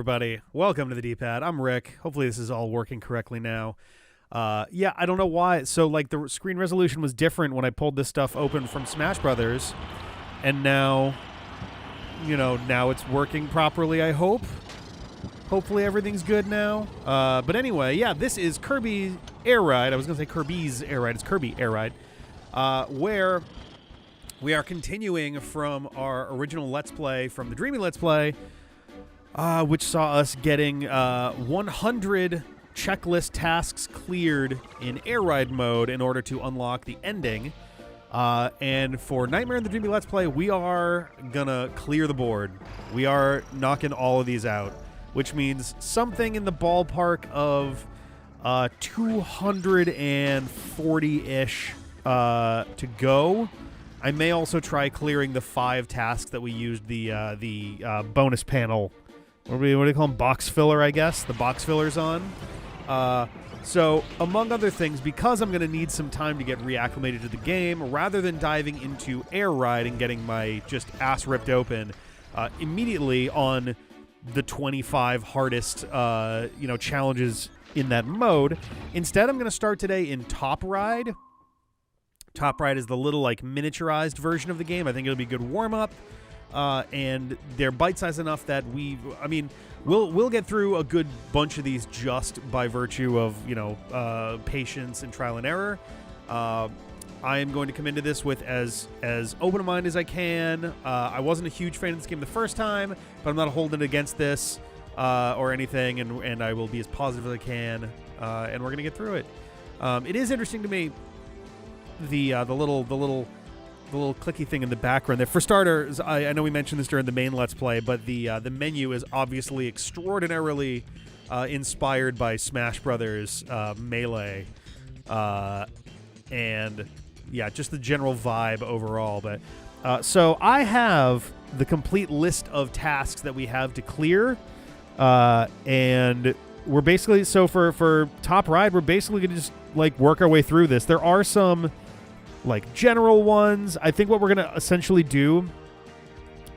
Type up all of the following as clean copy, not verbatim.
everybody. Welcome to the D-Pad. I'm Rick. Hopefully this is all working correctly now. Yeah, I don't know why. So, like, the screen resolution was different when I pulled this stuff open from Smash Brothers. And now, now it's working properly, I hope. Hopefully everything's good now. But anyway, yeah, this is Kirby Air Ride. I was going to say Kirby's Air Ride. It's Kirby Air Ride. Where we are continuing from our original Let's Play, from the Dreamy Let's Play, which saw us getting 100 checklist tasks cleared in Air Ride mode in order to unlock the ending. And for Nightmare in the Dreamy Let's Play, we are gonna clear the board. We are knocking all of these out, which means something in the ballpark of 240-ish to go. I may also try clearing the 5 tasks that we used the bonus panel. What do you call them? Box filler, I guess. The box fillers on. So, among other things, because I'm going to need some time to get reacclimated to the game, rather than diving into Air Ride and getting my just ass ripped open immediately on the 25 hardest, challenges in that mode, instead I'm going to start today in Top Ride. Top Ride is the little, miniaturized version of the game. I think it'll be a good warm-up. And they're bite-sized enough that we'll get through a good bunch of these just by virtue of, patience and trial and error. I am going to come into this with as open a mind as I can. I wasn't a huge fan of this game the first time, but I'm not holding it against this or anything, and I will be as positive as I can, and we're going to get through it. It is interesting to me, the little clicky thing in the background there. For starters, I know we mentioned this during the main Let's Play, but the menu is obviously extraordinarily inspired by Smash Brothers Melee, and yeah, just the general vibe overall. But so I have the complete list of tasks that we have to clear, and we're basically, so for Top Ride, we're basically gonna just work our way through this. There are some general ones. I think what we're going to essentially do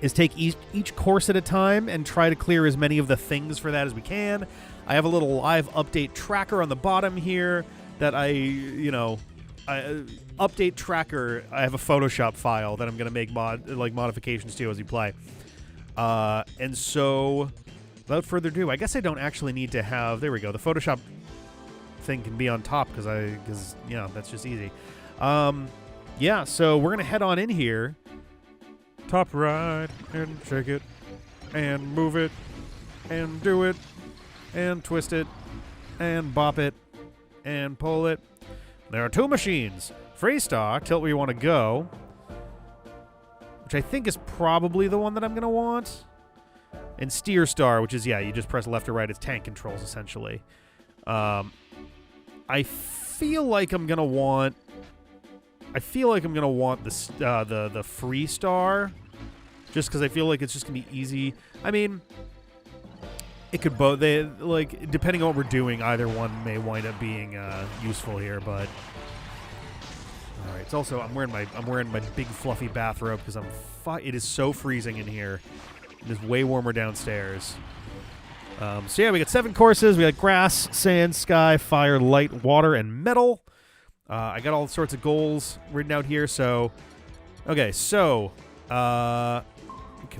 is take each course at a time and try to clear as many of the things for that as we can. I have a little live update tracker on the bottom here that update tracker. I have a Photoshop file that I'm going to make modifications to as we play. And so without further ado, I guess I don't actually need to have, there we go. The Photoshop thing can be on top because that's just easy. Yeah, so we're going to head on in here. Top Ride, and shake it, and move it, and do it, and twist it, and bop it, and pull it. There are 2 machines. Freestar, tilt where you want to go, which I think is probably the one that I'm going to want. And Steer Star, which is, you just press left or right. It's tank controls, essentially. I feel like I'm going to want the Free Star, just because I feel like it's just gonna be easy. I mean, it could both. Depending on what we're doing, either one may wind up being useful here. But all right, it's also I'm wearing my big fluffy bathrobe because it is so freezing in here. It is way warmer downstairs. So yeah, we got 7 courses. We got grass, sand, sky, fire, light, water, and metal. I got all sorts of goals written out here, so... Okay, so... can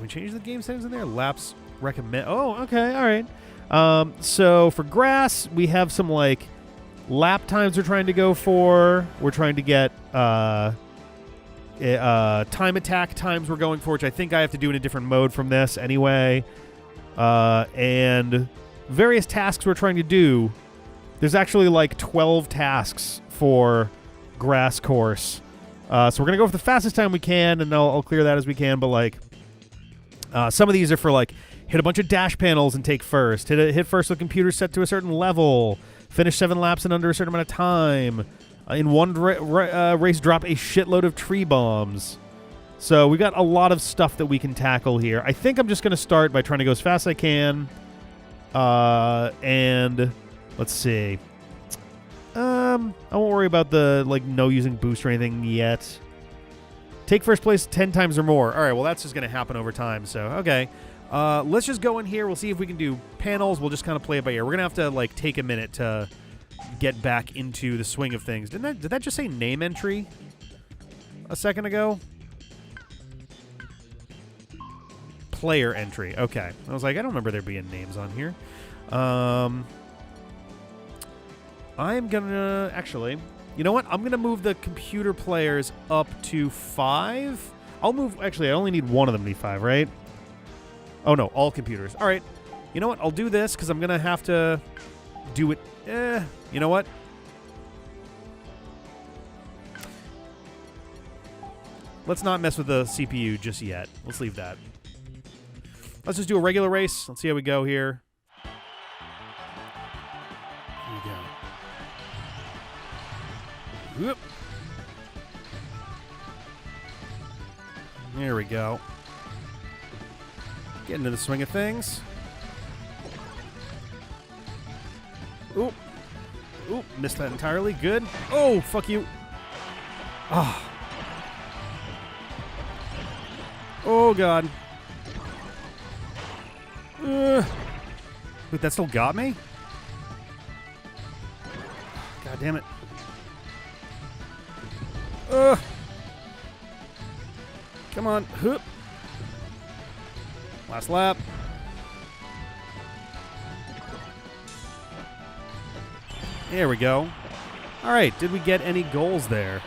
we change the game settings in there? Laps recommend... Oh, okay, alright. So, for grass, we have some, lap times we're trying to go for. We're trying to get, time attack times we're going for, which I think I have to do in a different mode from this anyway. And various tasks we're trying to do. There's actually, 12 tasks for grass course. So we're going to go for the fastest time we can, and I'll clear that as we can, but, some of these are for, hit a bunch of dash panels and take first. Hit first with computer set to a certain level. Finish 7 laps in under a certain amount of time. In one race, drop a shitload of tree bombs. So we got a lot of stuff that we can tackle here. I think I'm just going to start by trying to go as fast as I can. And let's see. I won't worry about the, no using boost or anything yet. Take first place 10 times or more. All right, well, that's just going to happen over time, so, okay. Let's just go in here. We'll see if we can do panels. We'll just kind of play it by ear. We're going to have to, like, take a minute to get back into the swing of things. Did that just say name entry a second ago? Player entry. Okay. I was like, I don't remember there being names on here. I'm going to... Actually, you know what? I'm going to move the computer players up to 5. I'll move... Actually, I only need one of them to be 5, right? Oh, no. All computers. All right. You know what? I'll do this because I'm going to have to do it... you know what? Let's not mess with the CPU just yet. Let's leave that. Let's just do a regular race. Let's see how we go here. Here we go. Whoop. There we go. Get into the swing of things. Oop. Oop. Missed that entirely. Good. Oh, fuck you. Ah. Oh, God. Wait, that still got me? God damn it. Come on. Hoop. Last lap. There we go. All right. Did we get any goals there?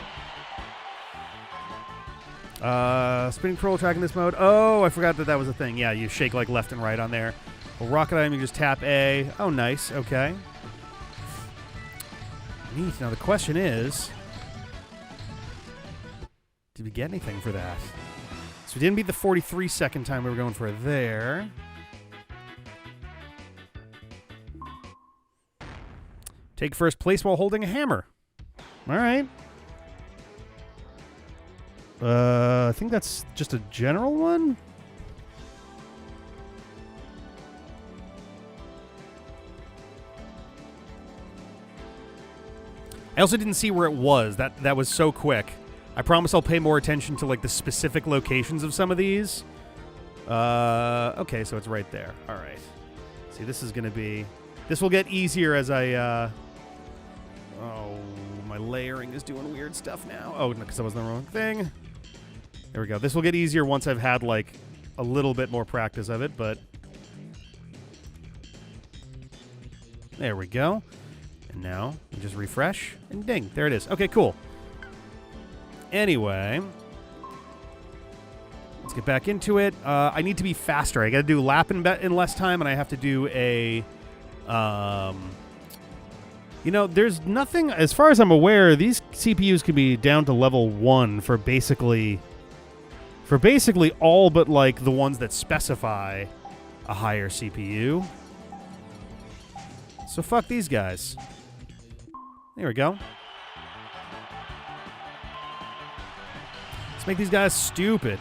Spinning control track in this mode. Oh, I forgot that was a thing. Yeah, you shake like left and right on there. Well, rocket item, you just tap A. Oh, nice. Okay. Neat. Now the question is, did we get anything for that? So we didn't beat the 43-second time we were going for there. Take first place while holding a hammer. All right. I think that's just a general one. I also didn't see where it was. That was so quick. I promise I'll pay more attention to like the specific locations of some of these. Okay, so it's right there. All right. See, this is going to be... This will get easier as I... Oh, my layering is doing weird stuff now. Oh, no, because that was the wrong thing. There we go. This will get easier once I've had, like, a little bit more practice of it, but... There we go. And now, we just refresh, and ding, there it is. Okay, cool. Anyway, let's get back into it. I need to be faster. I got to do a lap in less time, and I have to do a... You know, there's nothing... As far as I'm aware, these CPUs can be down to level 1 for basically... For basically all but, like, the ones that specify a higher CPU. So fuck these guys. There we go. Let's make these guys stupid.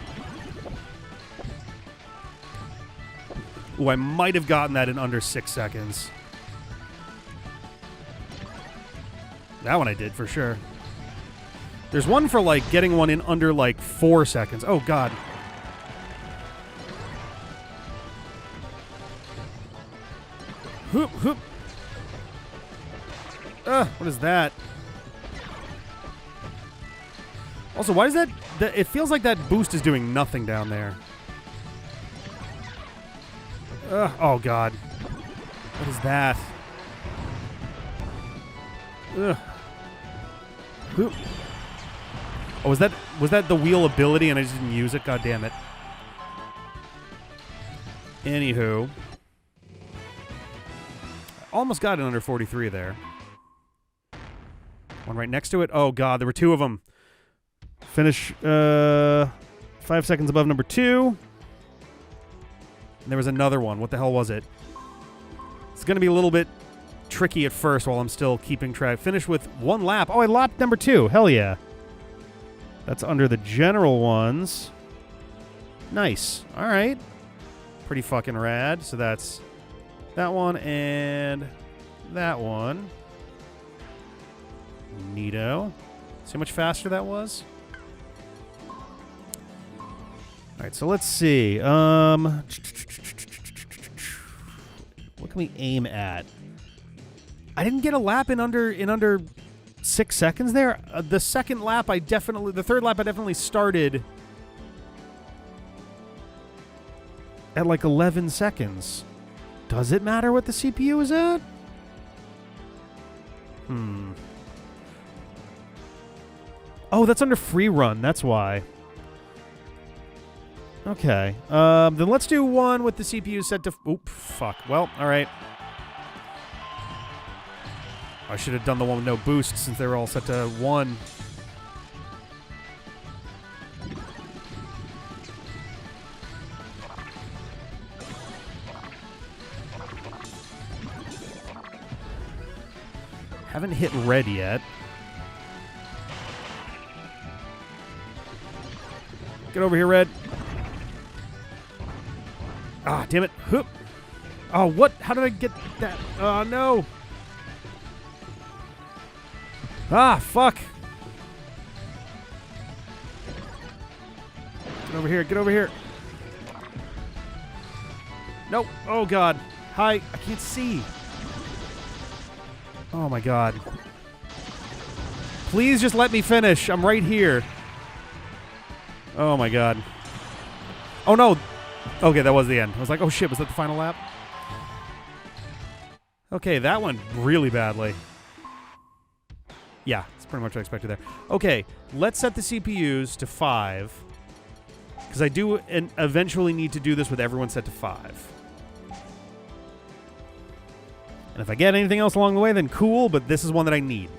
Ooh, I might have gotten that in under 6 seconds. That one I did, for sure. There's one for, like, getting one in under, like, 4 seconds. Oh, God. Hoop, hoop. What is that? Also, why is that... It feels like that boost is doing nothing down there. Oh, God. What is that? Hoop. Oh, was that the wheel ability and I just didn't use it? God damn it. Anywho. Almost got it under 43 there. One right next to it. Oh, God, there were 2 of them. Finish 5 seconds above number 2. And there was another one. What the hell was it? It's going to be a little bit tricky at first while I'm still keeping track. Finish with 1 lap. Oh, I lapped number 2. Hell yeah. That's under the general ones. Nice. All right. Pretty fucking rad. So that's that one and that one. Neato. See how much faster that was? right, so let's see. What can we aim at? I didn't get a lap in under 6 seconds there. The third lap I definitely started at like 11 seconds. Does it matter what the CPU is at? Oh, that's under free run. That's why. Okay. Then let's do one with the CPU set to... Oop, fuck. Well, all right. I should have done the one with no boost since they were all set to 1. Haven't hit red yet. Get over here, red. Ah, damn it. Hoop. Oh, what? How did I get that? Oh, no. Ah, fuck. Get over here. Get over here. Nope. Oh, God. Hi. I can't see. Oh, my God. Please just let me finish. I'm right here. Oh, my God. Oh, no. Okay, that was the end. I was like, oh, shit. Was that the final lap? Okay, that went really badly. Yeah, that's pretty much what I expected there. Okay, let's set the CPUs to 5. Because I do eventually need to do this with everyone set to 5. And if I get anything else along the way, then cool, but this is one that I need.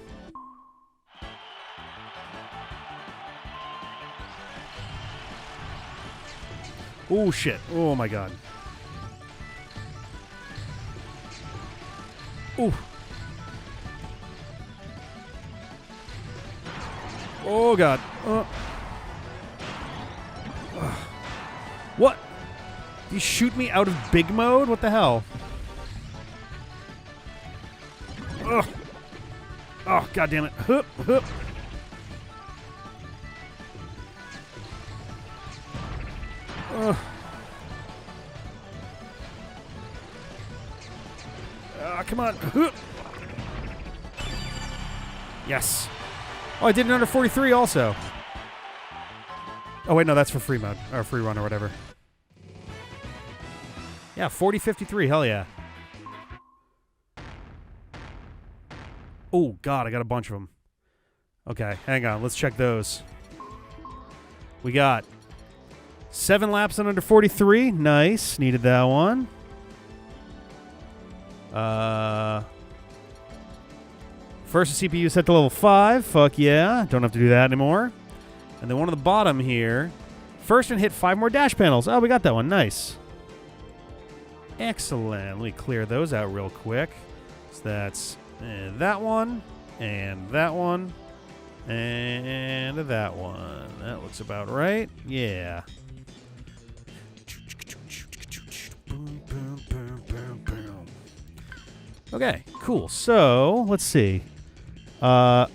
Oh, shit. Oh, my God. Ooh. Oh, God. What? You shoot me out of big mode? What the hell? Ugh. Oh, God damn it. Hup, hup. Come on. Hup. Yes. Oh, I did it under 43 also. Oh, wait, no, that's for free mode. Or free run or whatever. Yeah, 40-53. Hell yeah. Oh, God, I got a bunch of them. Okay, hang on. Let's check those. We got 7 laps in under 43. Nice. Needed that one. First CPU set to level 5. Fuck yeah. Don't have to do that anymore. And then one on the bottom here. First and hit 5 more dash panels. Oh, we got that one. Nice. Excellent. Let me clear those out real quick. So that's that one, and that one, and that one. That looks about right. Yeah. Okay, cool. So, let's see. I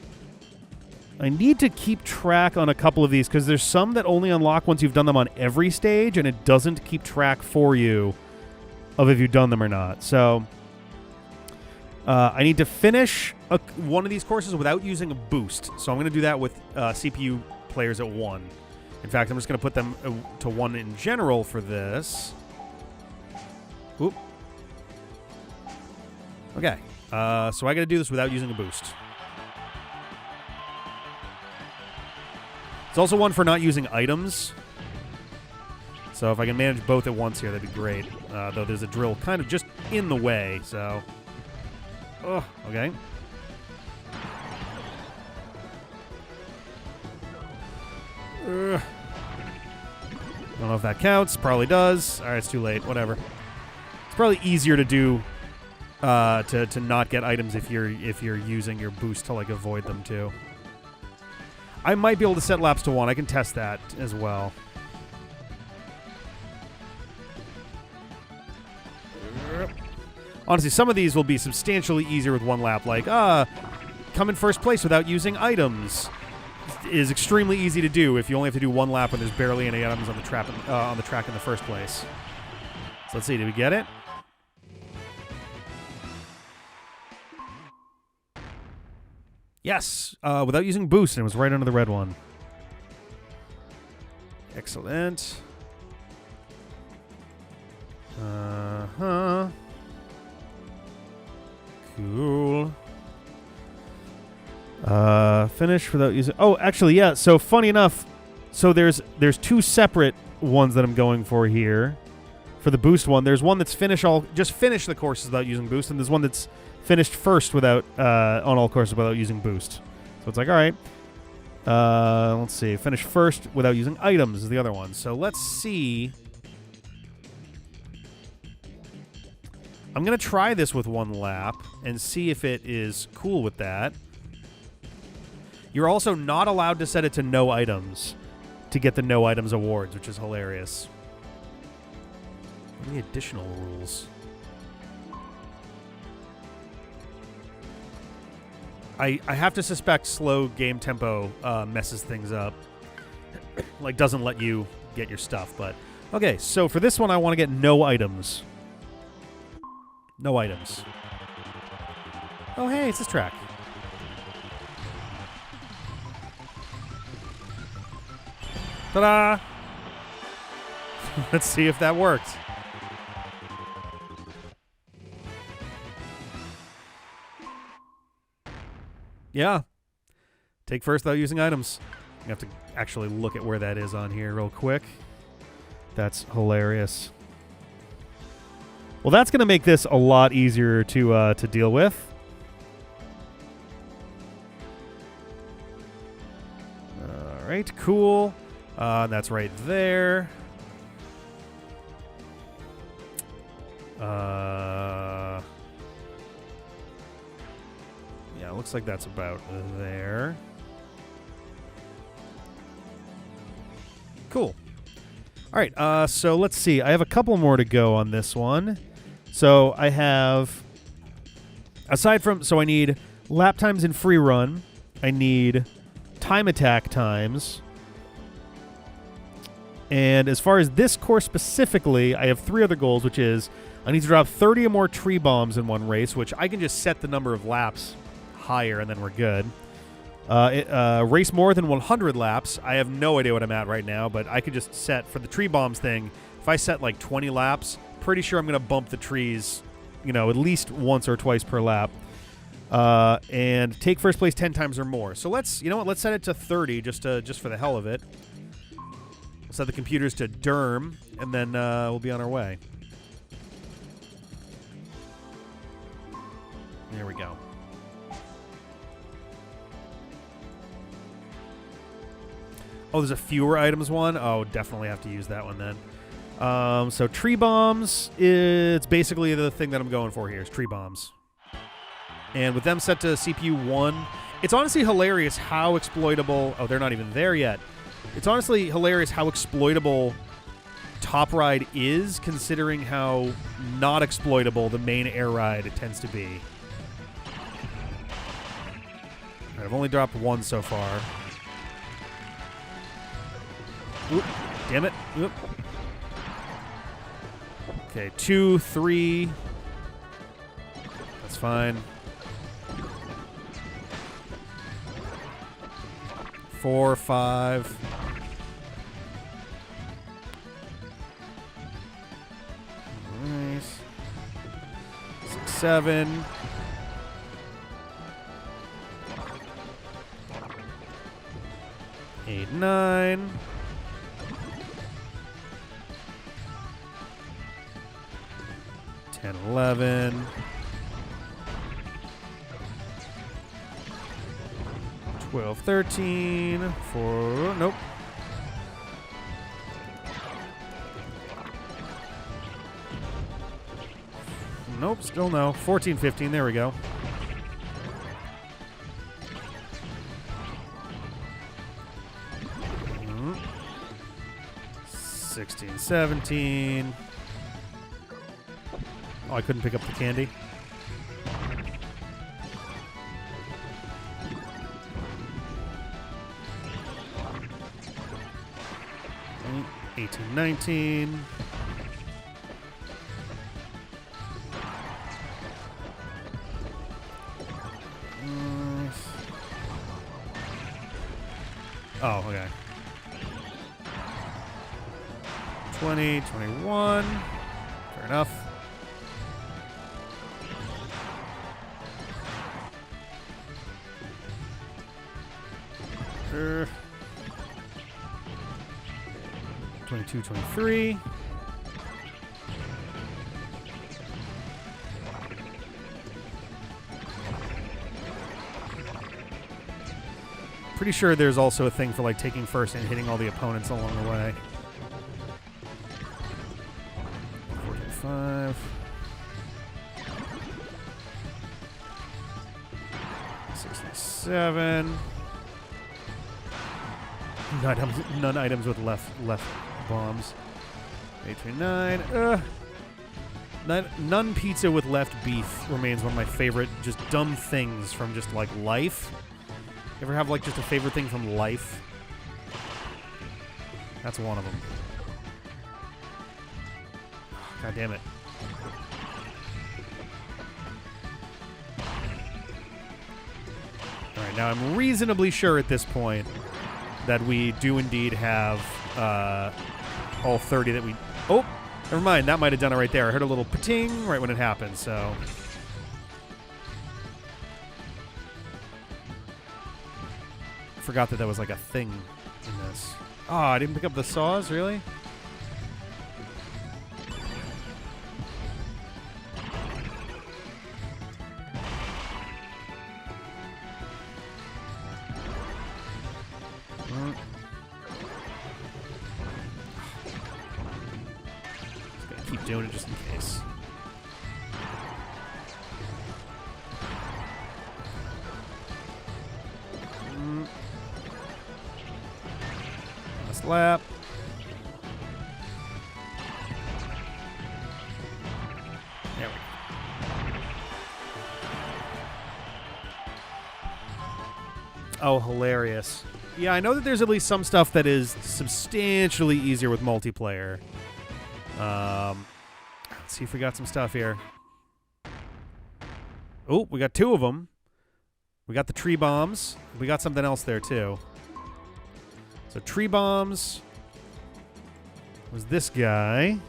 need to keep track on a couple of these because there's some that only unlock once you've done them on every stage, and it doesn't keep track for you of if you've done them or not. So, I need to finish one of these courses without using a boost. So I'm going to do that with CPU players at 1. In fact, I'm just going to put them to 1 in general for this. Oop. Okay. So I got to do this without using a boost. It's also one for not using items. So if I can manage both at once here, that'd be great. Though there's a drill kind of just in the way, so... Oh, okay. Don't know if that counts. Probably does. All right, it's too late. Whatever. It's probably easier to do to not get items if you're using your boost to like avoid them too. I might be able to set laps to 1. I can test that as well. Honestly, some of these will be substantially easier with 1 lap, like, come in first place without using items. is extremely easy to do if you only have to do one lap when there's barely any items on the track in the first place. So let's see, did we get it? Yes, without using boost, and it was right under the red one. Excellent. Uh-huh. Cool. Finish without using... Oh, actually, yeah, so funny enough, so there's two separate ones that I'm going for here. For the boost one, there's one that's finish the courses without using boost, and there's one that's finished first without on all courses without using boost. So it's like, all right, let's see, finish first without using items is the other one. So let's see. I'm gonna try this with one lap and see if it is cool with that. You're also not allowed to set it to no items to get the no items awards, which is hilarious. Any additional rules? I have to suspect slow game tempo messes things up. Like, doesn't let you get your stuff, but... Okay, so for this one, I want to get no items. No items. Oh, hey, it's this track. Ta-da! Let's see if that worked. Yeah. Take first without using items. You have to actually look at where that is on here real quick. That's hilarious. Well, that's going to make this a lot easier to deal with. All right, cool. That's right there. Yeah, looks like that's about there. Cool. All right, so let's see. I have a couple more to go on this one. So I have, aside from, so I need lap times in free run. I need time attack times. And as far as this course specifically, I have 3 other goals, which is I need to drop 30 or more tree bombs in one race, which I can just set the number of laps higher and then we're good. Race more than 100 laps. I have no idea what I'm at right now, but I could just set for the tree bombs thing. If I set like 20 laps, pretty sure I'm going to bump the trees, you know, at least once or twice per lap. And take first place 10 times or more. So let's, you know what, let's set it to 30 just for the hell of it. Set the computers to derm, and then we'll be on our way. There we go. Oh, there's a fewer items one? Oh, definitely have to use that one then. So tree bombs, it's basically the thing that I'm going for here is tree bombs. And with them set to CPU 1, it's honestly hilarious how exploitable... Oh, they're not even there yet. It's honestly hilarious how exploitable Top Ride is, considering how not exploitable the main air ride tends to be. All right, I've only dropped 1 so far. Oop, damn it. Oop. Okay, 2, 3. That's fine. 4, 5. Nice. 6, 7. 8, 9. 10, 11. 12, 13, 4, nope. Nope, still no. 14, 15, there we go. Mm-hmm. 16, 17. Oh, I couldn't pick up the candy. 18, 19. Oh, okay. 20, 21. Fair enough. Sure. 22, 23. Pretty sure there's also a thing for like taking first and hitting all the opponents along the way. 45. 67. None items with left bombs. 839. None pizza with left beef remains one of my favorite just dumb things from just like life. You ever have like just a favorite thing from life? That's one of them. God damn it. Alright, now I'm reasonably sure at this point that we do indeed have all 30 that we... Oh! Never mind, that might have done it right there. I heard a little pa-ting right when it happened, so... Forgot that was like a thing in this. Oh, I didn't pick up the saws, really? Just gotta keep doing it just in case. Lap. There we go. Oh, hilarious. Yeah, I know that there's at least some stuff that is substantially easier with multiplayer. Let's see if we got some stuff here. Oh, we got two of them. We got the tree bombs. We got something else there, too. So tree bombs was this guy.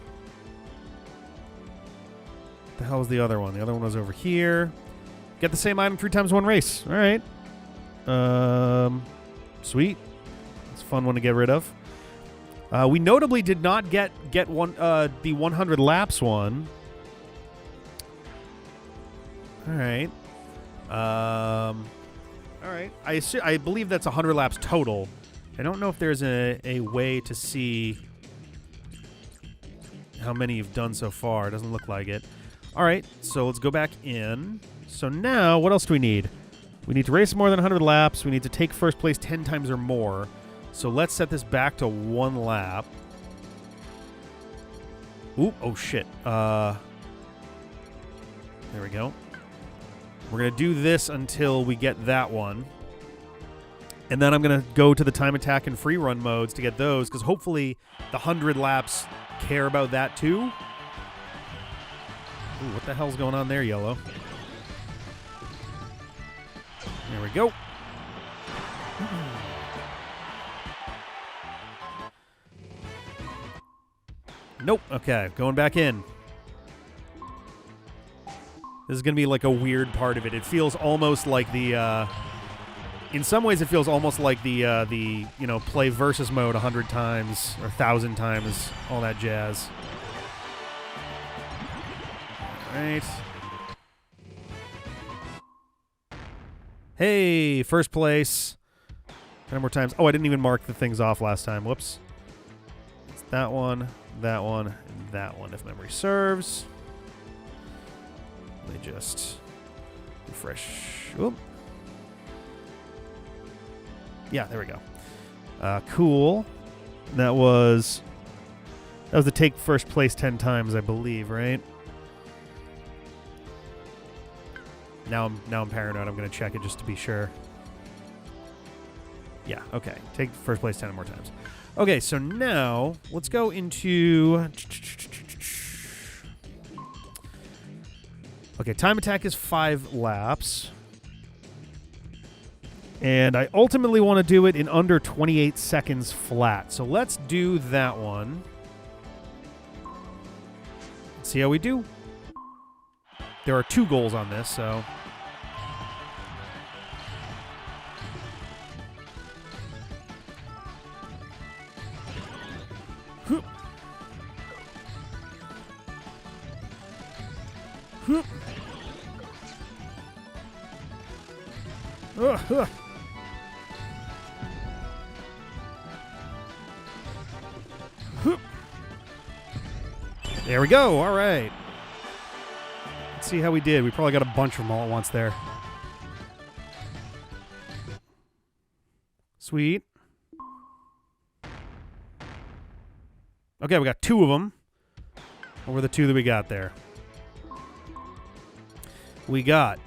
What the hell was the other one? The other one was over here. Get the same item 3 times 1 race. All right. Sweet. It's a fun one to get rid of. We notably did not get one the 100 laps one. All right. All right. I believe that's 100 laps total. I don't know if there's a way to see how many you've done so far. It doesn't look like it. All right, so let's go back in. So now, what else do we need? We need to race more than 100 laps. We need to take first place 10 times or more. So let's set this back to 1 lap. Ooh, oh shit. There we go. We're going to do this until we get that one. And then I'm going to go to the time attack and free run modes to get those, because hopefully the 100 laps care about that too. Ooh, what the hell's going on there, Yellow? There we go. Nope. Okay, going back in. This is going to be like a weird part of it. It feels almost like the... in some ways, it feels almost like the you know, play versus mode 100 times or 1,000 times, all that jazz. All right. Hey, first place. 10 more times. Oh, I didn't even mark the things off last time. Whoops. It's that one, and that one, if memory serves. Let me just refresh. Oop. Yeah, there we go. Cool. That was the take first place 10 times, I believe, right? Now I'm paranoid. I'm going to check it just to be sure. Yeah, okay. Take first place 10 more times. Okay, so now let's go into... Okay, time attack is 5 laps. And I ultimately want to do it in under 28 seconds flat. So let's do that one. Let's see how we do. There are 2 goals on this, so... There we go. All right. Let's see how we did. We probably got a bunch of them all at once there. Sweet. Okay, we got 2 of them. What were the 2 that we got there? We got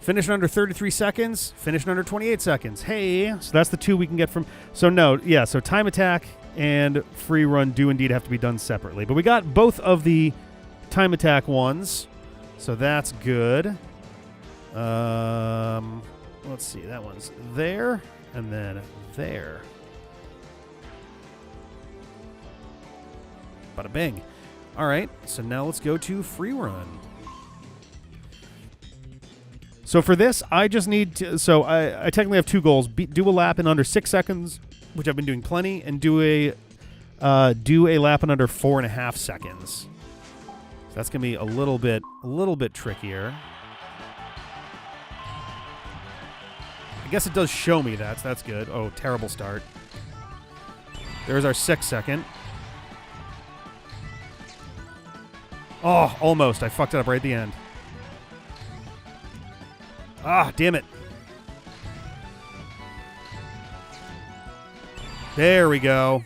finish in under 33 seconds, finish in under 28 seconds. Hey, so that's the 2 we can get from... So no, yeah, so time attack and free run do indeed have to be done separately. But we got both of the time attack ones, so that's good. Let's see, that one's there, and then there. Bada bing. All right, so now let's go to free run. So for this, I just need to... So I technically have 2 goals. Do a lap in under 6 seconds, which I've been doing plenty, and do a lap in under 4.5 seconds. So that's gonna be a little bit trickier. I guess it does show me that, so that's good. Oh, terrible start. There's our 6 second. Oh, almost. I fucked it up right at the end. Ah, damn it. There we go.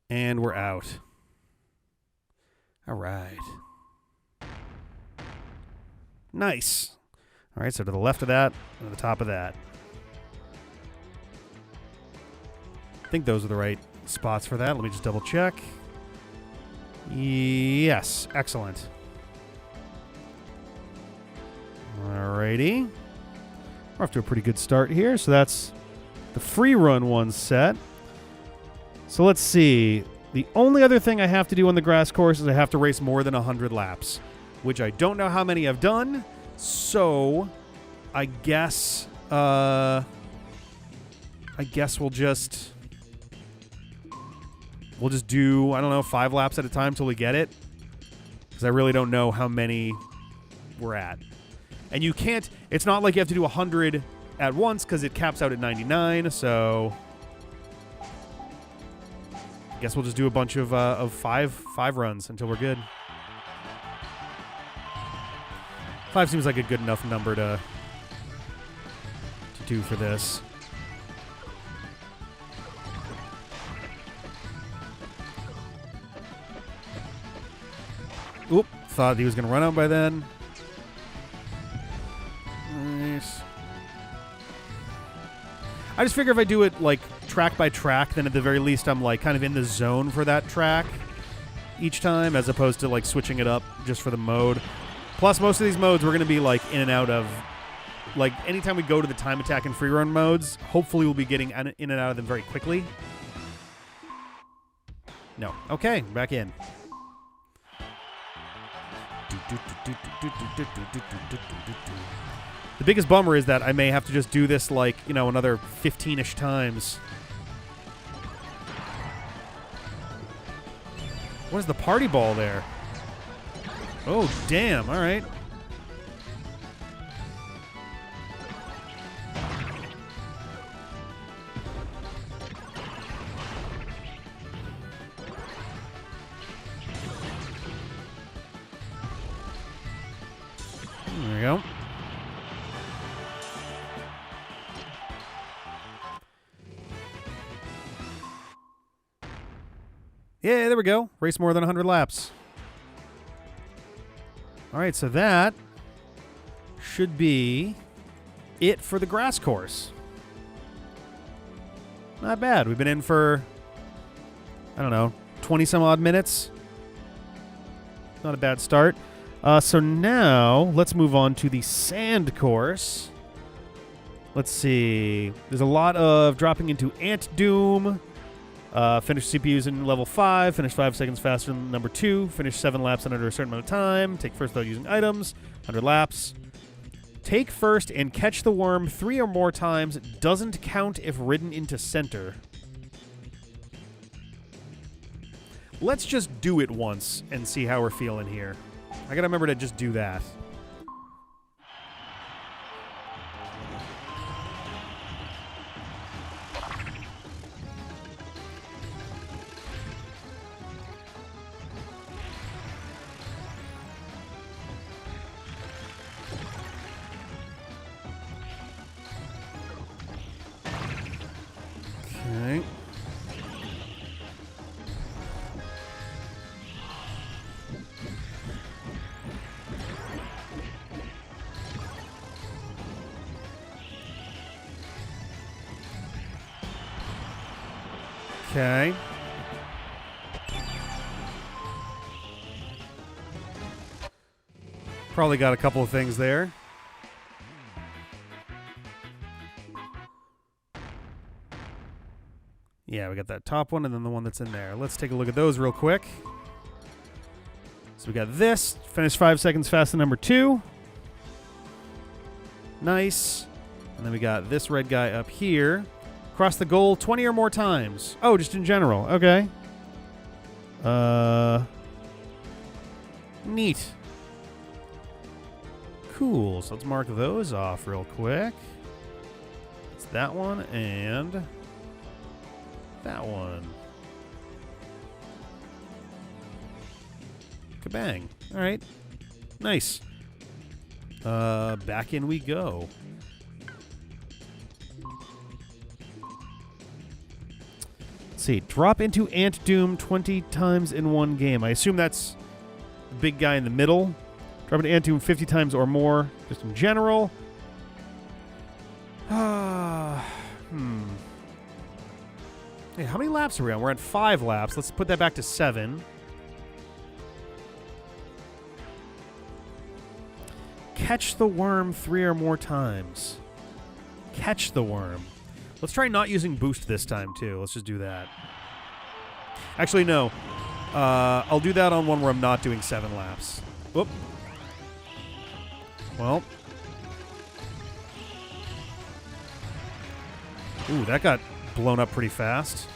And we're out. All right. Nice. All right, so to the left of that, and to the top of that. I think those are the right spots for that. Let me just double check. Yes, excellent. Alrighty. We're off to a pretty good start here. So that's the free run one set. So let's see. The only other thing I have to do on the grass course is I have to race more than 100 laps, which I don't know how many I've done. So I guess we'll just do, I don't know, 5 laps at a time till we get it, because I really don't know how many we're at. And you can't, it's not like you have to do 100 at once because it caps out at 99, so I guess we'll just do a bunch of five runs until we're good. 5 seems like a good enough number to do for this. Oop, thought he was going to run out by then. Nice. I just figure if I do it like track by track, then at the very least I'm like kind of in the zone for that track each time, as opposed to like switching it up just for the mode. Plus, most of these modes we're going to be like in and out of. Like anytime we go to the time attack and free run modes, hopefully we'll be getting in and out of them very quickly. No. Okay, back in. The biggest bummer is that I may have to just do this like, you know, another 15-ish times. What is the party ball there? Oh, damn. All right. There we go. Yeah, there we go. Race more than 100 laps. All right, so that should be it for the grass course. Not bad. We've been in for, I don't know, 20 some odd minutes. Not a bad start. So now let's move on to the sand course. Let's see. There's a lot of dropping into Ant Doom. Finish CPUs in level 5. Finish 5 seconds faster than number 2. Finish 7 laps in under a certain amount of time. Take first without using items. 100 laps. Take first and catch the worm 3 or more times. Doesn't count if ridden into center. Let's just do it once and see how we're feeling here. I gotta remember to just do that. Okay. Okay. Probably got a couple of things there. Yeah, we got that top one and then the one that's in there. Let's take a look at those real quick. So we got this. Finish 5 seconds faster than number 2. Nice. And then we got this red guy up here. Cross the goal 20 or more times. Oh, just in general. Okay. Neat. Cool. So let's mark those off real quick. It's that one and that one. Kabang. All right. Nice. Back in we go. Let's see. Drop into Ant Doom 20 times in one game. I assume that's the big guy in the middle. Drop into Ant Doom 50 times or more, just in general. Hey, how many laps are we on? We're at 5 laps. Let's put that back to 7. Catch the worm 3 or more times. Catch the worm. Let's try not using boost this time, too. Let's just do that. Actually, no. I'll do that on one where I'm not doing 7 laps. Whoop. Well. Ooh, that got blown up pretty fast.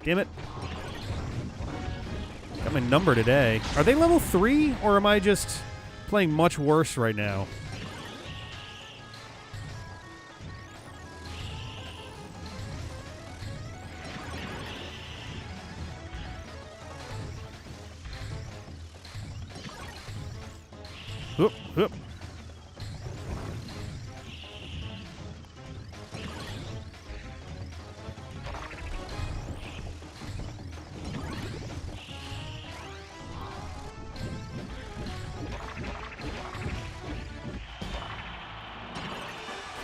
Damn it. Got my number today. Are they level 3, or am I just playing much worse right now? Whoop, whoop.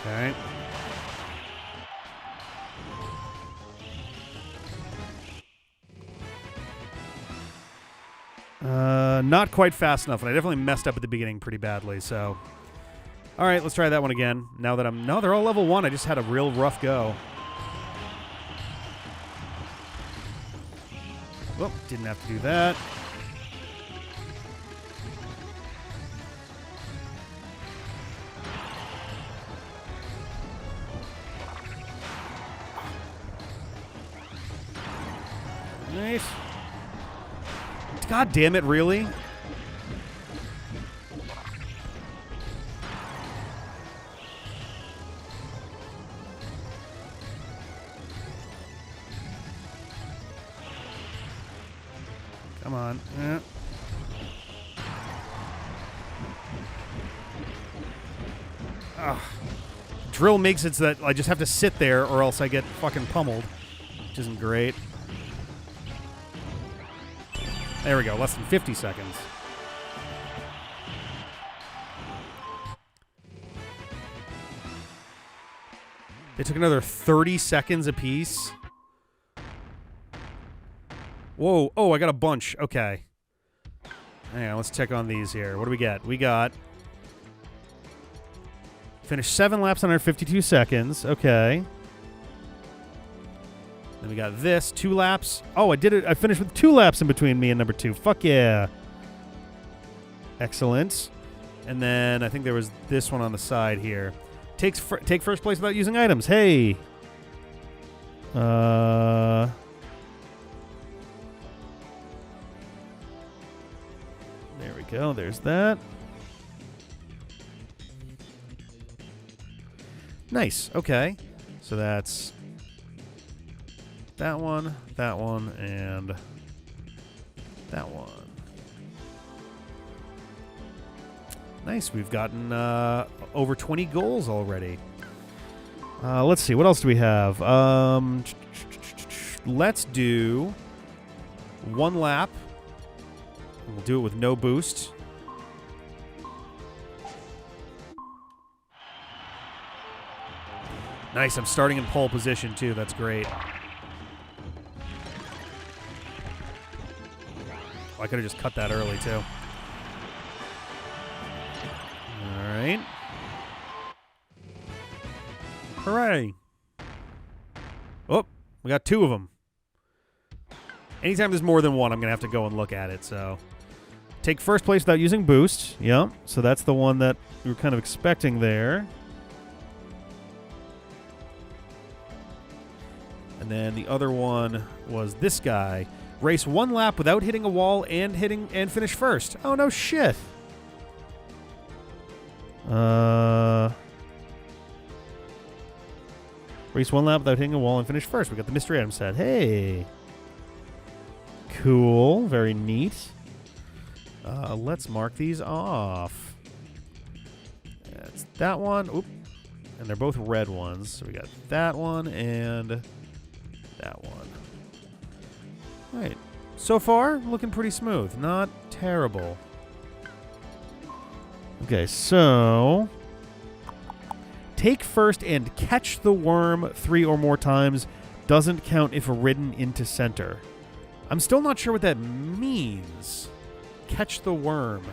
Okay. Not quite fast enough, and I definitely messed up at the beginning pretty badly, so. All right, let's try that one again. Now that I'm... No, they're all level 1. I just had a real rough go. Well, didn't have to do that. Nice. God damn it, really? Come on. Drill makes it so that I just have to sit there or else I get fucking pummeled, which isn't great. There we go, less than 50 seconds. It took another 30 seconds apiece. Whoa. Oh, I got a bunch. Okay. Hang on, let's check on these here. What do we get? We got... Finished 7 laps under 52 seconds. Okay. Then we got this. 2 laps. Oh, I did it. I finished with 2 laps in between me and number 2. Fuck yeah. Excellent. And then I think there was this one on the side here. Take first place without using items. Hey. There we go. There's that. Nice. Okay. So that's that one, and that one. Nice. We've gotten over 20 goals already. Let's see. What else do we have? Let's do 1 lap. We'll do it with no boost. Nice. I'm starting in pole position, too. That's great. Oh, I could have just cut that early, too. All right. Hooray. Oh, we got 2 of them. Anytime there's more than one, I'm going to have to go and look at it, so... Take first place without using boost. Yep. So that's the one that we were kind of expecting there. And then the other one was this guy. Race 1 lap without hitting a wall and finish first. Oh, no shit. Race 1 lap without hitting a wall and finish first. We got the mystery item set. Hey. Cool. Very neat. Let's mark these off. That's that one. Oop. And they're both red ones. So we got that one and that one. All right. So far, looking pretty smooth. Not terrible. Okay, so... Take first and catch the worm 3 or more times. Doesn't count if ridden into center. I'm still not sure what that means. Catch the worm.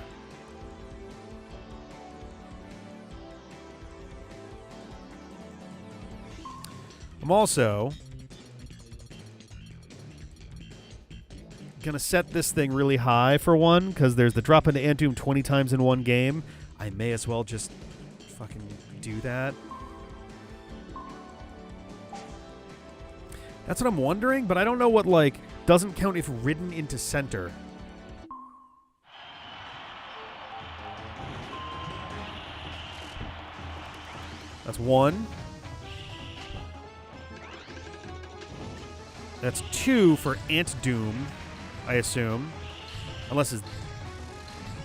I'm also gonna set this thing really high for one, because there's the drop into Antum 20 times in one game. I may as well just fucking do that. That's what I'm wondering, but I don't know what, like, doesn't count if ridden into center. That's 1. That's 2 for Ant Doom, I assume. Unless it's...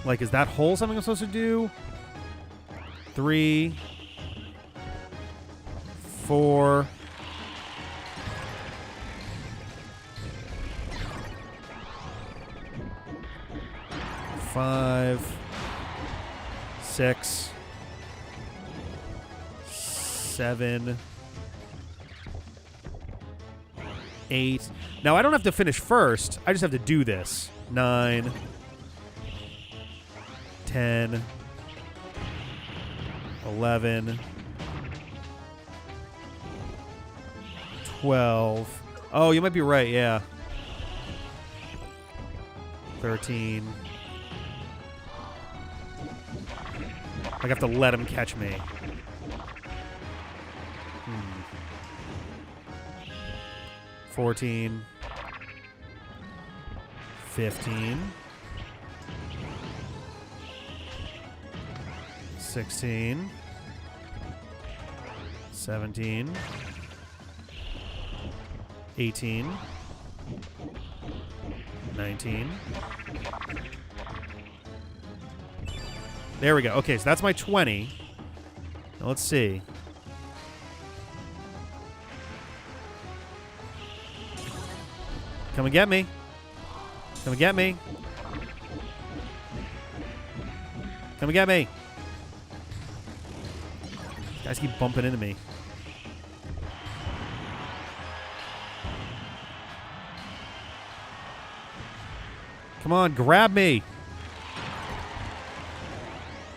Like, is that hole something I'm supposed to do? 3. 4. 5. 6. 7. 8. Now, I don't have to finish first. I just have to do this. 9. 10. 11. 12. Oh, you might be right, yeah. 13. I have to let him catch me. 14. 15. 16. 17. 18. 19. There we go. Okay, so that's my 20. Now let's see. Come and get me. Come and get me. Come and get me. Guys keep bumping into me. Come on, grab me.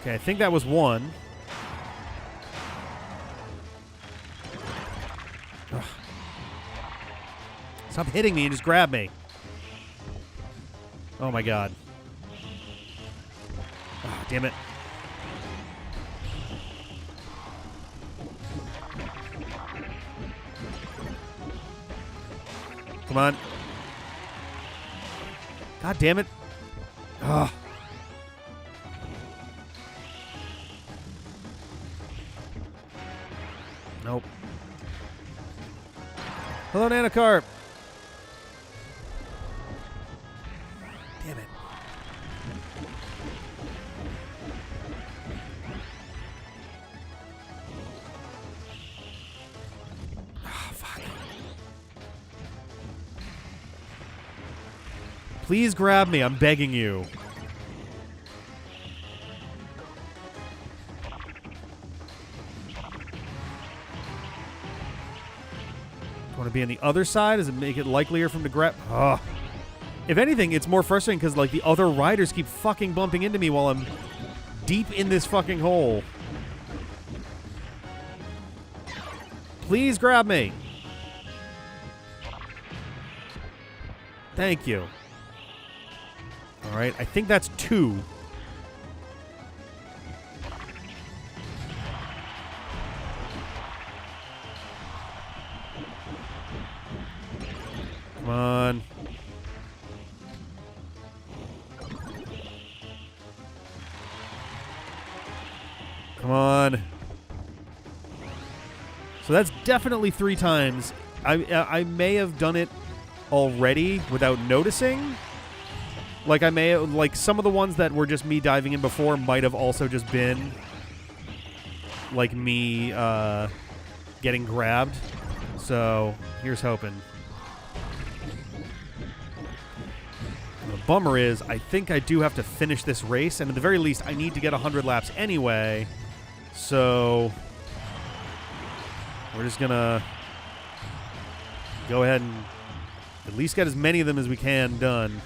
Okay, I think that was one. Ugh. Stop hitting me and just grab me. Oh my god. Oh, damn it. Come on. God damn it. Ugh. Nope. Hello, Nanocarp. Damn it. Oh, fuck. Please grab me. I'm begging you. Want to be on the other side? Does it make it likelier for him to grab? Ugh. If anything, it's more frustrating because like the other riders keep fucking bumping into me while I'm deep in this fucking hole. Please grab me. Thank you. All right, I think that's 2. Come on. Come on. So that's definitely 3 times. I may have done it already without noticing. Like I may have, like some of the ones that were just me diving in before might have also just been like me getting grabbed. So here's hoping. The bummer is, I think I do have to finish this race, and at the very least, I need to get 100 laps anyway. So we're just gonna go ahead and at least get as many of them as we can done.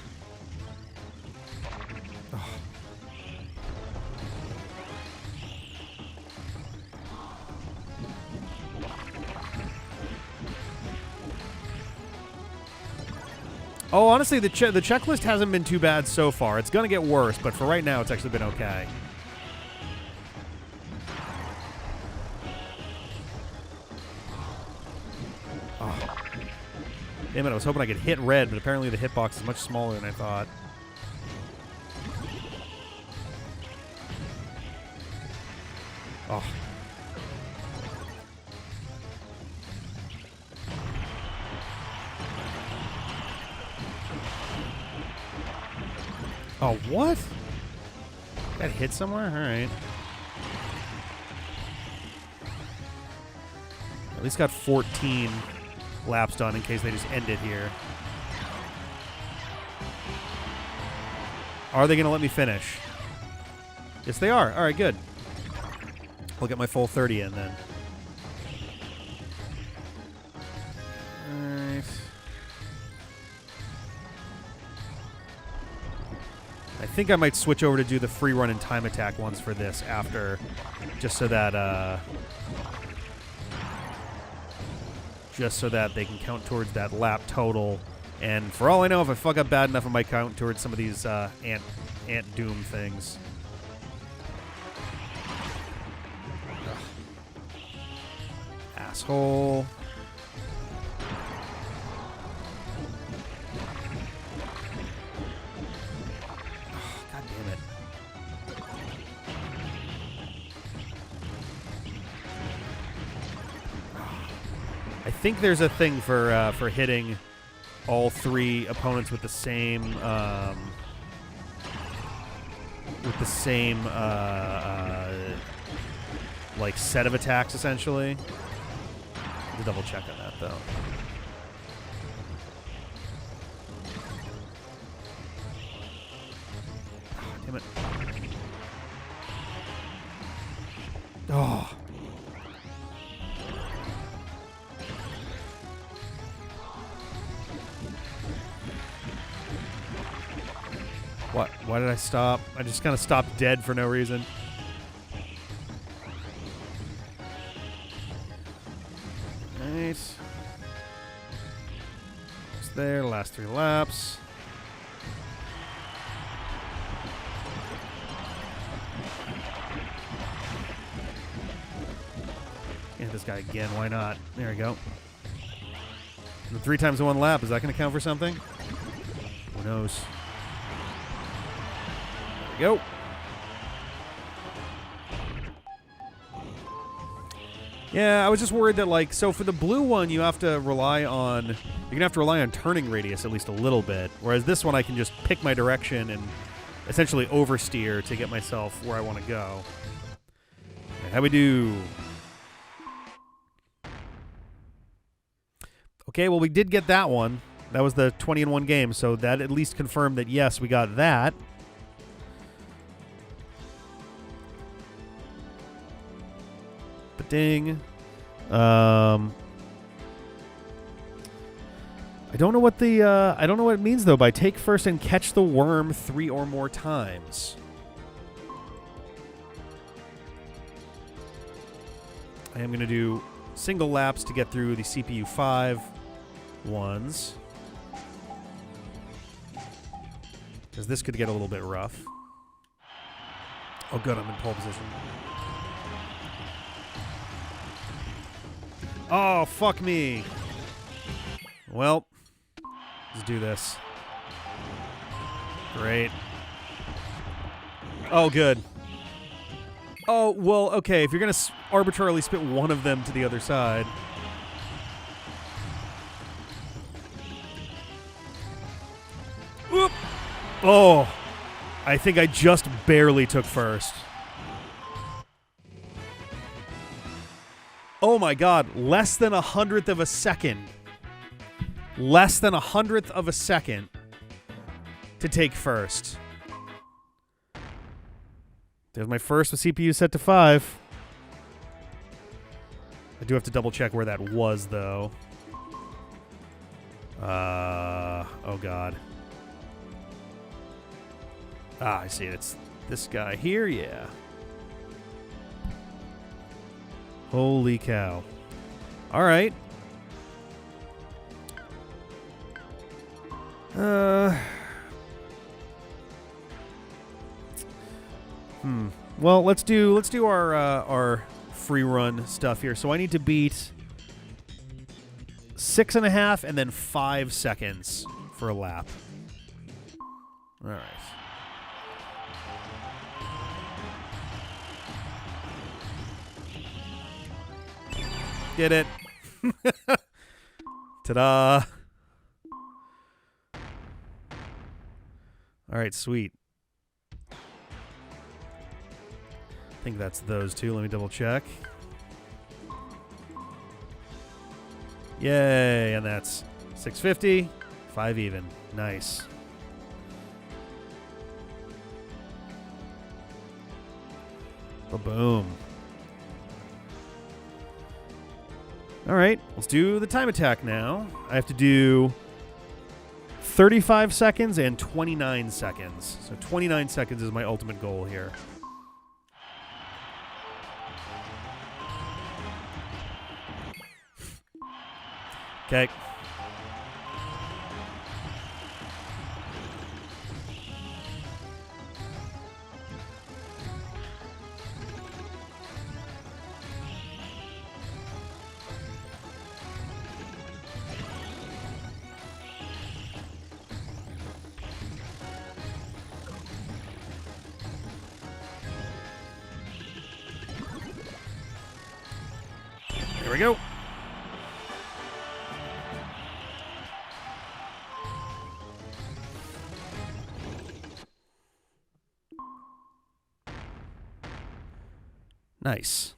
Oh, honestly, the checklist hasn't been too bad so far. It's going to get worse, but for right now, it's actually been okay. Oh. Damn it, I was hoping I could hit red, but apparently the hitbox is much smaller than I thought. Oh. Oh, what? That hit somewhere? All right. At least got 14 laps done in case they just end it here. Are they going to let me finish? Yes, they are. All right, good. I'll get my full 30 in then. All right. I think I might switch over to do the free run and time attack ones for this after, just so that they can count towards that lap total. And for all I know, if I fuck up bad enough, I might count towards some of these ant doom things. Ugh. Asshole. I think there's a thing for hitting all 3 opponents with the same like set of attacks essentially. I'll double check on that though. Oh, damn it. Oh. Why did I stop? I just kind of stopped dead for no reason. Right. It's there. Last 3 laps. Hit this guy again. Why not? There we go. And 3 times in 1 lap. Is that going to count for something? Who knows? There we go. Yeah, I was just worried that, like, so for the blue one, you have to rely on, you're going to have to rely on turning radius at least a little bit. Whereas this one, I can just pick my direction and essentially oversteer to get myself where I want to go. Right, how we do? Okay, well, we did get that one. That was the 20-in-1 game, so that at least confirmed that, yes, we got that. Ding. I don't know what the I don't know what it means though by take first and catch the worm 3 or more times. I am going to do single laps to get through the CPU 5 ones. Because this could get a little bit rough. Oh good, I'm in pole position. Oh, fuck me. Well, let's do this. Great. Oh, good. Oh, well, okay. If you're going to arbitrarily spit one of them to the other side. Whoop. Oh, I think I just barely took first. Oh my god, less than 100th of a second. Less than 100th of a second to take first. There's my first with CPU set to 5. I do have to double check where that was, though. Oh god. Ah, I see it. It's this guy here, yeah. Holy cow. All right. Well, let's do our free run stuff here. So I need to beat 6.5 and then 5 seconds for a lap. All right. Get it. Ta-da. All right, sweet. I think that's those two. Let me double check. Yay, and that's 650, 5 even. Nice. Ba-boom. All right, let's do the time attack now. I have to do 35 seconds and 29 seconds. So 29 seconds is my ultimate goal here. Okay. Here we go. Nice.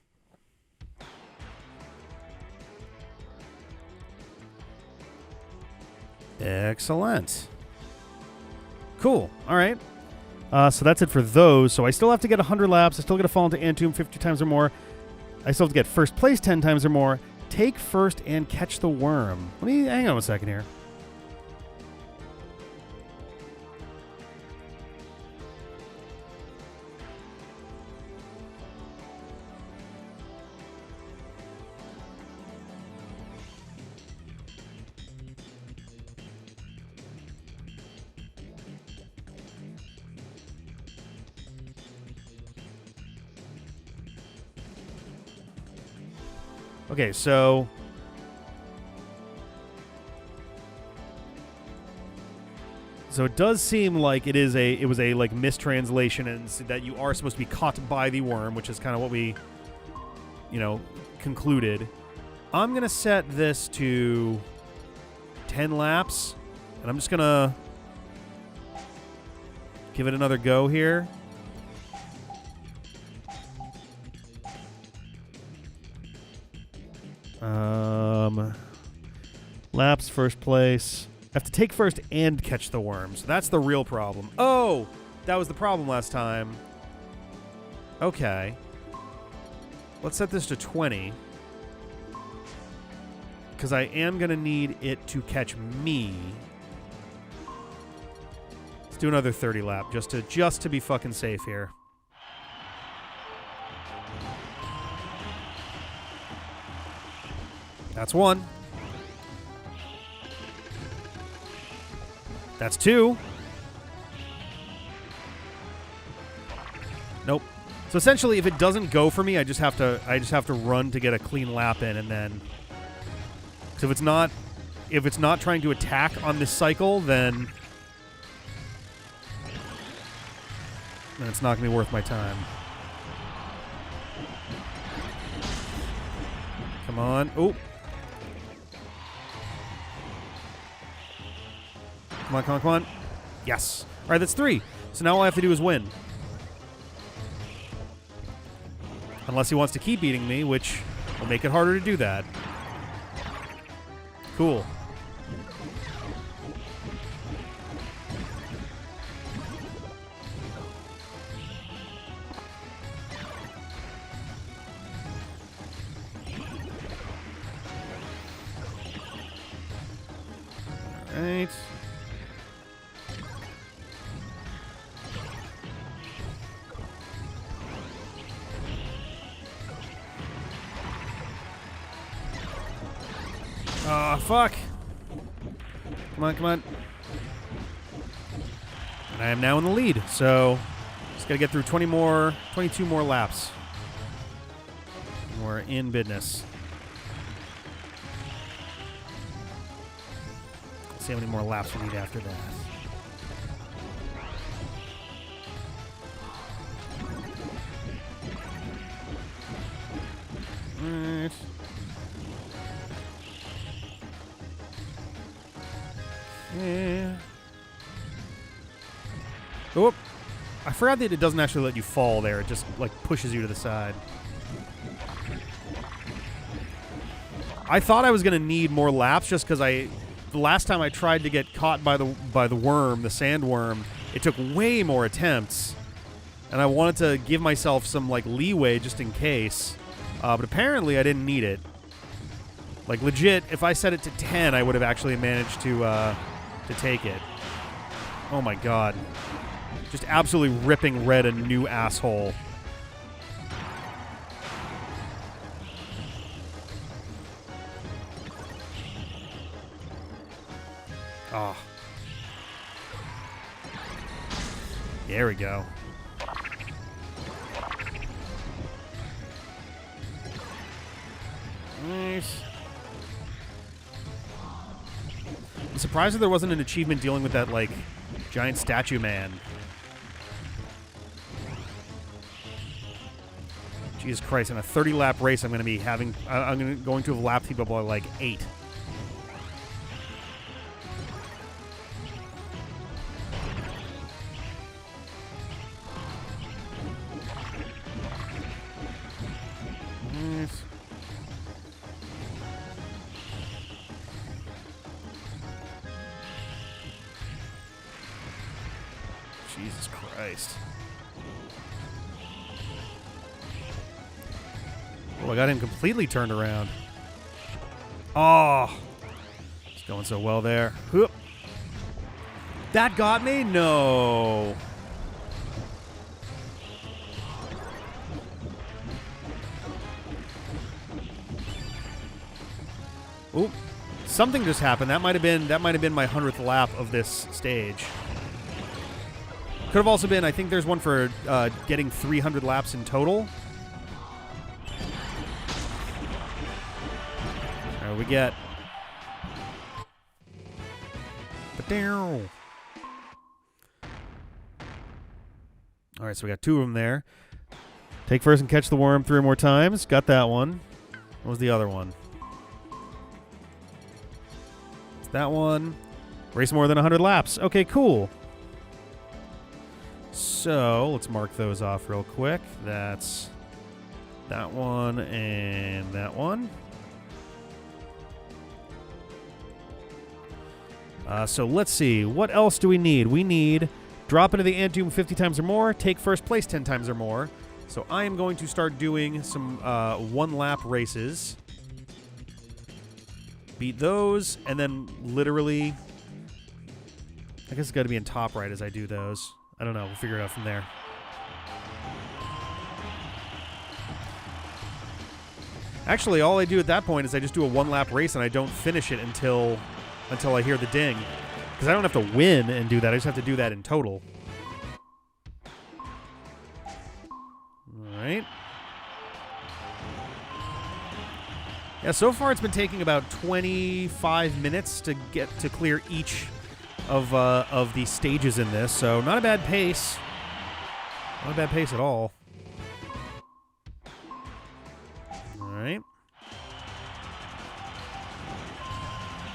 Excellent. Cool. All right. So that's it for those. So I still have to get 100 laps. I still got to fall into Antum 50 times or more. I still have to get first place 10 times or more. Take first and catch the worm. Let me hang on a second here. Okay, so... So it does seem like it was a like mistranslation, and that you are supposed to be caught by the worm, which is kind of what we, concluded. I'm gonna set this to 10 laps, and I'm just gonna give it another go here. Laps, first place. I have to take first and catch the worms. That's the real problem. Oh, that was the problem last time. Okay. Let's set this to 20. Because I am going to need it to catch me. Let's do another 30 lap just to be fucking safe here. That's 1. That's 2. Nope. So essentially, if it doesn't go for me, I just have to run to get a clean lap in, and then. So if it's not trying to attack on this cycle, then it's not gonna be worth my time. Come on. Oh. Come on, come on, come on. Yes. All right, that's 3. So now all I have to do is win. Unless he wants to keep beating me, which will make it harder to do that. Cool. All right. Oh, fuck. Come on, come on. And I am now in the lead, so just gotta get through 22 more laps. And we're in business. Let's see how many more laps we need after that. Alright. Yeah. Oh, I forgot that it doesn't actually let you fall there. It just, like, pushes you to the side. I thought I was going to need more laps just because the last time I tried to get caught by the worm, the sandworm, it took way more attempts. And I wanted to give myself some, like, leeway just in case. But apparently I didn't need it. Like, legit, if I set it to 10, I would have actually managed to take it. Oh my god. Just absolutely ripping Red a new asshole. Oh. There we go. Nice. I'm surprised that there wasn't an achievement dealing with that, like, giant statue man. Jesus Christ, in a 30-lap race, I'm going to be having... I'm going to have lapped people by, like, 8. Nice. Jesus Christ. Oh, I got him completely turned around. Oh. It's going so well there. Whoop. That got me? No. Oop. Something just happened. That might have been my 100th lap of this stage. Could have also been, I think there's one for getting 300 laps in total. What do we get? Ba-dow. All right, so we got 2 of them there. Take first and catch the worm 3 more times. Got that one. What was the other one? It's that one. Race more than 100 laps. Okay, cool. So let's mark those off real quick. That's that one and that one. So let's see. What else do we need? We need drop into the ant doom 50 times or more, take first place 10 times or more. So I am going to start doing some 1-lap races. Beat those, and then literally... I guess it's got to be in top right as I do those. I don't know. We'll figure it out from there. Actually, all I do at that point is I just do a 1-lap race, and I don't finish it until I hear the ding. Because I don't have to win and do that. I just have to do that in total. Alright. Yeah, so far it's been taking about 25 minutes to get to clear each of the stages in this, so not a bad pace. Not a bad pace at all. Alright.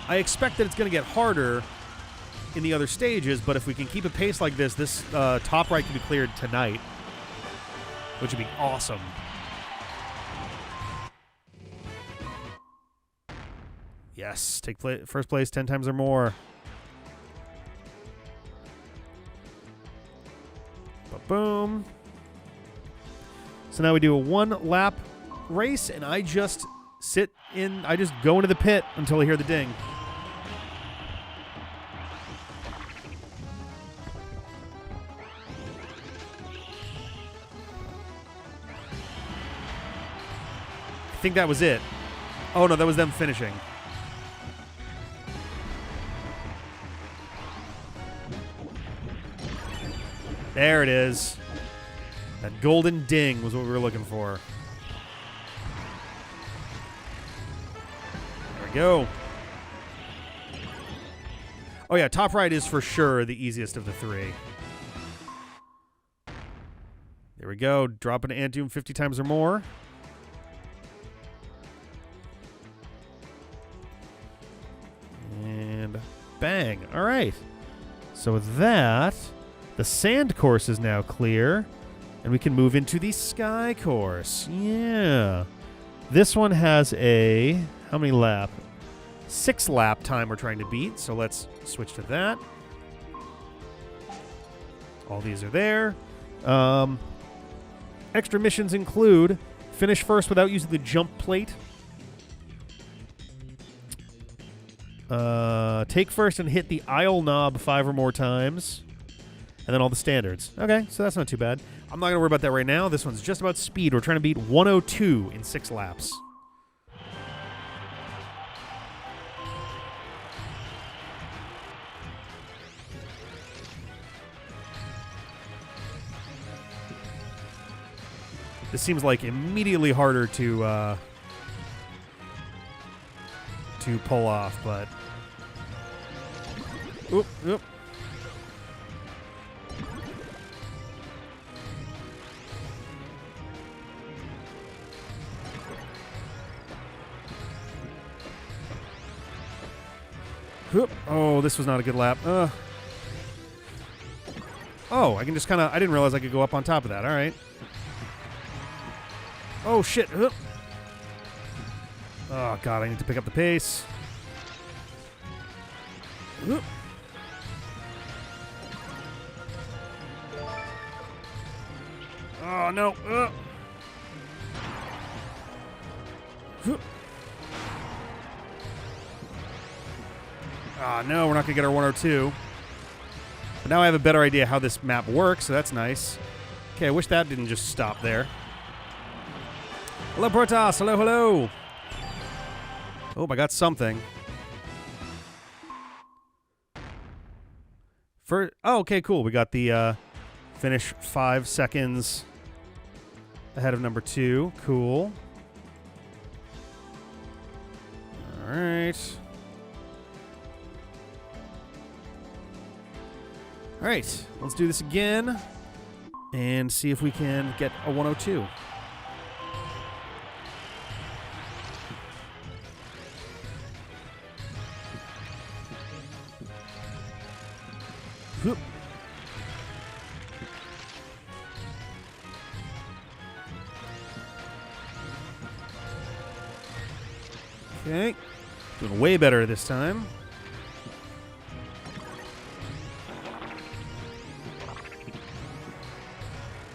I expect that it's going to get harder in the other stages, but if we can keep a pace like this, this top right can be cleared tonight, which would be awesome. Yes, take first place 10 times or more. Boom. So now we do a 1-lap race, and I just go into the pit until I hear the ding. I think that was it. Oh, no, that was them finishing. There it is. That golden ding was what we were looking for. There we go. Oh, yeah, top right is for sure the easiest of the 3. There we go. Drop into ant doom 50 times or more. And bang. All right. So with that, the sand course is now clear, and we can move into the sky course. Yeah. This one has a, how many lap? 6-lap time we're trying to beat, so let's switch to that. All these are there. Extra missions include finish first without using the jump plate. Take first and hit the aisle knob 5 or more times. And then all the standards. Okay, so that's not too bad. I'm not going to worry about that right now. This one's just about speed. We're trying to beat 102 in 6 laps. This seems like immediately harder to pull off, but... Oop, oop. Oh, this was not a good lap. Oh, I can just kind of... I didn't realize I could go up on top of that. All right. Oh, shit. Oh, God, I need to pick up the pace. Oh, no. Ah, no, we're not going to get our 102. But now I have a better idea how this map works, so that's nice. Okay, I wish that didn't just stop there. Hello, Protoss. Hello, hello. Oh, I got something. Oh, okay, cool. We got the finish 5 seconds ahead of number 2. Cool. All right. All right, let's do this again and see if we can get a 102. Whoop. Okay, doing way better this time.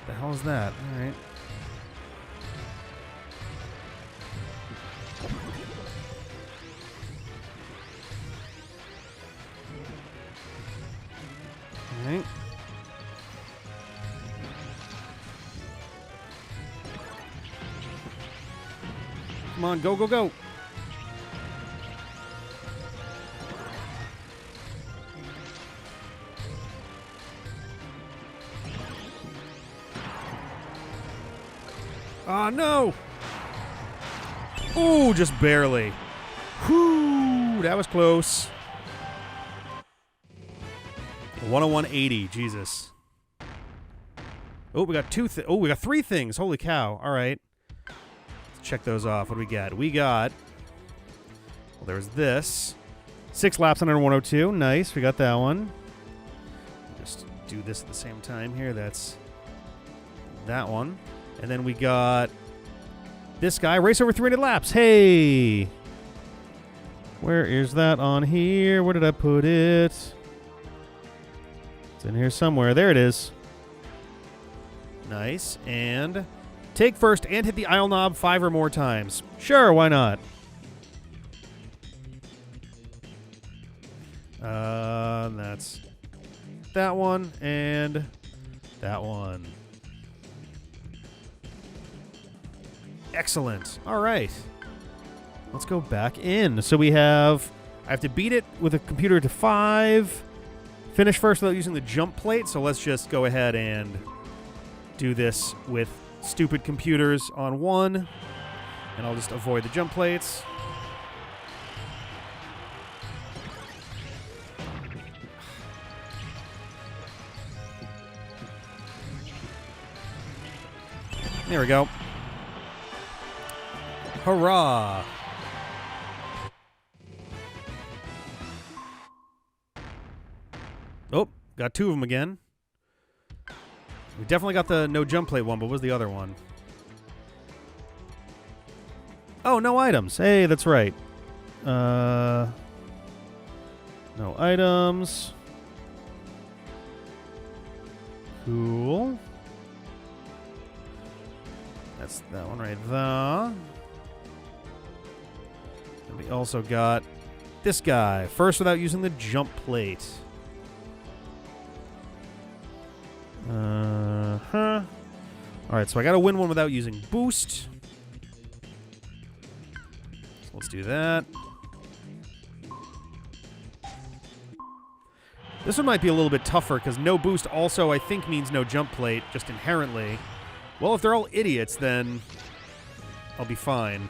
The hell is that? All right. All right. Come on, go, go, go. Oh, no. Ooh, just barely. Whew, that was close. 101.80, Jesus. Oh, we got we got 3 things. Holy cow. All right. Let's check those off. What do we got? We got, well, there's this. 6 laps under 102. Nice. We got that one. Just do this at the same time here. That's that one. And then we got this guy, race over 300 laps. Hey! Where is that on here? Where did I put it? It's in here somewhere. There it is. Nice. And take first and hit the aisle knob 5 or more times. Sure, why not? That's that one and that one. Excellent. All right. Let's go back in. So we have, I have to beat it with a computer to 5. Finish first without using the jump plate. So let's just go ahead and do this with stupid computers on 1. And I'll just avoid the jump plates. There we go. Hurrah! Oh, got 2 of them again. We definitely got the no jump plate one, but what was the other one? Oh, no items. Hey, that's right. No items. Cool. That's that one right there. And we also got this guy. First without using the jump plate. Alright, so I gotta win one without using boost. So let's do that. This one might be a little bit tougher, because no boost also, I think, means no jump plate, just inherently. Well, if they're all idiots, then I'll be fine.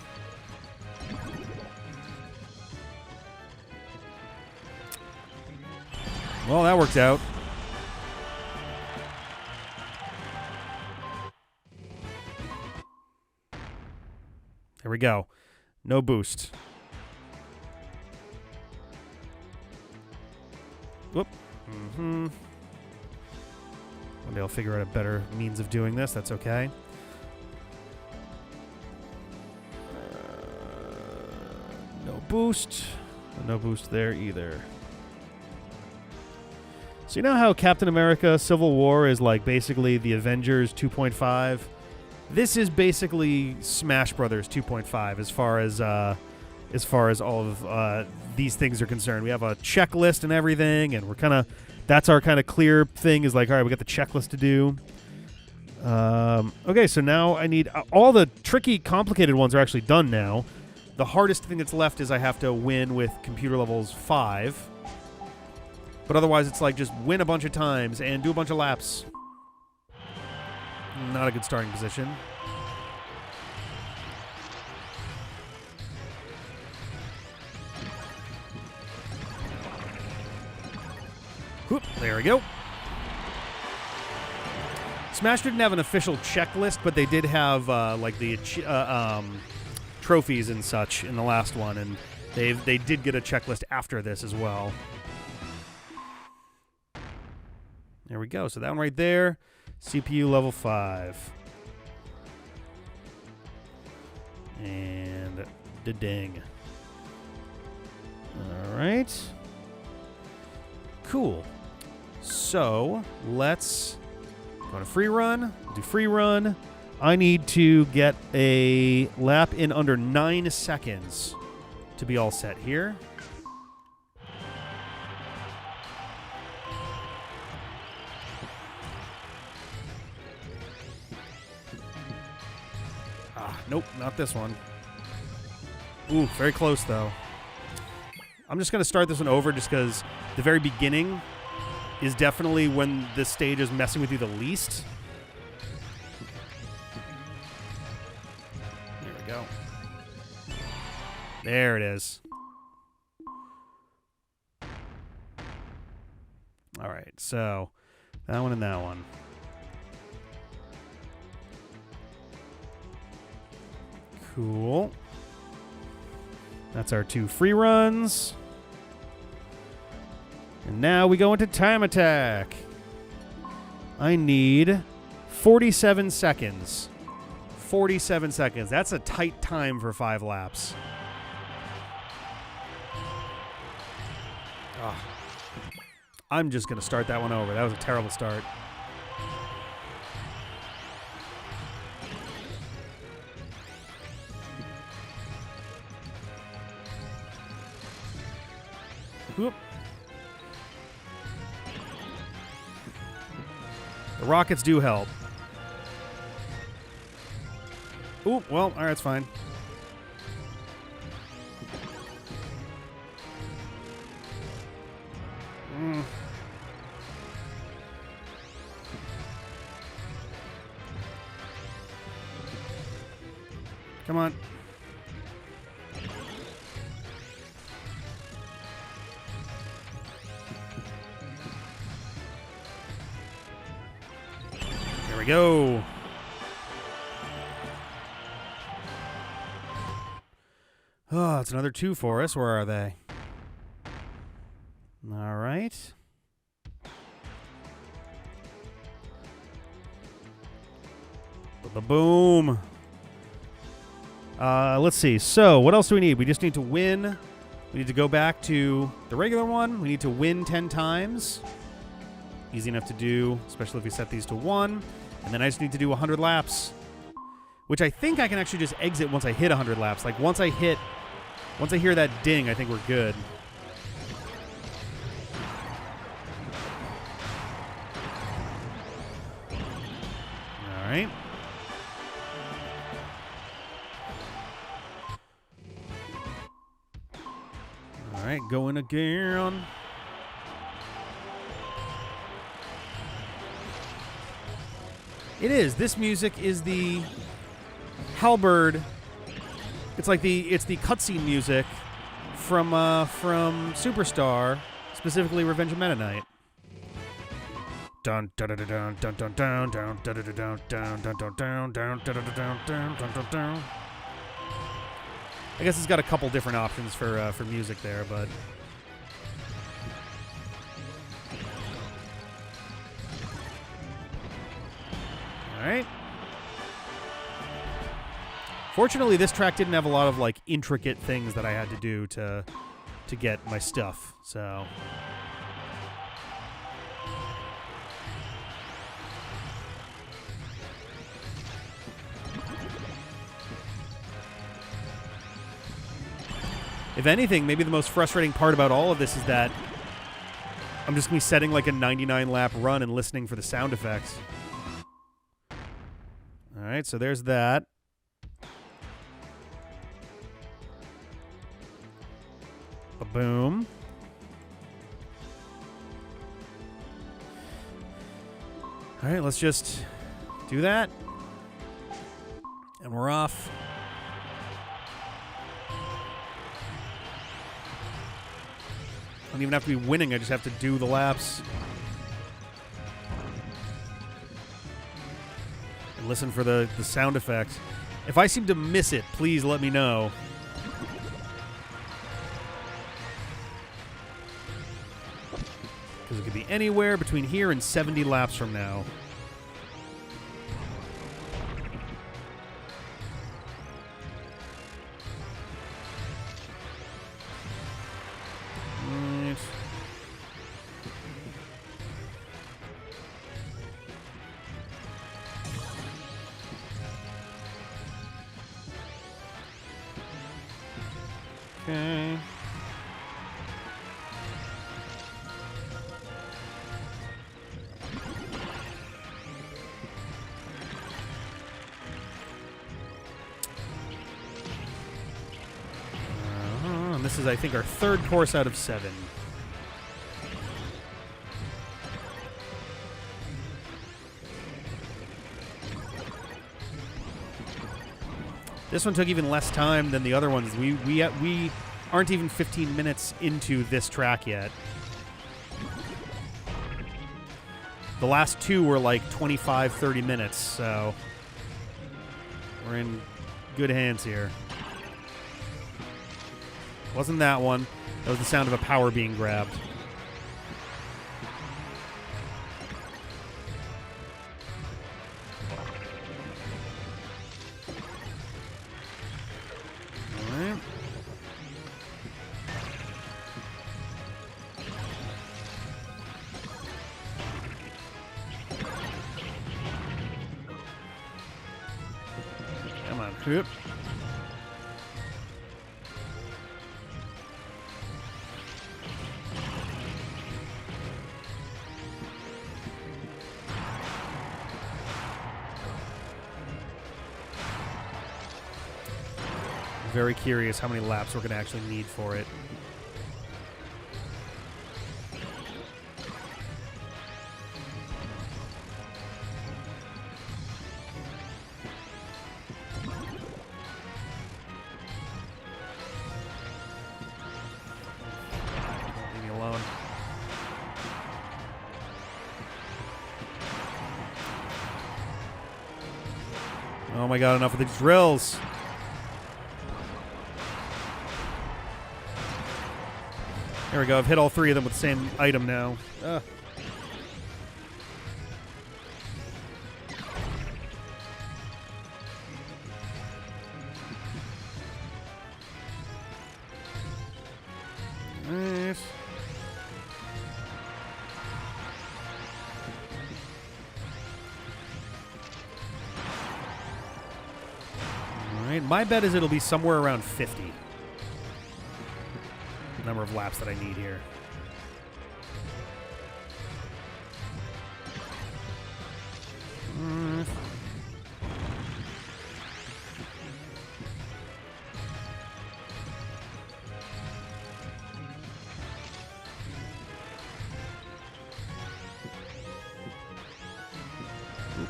Well, that worked out. There we go. No boost. Whoop. Mm-hmm. One day I'll figure out a better means of doing this. That's okay. No boost. No boost there either. So you know how Captain America Civil War is like basically the Avengers 2.5? This is basically Smash Brothers 2.5 as far as all of these things are concerned. We have a checklist and everything, and we're kind of, that's our kind of clear thing is like, all right, we got the checklist to do. Okay, so now I need, all the tricky, complicated ones are actually done now. The hardest thing that's left is I have to win with computer levels 5. But otherwise, it's like just win a bunch of times and do a bunch of laps. Not a good starting position. Whoop, there we go. Smash didn't have an official checklist, but they did have like the trophies and such in the last one, and they did get a checklist after this as well. There we go. So that one right there, CPU level 5. And the ding. All right. Cool. So let's go to free run. Do free run. I need to get a lap in under 9 seconds to be all set here. Nope, not this one. Ooh, very close, though. I'm just going to start this one over just because the very beginning is definitely when this stage is messing with you the least. There we go. There it is. All right, so that one and that one. Cool. That's our 2 free runs. And now we go into time attack. I need 47 seconds. 47 seconds. That's a tight time for 5 laps. Oh. I'm just going to start that one over. That was a terrible start. Whoop. The rockets do help. Ooh, well, all right, it's fine. Come on. There we go. Oh, it's another 2 for us. Where are they? All right. Boom. Let's see. So, what else do we need? We just need to win. We need to go back to the regular one. We need to win 10 times. Easy enough to do, especially if we set these to 1. And then I just need to do 100 laps, which I think I can actually just exit once I hit 100 laps. Like, once I hear that ding, I think we're good. All right. All right, going again. It is. This music is the halberd. It's like it's the cutscene music from Superstar, specifically Revenge of Meta Knight. Dun dun dun dun dun dun dun dun dun dun dun dun dun dun dun dun dun dun. I guess it's got a couple different options for music there, but all right. Fortunately, this track didn't have a lot of like intricate things that I had to do to get my stuff. So if anything, maybe the most frustrating part about all of this is that I'm just going to be setting like a 99 lap run and listening for the sound effects. All right, so there's that. Boom. All right, let's just do that. And we're off. I don't even have to be winning. I just have to do the laps. Listen for the sound effects. If I seem to miss it, please let me know. Because it could be anywhere between here and 70 laps from now. Right. Okay. And this is, I think, our third course out of 7. This one took even less time than the other ones. We aren't even 15 minutes into this track yet. The last 2 were like 25, 30 minutes, so we're in good hands here. Wasn't that one. That was the sound of a power being grabbed. Come on, whoop. Very curious how many laps we're going to actually need for it. Leave me alone. Oh my god, enough of these drills. There we go. I've hit all 3 of them with the same item now. Ugh. Nice. All right. My bet is it'll be somewhere around 50. Number of laps that I need here.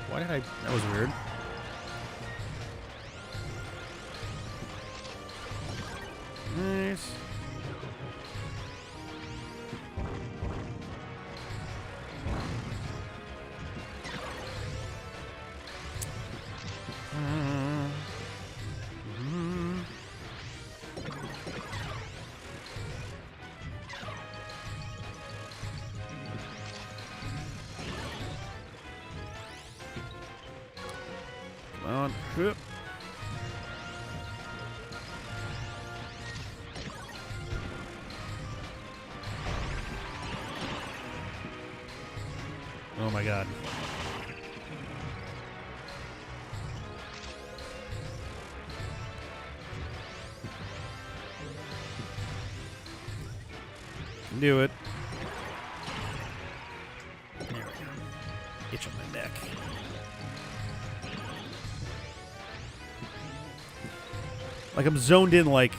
Why did I? That was weird. Nice. Come on. Whoop. Oh my god. Do it. There we go. Itch on my neck. Like I'm zoned in like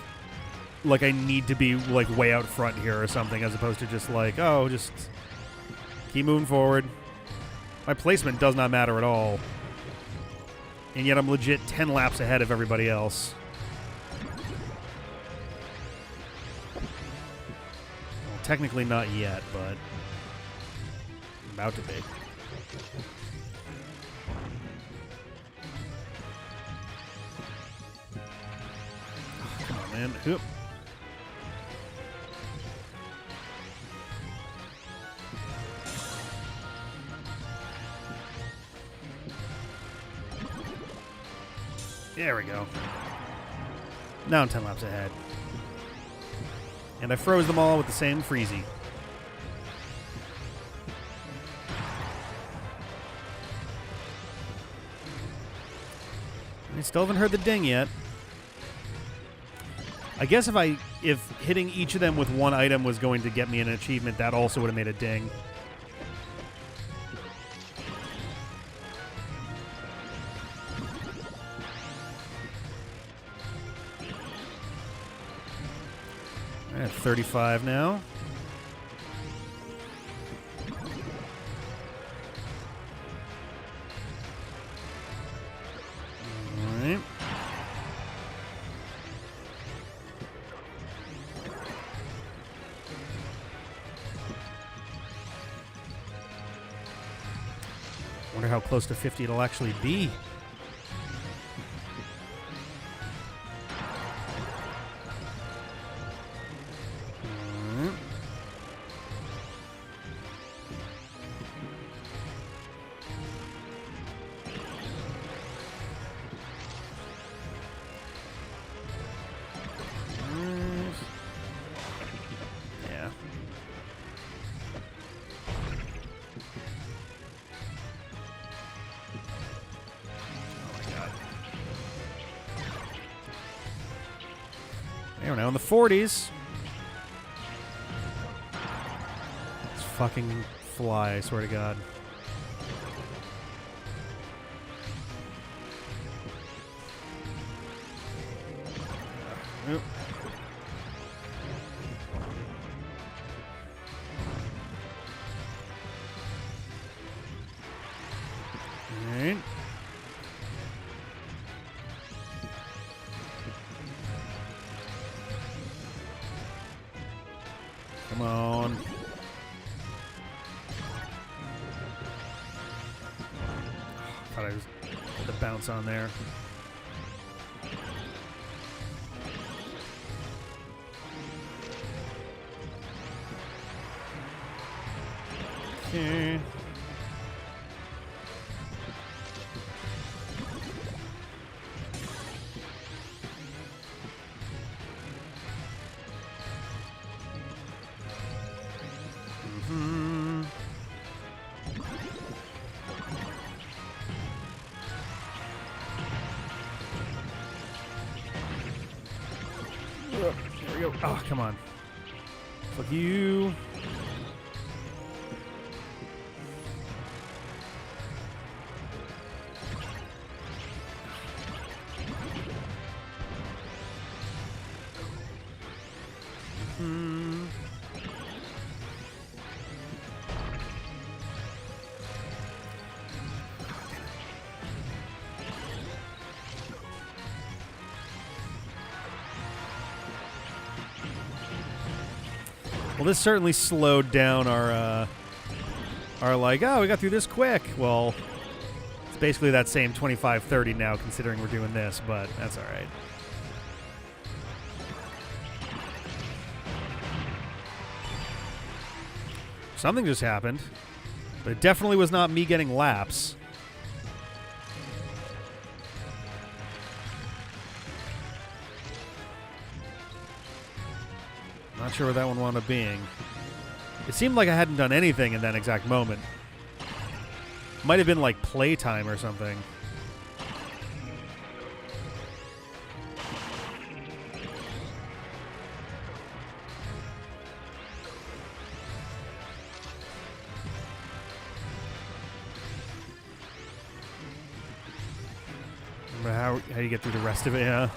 I need to be like way out front here or something, as opposed to just like, oh, just keep moving forward. My placement does not matter at all. And yet I'm legit 10 laps ahead of everybody else. Well, technically not yet, but I'm about to be. And whoop. There we go. Now I'm 10 laps ahead. And I froze them all with the same freezy. I still haven't heard the ding yet. I guess if hitting each of them with one item was going to get me an achievement, that also would have made a ding. At 35 now. All right. Wonder how close to 50 it'll actually be. We're now in the 40s. Let's fucking fly, I swear to God. Oop. All right. Come on. Thought I was put the bounce on there. Okay. There we go. Oh, come on. Fuck you. Well, this certainly slowed down our like, oh, we got through this quick. Well, it's basically that same 25-30 now, considering we're doing this, but that's all right. Something just happened, but it definitely was not me getting laps. Not sure where that one wound up being. It seemed like I hadn't done anything in that exact moment. Might have been like playtime or something. Remember how you get through the rest of it, yeah?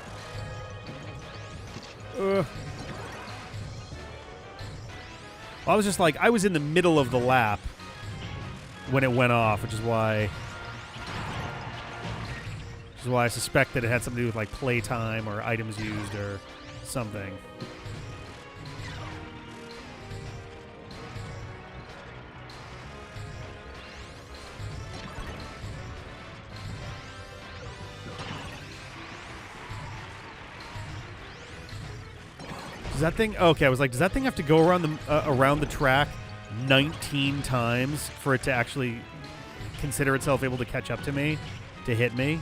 I was just like, I was in the middle of the lap when it went off, which is why I suspect that it had something to do with like playtime or items used or something. Does that thing... Okay, I was like, does that thing have to go around the track 19 times for it to actually consider itself able to catch up to me, to hit me?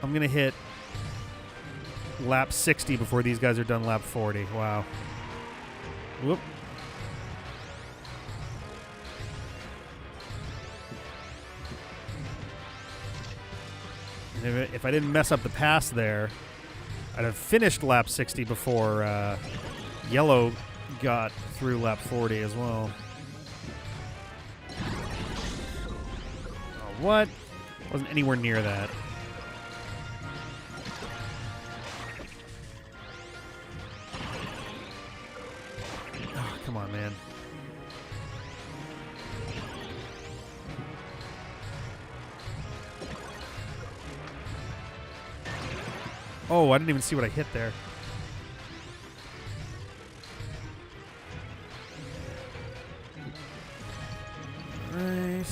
I'm going to hit lap 60 before these guys are done lap 40. Wow. Whoop. If I didn't mess up the pass there, I'd have finished lap 60 before yellow got through lap 40 as well. Oh, what? Wasn't anywhere near that. Oh, come on, man. Oh, I didn't even see what I hit there. Right.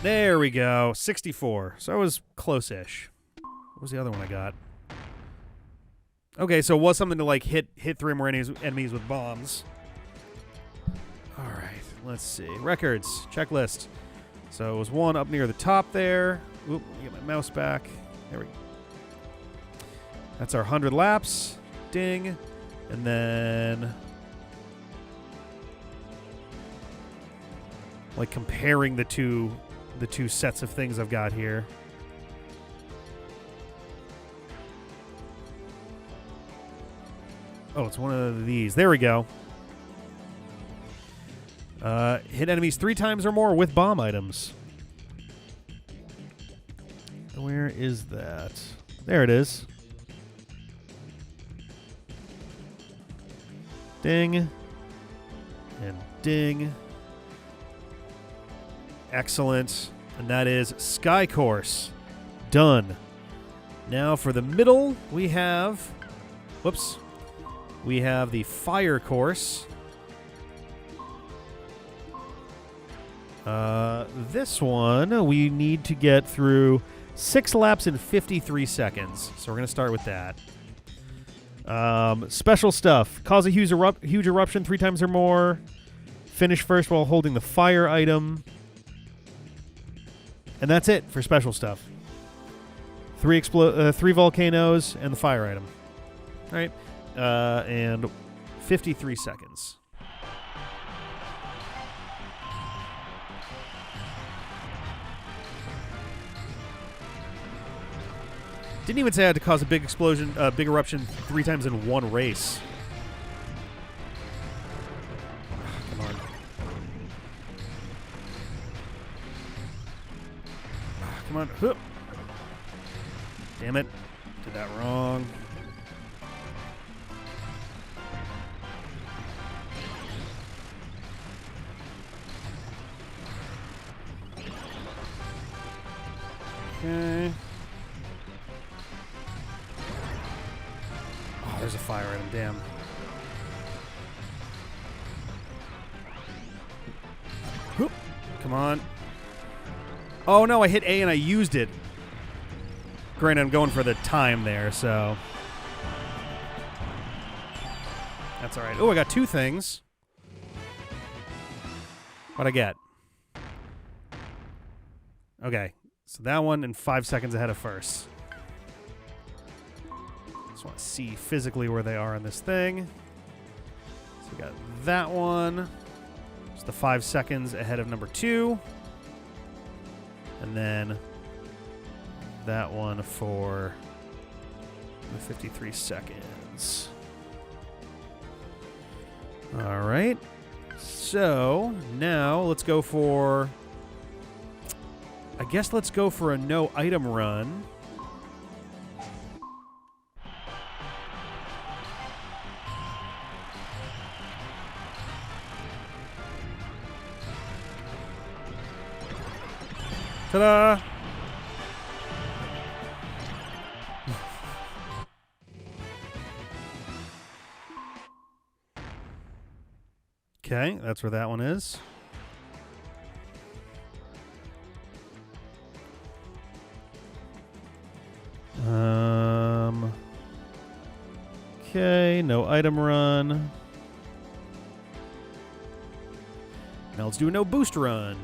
There we go. 64. So I was close-ish. What was the other one I got? Okay, so it was something to like hit 3 more enemies with bombs. All right, let's see. Records, checklist. So it was one up near the top there. Oop, get my mouse back. There we go. That's our 100 laps. Ding. And then like comparing the two sets of things I've got here. Oh, it's one of these. There we go. Hit enemies 3 times or more with bomb items. Where is that? There it is. Ding. And ding. Excellent. And that is Sky Course. Done. Now for the middle, we have... Whoops. We have the Fire Course. This one, we need to get through 6 laps in 53 seconds. So we're going to start with that. Special stuff. Cause a huge eruption 3 times or more. Finish first while holding the fire item. And that's it for special stuff. 3 volcanoes and the fire item. All right. And 53 seconds. Didn't even say I had to cause a big explosion, big eruption 3 times in one race. Come on. Come on. Whoop. Damn it. Did that wrong. Okay. Oh, there's a fire item. Damn. Whoop. Come on. Oh, no, I hit A and I used it. Granted, I'm going for the time there, so... That's all right. Oh, I got 2 things. What'd I get? Okay. So that one and 5 seconds ahead of first. Just want to see physically where they are on this thing. So we got that one. Just the 5 seconds ahead of number 2. And then that one for the 53 seconds. All right. So now let's go for... I guess let's go for a no item run. Ta-da! Okay, that's where that one is. Okay, no item run. Now let's do a no boost run.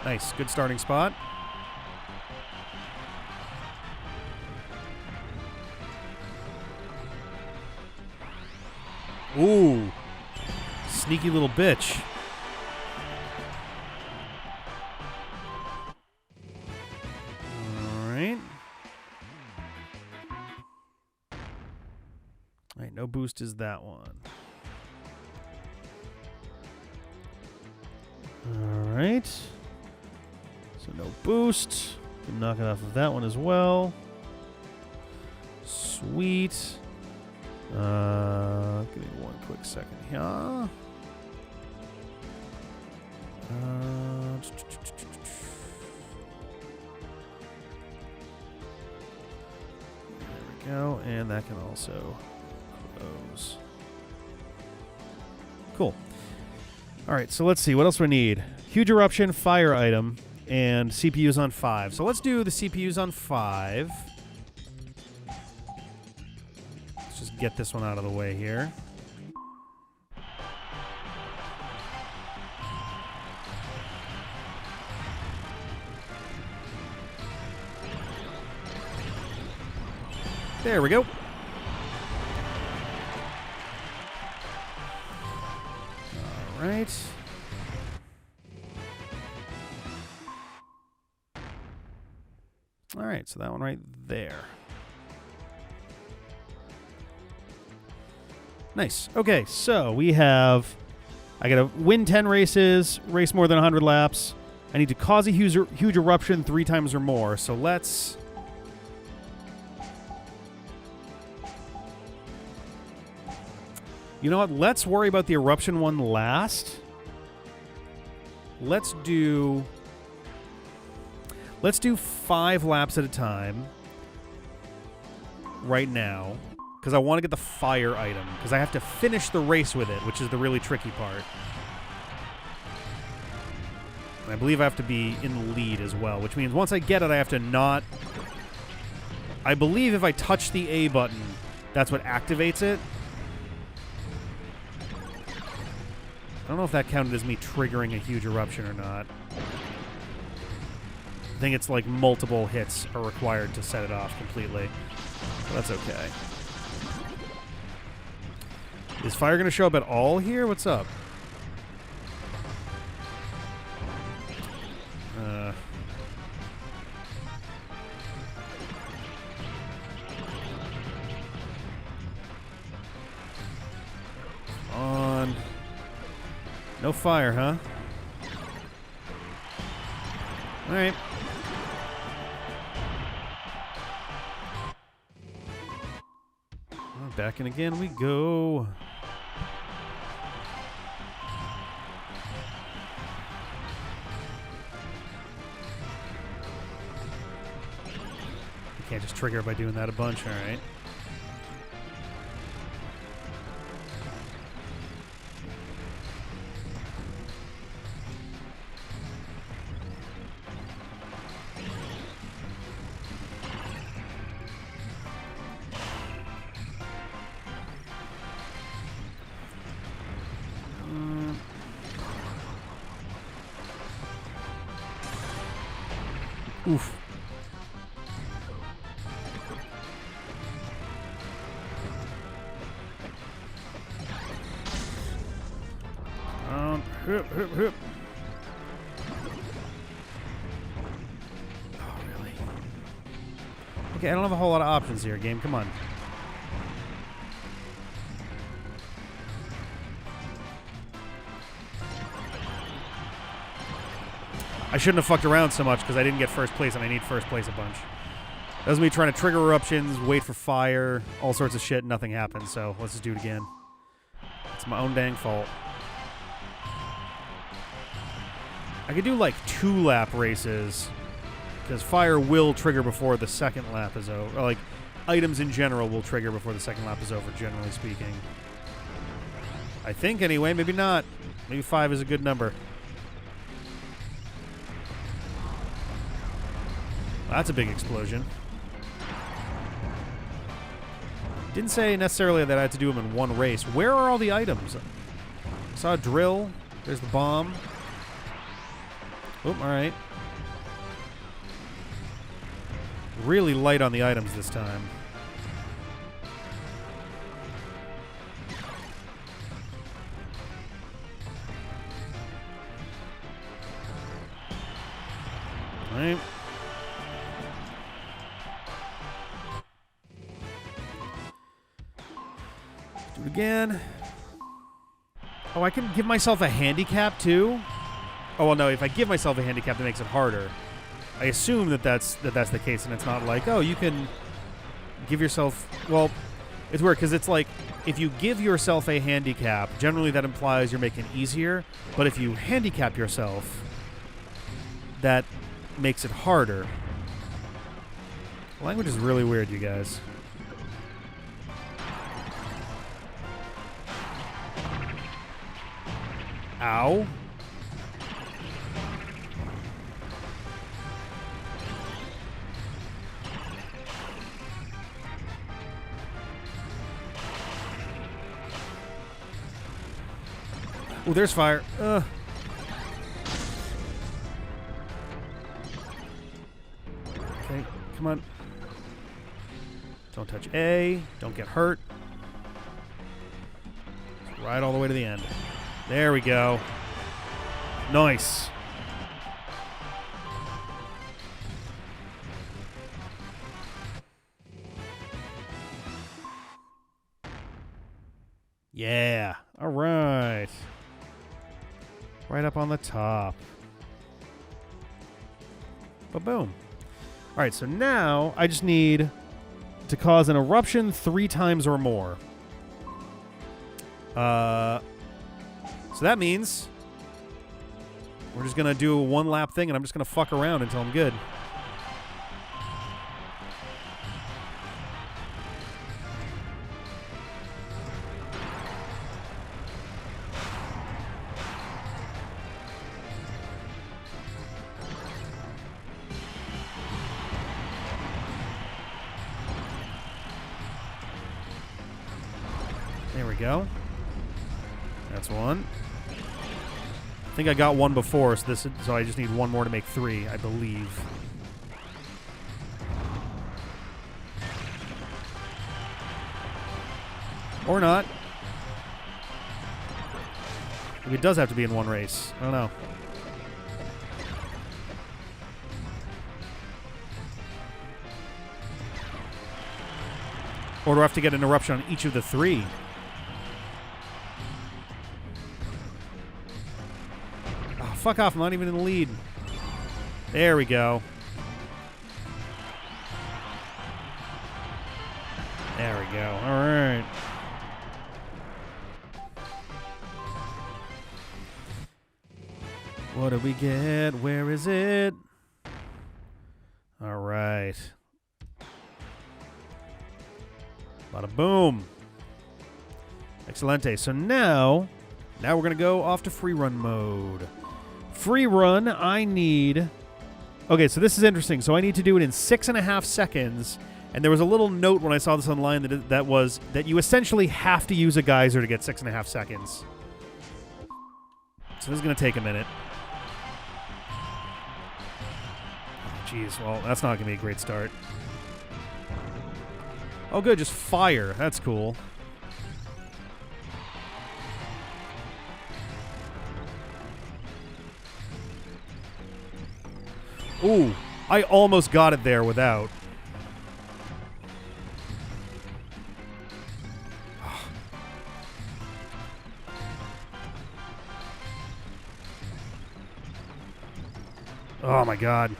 Nice, good starting spot. Ooh, sneaky little bitch. All right. All right, no boost is that one. All right. So no boost. Can knock it off of that one as well. Sweet. Give me one quick second here. There we go. And that can also close. Cool. All right, so let's see. What else do we need? Huge eruption, fire item, and CPUs on 5. So let's do the CPUs on 5. Let's just get this one out of the way here. There we go. All right. All right, so that one right there. Nice. Okay, so we have... I got to win 10 races, race more than 100 laps. I need to cause a huge eruption 3 times or more. So let's... You know what? Let's worry about the eruption one last. Let's do 5 laps at a time right now, because I want to get the fire item, because I have to finish the race with it, which is the really tricky part. And I believe I have to be in the lead as well, which means once I get it, I have to not... I believe if I touch the A button, that's what activates it. I don't know if that counted as me triggering a huge eruption or not. I think it's like multiple hits are required to set it off completely. So that's okay. Is fire going to show up at all here? What's up? On. No fire, huh? All right. Back in again we go. You can't just trigger by doing that a bunch, all right? Oof. Hip, hip, hip. Oh, really? Okay, I don't have a whole lot of options here, game. Come on. I shouldn't have fucked around so much because I didn't get first place, and I need first place a bunch. That was me trying to trigger eruptions, wait for fire, all sorts of shit, nothing happened, so let's just do it again. It's my own dang fault. I could do like 2-lap races, because fire will trigger before the second lap is over. Or like, items in general will trigger before the second lap is over, generally speaking. I think anyway, maybe not. Maybe 5 is a good number. That's a big explosion. Didn't say necessarily that I had to do them in one race. Where are all the items? I saw a drill. There's the bomb. Oh, all right. Really light on the items this time. All right. Do it again. Oh, I can give myself a handicap too? Oh, well, no, if I give myself a handicap, that makes it harder. I assume that's the case, and it's not like, oh, you can give yourself... Well, it's weird, because it's like, if you give yourself a handicap, generally that implies you're making it easier, but if you handicap yourself, that makes it harder. Language is really weird, you guys. Ow. Oh, there's fire. Okay, come on. Don't touch A. Don't get hurt. Ride all the way to the end. There we go. Nice. Yeah. All right. Right up on the top. Ba-boom. All right, so now I just need to cause an eruption 3 times or more. So that means we're just going to do a 1-lap thing, and I'm just going to fuck around until I'm good. There we go. That's one. I think I got one before, so I just need one more to make 3, I believe. Or not. Maybe it does have to be in one race. I don't know. Or do I have to get an eruption on each of the 3? Oh, fuck off. I'm not even in the lead. There we go. There we go. All right. What did we get? Where is it? All right. Bada boom. Excelente. So now we're going to go off to free run mode. Free run, I need... Okay, so this is interesting. So I need to do it in 6.5 seconds. And there was a little note when I saw this online that you essentially have to use a geyser to get 6.5 seconds. So this is going to take a minute. Oh, jeez. Well, that's not going to be a great start. Oh, good. Just fire. That's cool. Ooh. I almost got it there without. Oh, my God.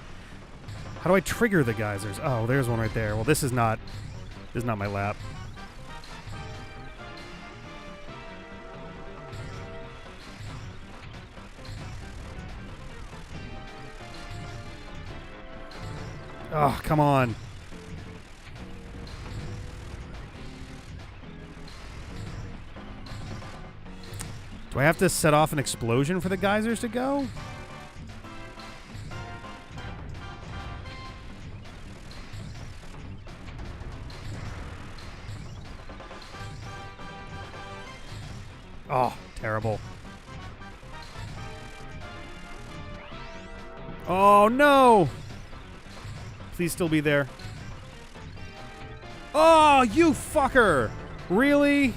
How do I trigger the geysers? Oh, there's one right there. Well, this is not my lap. Oh, come on. Do I have to set off an explosion for the geysers to go? Oh, terrible. Oh, no! Please still be there. Oh, you fucker! Really?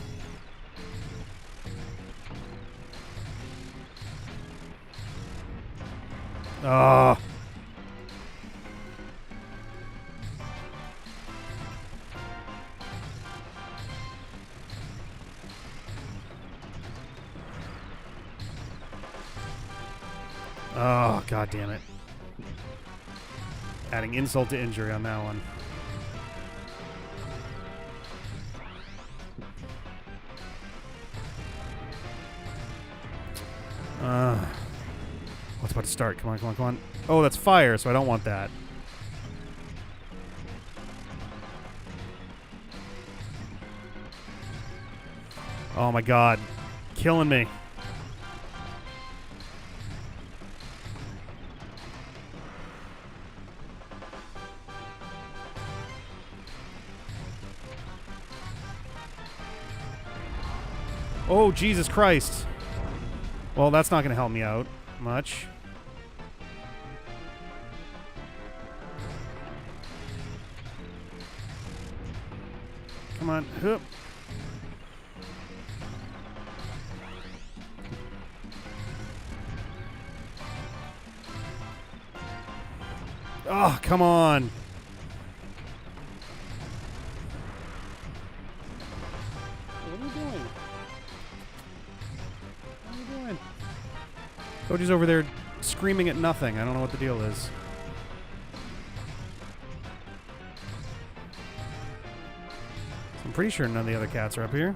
Oh. Oh, god damn it. Adding insult to injury on that one. What's about to start? Come on, come on, come on. Oh, that's fire, so I don't want that. Oh my god. Killing me. Oh, Jesus Christ. Well, that's not going to help me out much. Come on. Hup. Oh, come on. What are you doing? What are you doing? Cody's over there screaming at nothing. I don't know what the deal is. I'm pretty sure none of the other cats are up here.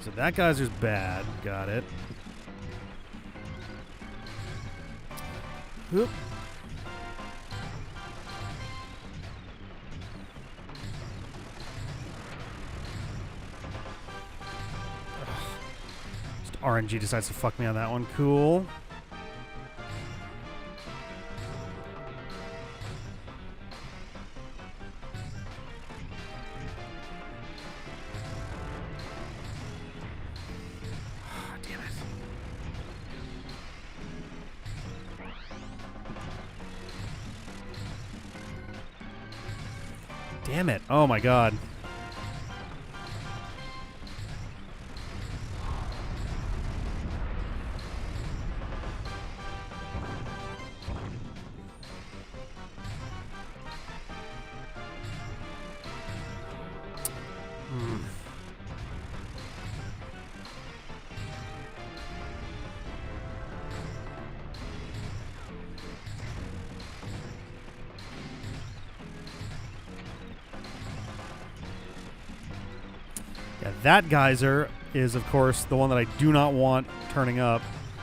So that guy's just bad. Got it. Oop. Just RNG decides to fuck me on that one. Cool. Damn it. Oh my god. Yeah, that geyser is, of course, the one that I do not want turning up.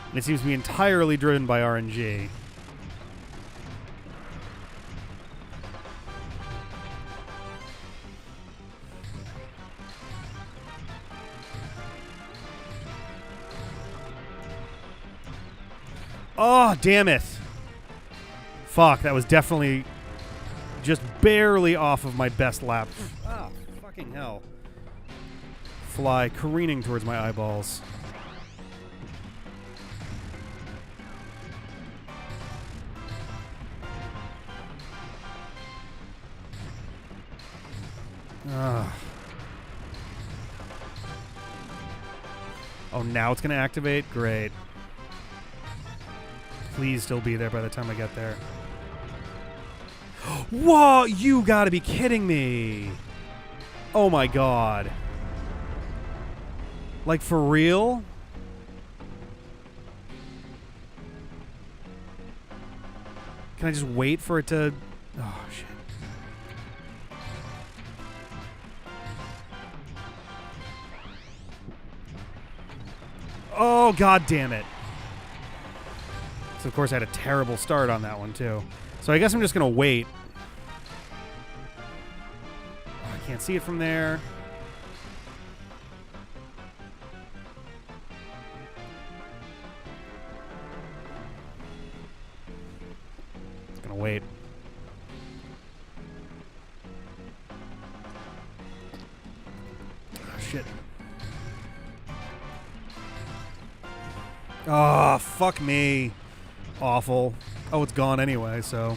And it seems to be entirely driven by RNG. Oh, damn it. Fuck, that was definitely just barely off of my best lap. Ah, fucking hell. Fly careening towards my eyeballs. Oh, now it's going to activate? Great. Please still be there by the time I get there. Whoa, you gotta be kidding me. Oh my god. Like, for real? Can I just wait for it to... Oh, shit. Oh, god damn it. So, of course, I had a terrible start on that one, too. So I guess I'm just going to wait. Oh, I can't see it from there. Wait. Oh, fuck me. Awful. Oh, it's gone anyway, so.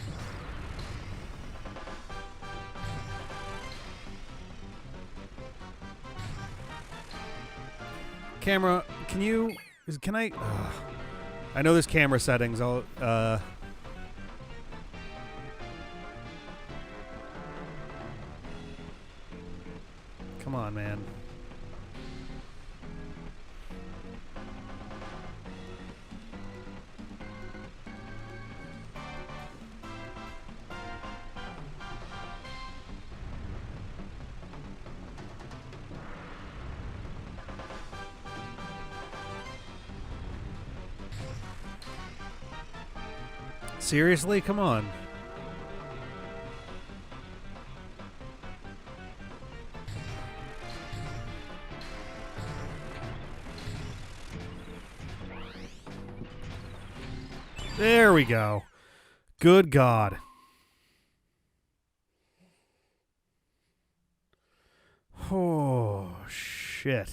Camera, can you... Can I... I know there's camera settings. I'll... Come on, man. Seriously? Come on. There we go. Good God. Oh, shit.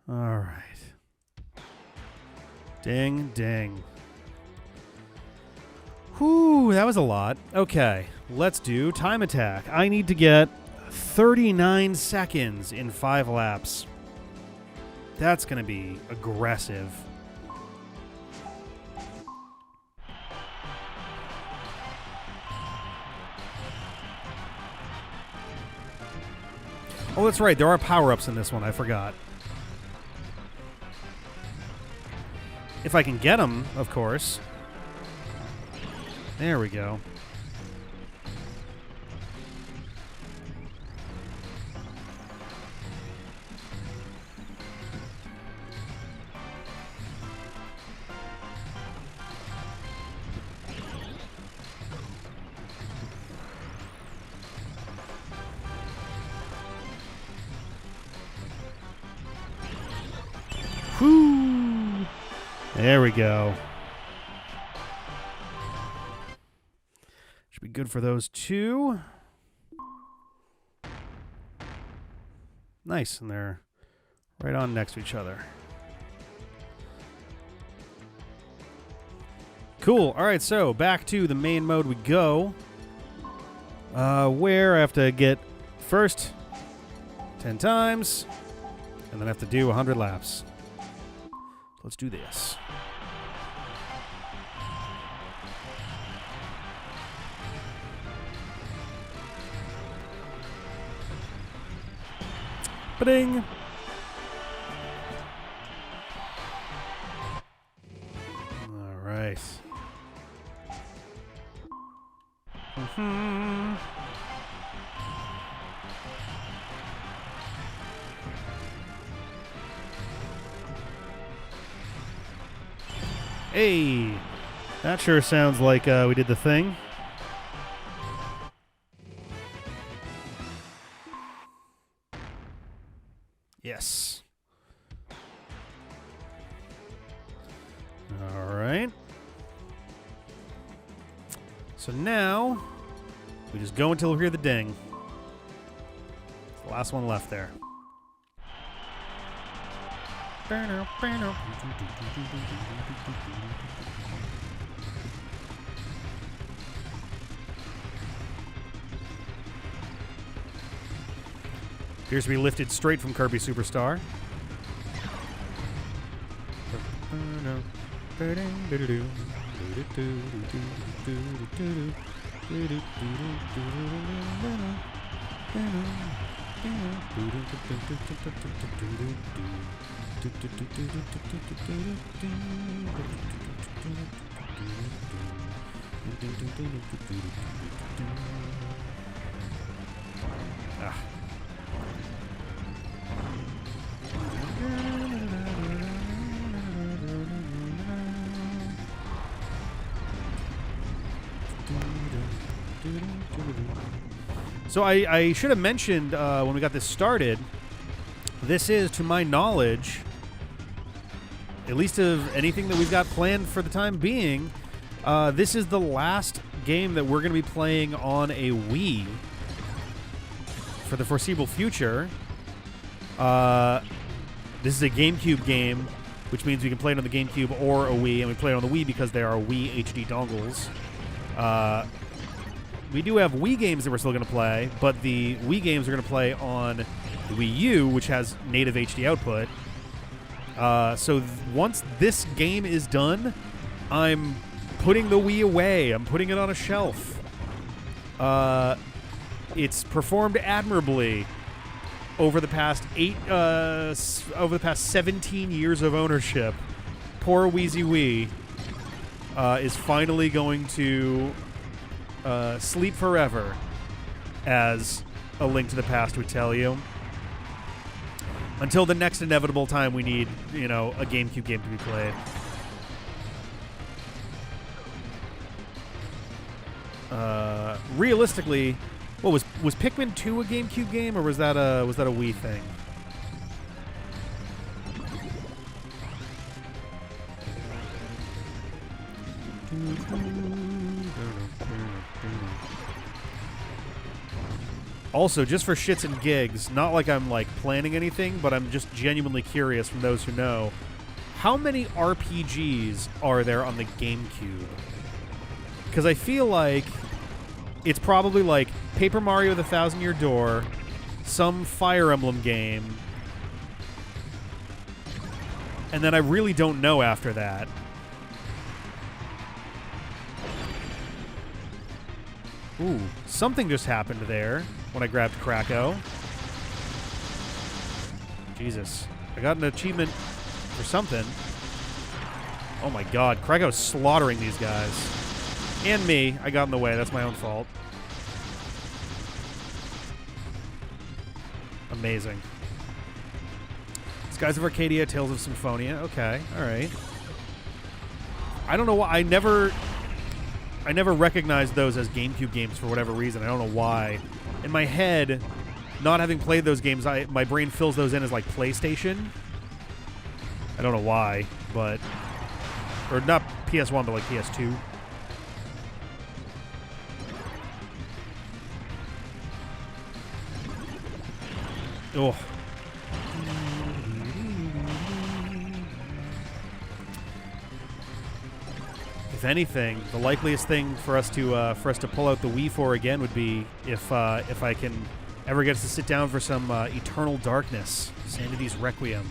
All right. Ding, ding. Whew, that was a lot. Okay, let's do time attack. I need to get 39 seconds in 5 laps. That's going to be aggressive. Oh, that's right. There are power-ups in this one. I forgot. If I can get them, of course. There we go. Whoo! There we go. Should be good for those two. Nice, and they're right on next to each other. Cool. All right, so back to the main mode we go. Where I have to get first 10 times, and then I have to do 100 laps. Let's do this. Ba-ding! All right. Mm-hmm. Hey, that sure sounds like we did the thing. Yes. All right. So now we just go until we hear the ding. It's the last one left there. Appears to be lifted straight from Kirby Superstar. Ah. So I should have mentioned when we got this started, this is, to my knowledge, at least of anything that we've got planned for the time being, this is the last game that we're going to be playing on a Wii for the foreseeable future. This is a GameCube game, which means we can play it on the GameCube or a Wii, and we play it on the Wii because they are Wii HD dongles. We do have Wii games that we're still going to play, but the Wii games are going to play on the Wii U, which has native HD output. So once this game is done, I'm putting the Wii away. I'm putting it on a shelf. It's performed admirably over the past 17 years of ownership. Poor Wheezy Wii is finally going to sleep forever, as A Link to the Past would tell you. Until the next inevitable time we need, a GameCube game to be played. Realistically, what was Pikmin 2 a GameCube game, or was that a Wii thing? Also, just for shits and gigs, not like I'm planning anything, but I'm just genuinely curious from those who know, how many RPGs are there on the GameCube? Because I feel like it's probably like Paper Mario: The Thousand Year Door, some Fire Emblem game, and then I really don't know after that. Ooh, something just happened there when I grabbed Krakow. Jesus. I got an achievement for something. Oh my god, Krakow's slaughtering these guys. And me. I got in the way. That's my own fault. Amazing. Skies of Arcadia, Tales of Symphonia. Okay, alright. I don't know why. I never recognized those as GameCube games for whatever reason. I don't know why. In my head, not having played those games, my brain fills those in as PlayStation. I don't know why, but... Or not PS1, but PS2. Oh. If anything, the likeliest thing for us to pull out the Wii for again would be if I can ever get us to sit down for some Eternal Darkness, Sanity's Requiem.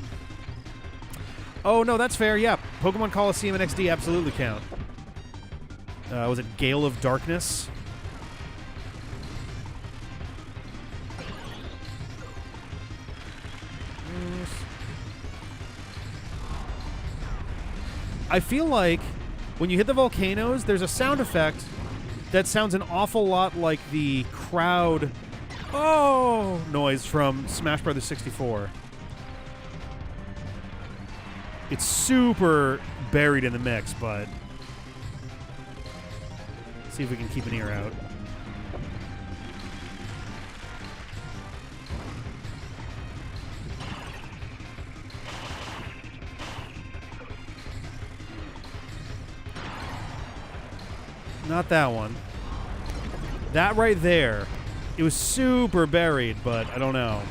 Oh no, that's fair. Yeah, Pokemon Coliseum and XD absolutely count. Was it Gale of Darkness? I feel like when you hit the volcanoes, there's a sound effect that sounds an awful lot like the crowd noise from Smash Bros. 64. It's super buried in the mix, but let's see if we can keep an ear out. Not that one. That right there. It was super buried, but I don't know.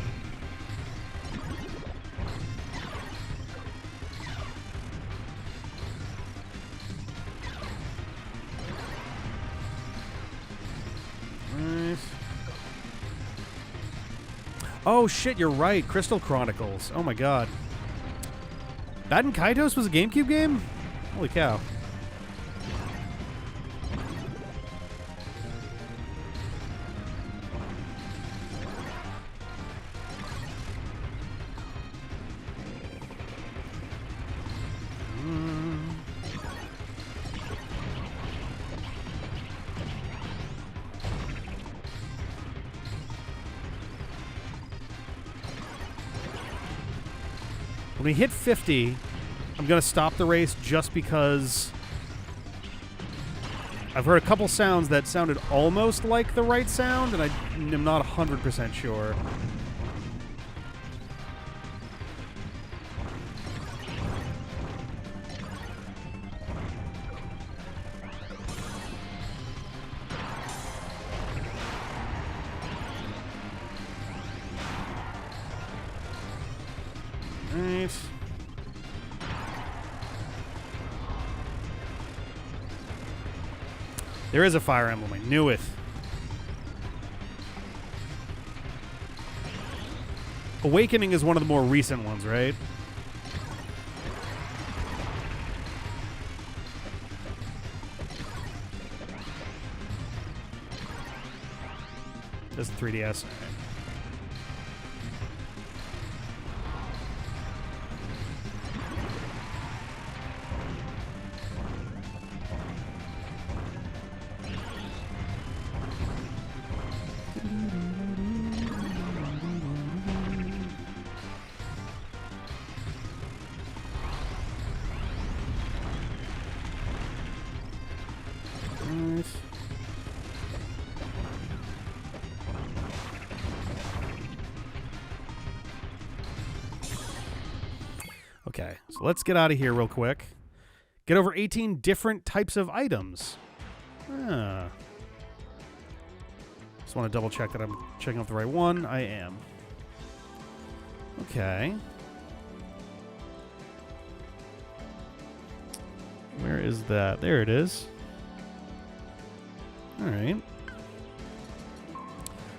Nice. Oh shit, you're right. Crystal Chronicles. Oh my god. Baten Kaitos was a GameCube game? Holy cow. When we hit 50, I'm going to stop the race just because I've heard a couple sounds that sounded almost like the right sound, and I'm not 100% sure. Alright. There is a Fire Emblem. I knew it. Awakening is one of the more recent ones, right? This is 3DS. Okay, so let's get out of here real quick. Get over 18 different types of items. Ah. Just want to double check that I'm checking off the right one. I am. Okay. Where is that? There it is. All right.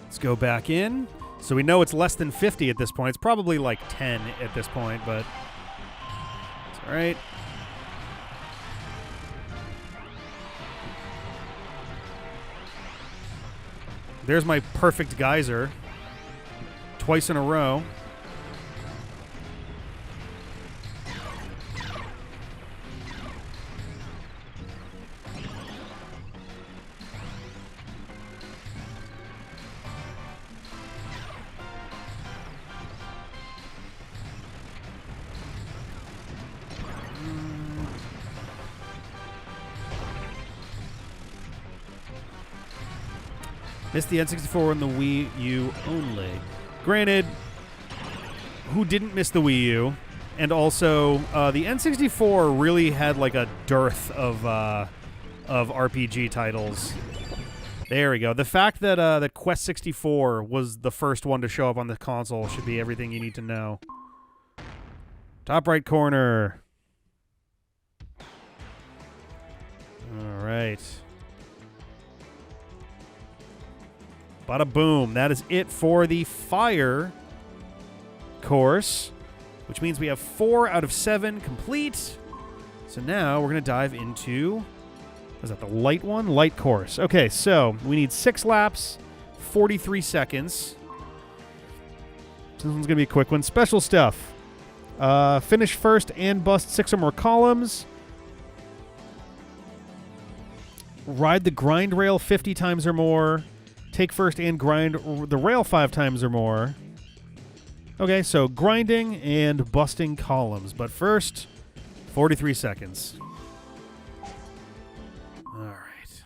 Let's go back in. So we know it's less than 50 at this point. It's probably like 10 at this point, but it's all right. There's my perfect geyser. Twice in a row. Missed the N64 and the Wii U only. Granted, who didn't miss the Wii U? And also, the N64 really had like a dearth of RPG titles. There we go. The fact that that Quest 64 was the first one to show up on the console should be everything you need to know. Top right corner. All right. Bada boom. That is it for the fire course, which means we have 4 out of 7 complete. So now we're going to dive into, is that the light one? Light course. Okay, so we need 6 laps, 43 seconds. This one's going to be a quick one. Special stuff. Finish first and bust 6 or more columns. Ride the grind rail 50 times or more. Take first and grind the rail 5 times or more. Okay, so grinding and busting columns. But first, 43 seconds. All right.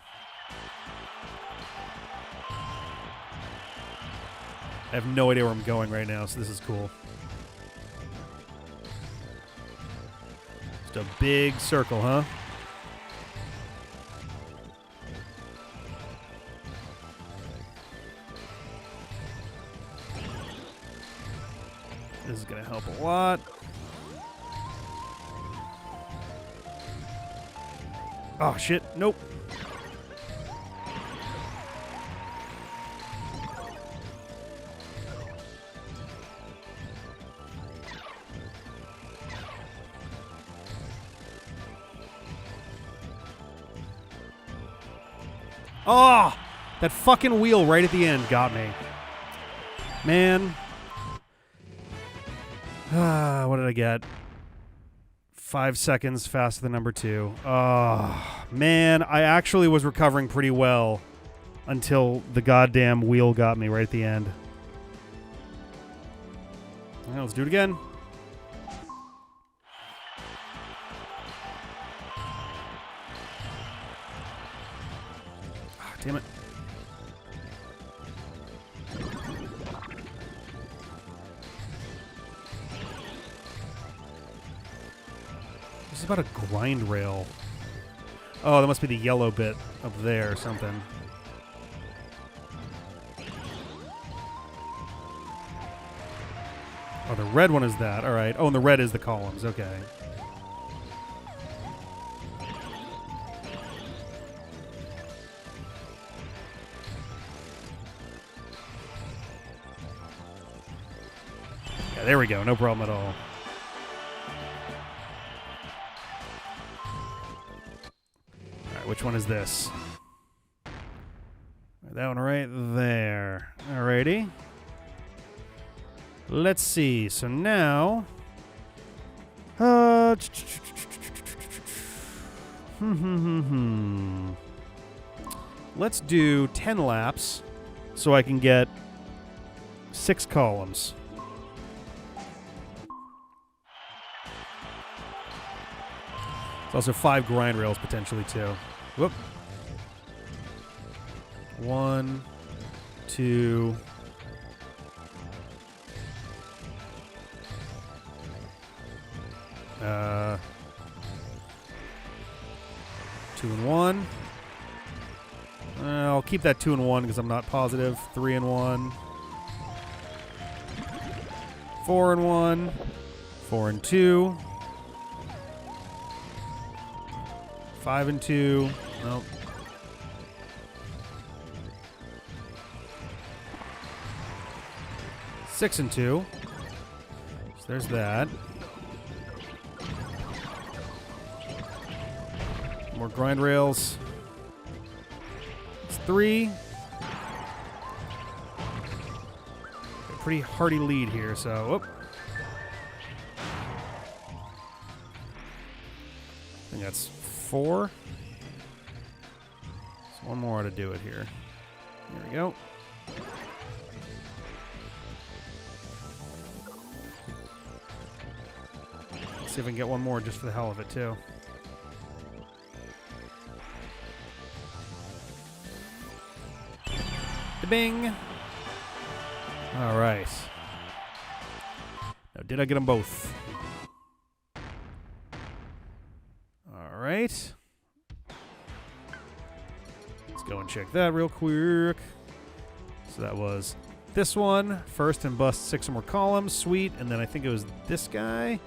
I have no idea where I'm going right now, so this is cool. Just a big circle, huh? This is going to help a lot. Oh, shit. Nope. Oh, that fucking wheel right at the end got me. Man. What did I get? 5 seconds faster than number 2. Oh, man, I actually was recovering pretty well until the goddamn wheel got me right at the end. All right, let's do it again. Oh, damn it. This is about a grind rail. Oh, that must be the yellow bit up there or something. Oh, the red one is that. All right. Oh, and the red is the columns. Okay. Yeah, there we go. No problem at all. All right, which one is this? That one right there. Alrighty. Let's see. So now, let's do 10 laps so I can get 6 columns. There's also 5 grind rails potentially too. Whoop. 1, 2. 2 and 1. I'll keep that 2 and 1 because I'm not positive. 3 and 1. 4 and 1. 4 and 2. 5 and 2. Nope. 6 and 2. So there's that. More grind rails. It's 3. A pretty hearty lead here, so whoop. I think that's 4. So one more to do it here. There we go. Let's see if I can get one more just for the hell of it, too. Bing. All right. Now, did I get them both? All right. Let's go and check that real quick. So that was this one. First and bust 6 or more columns. Sweet. And then I think it was this guy.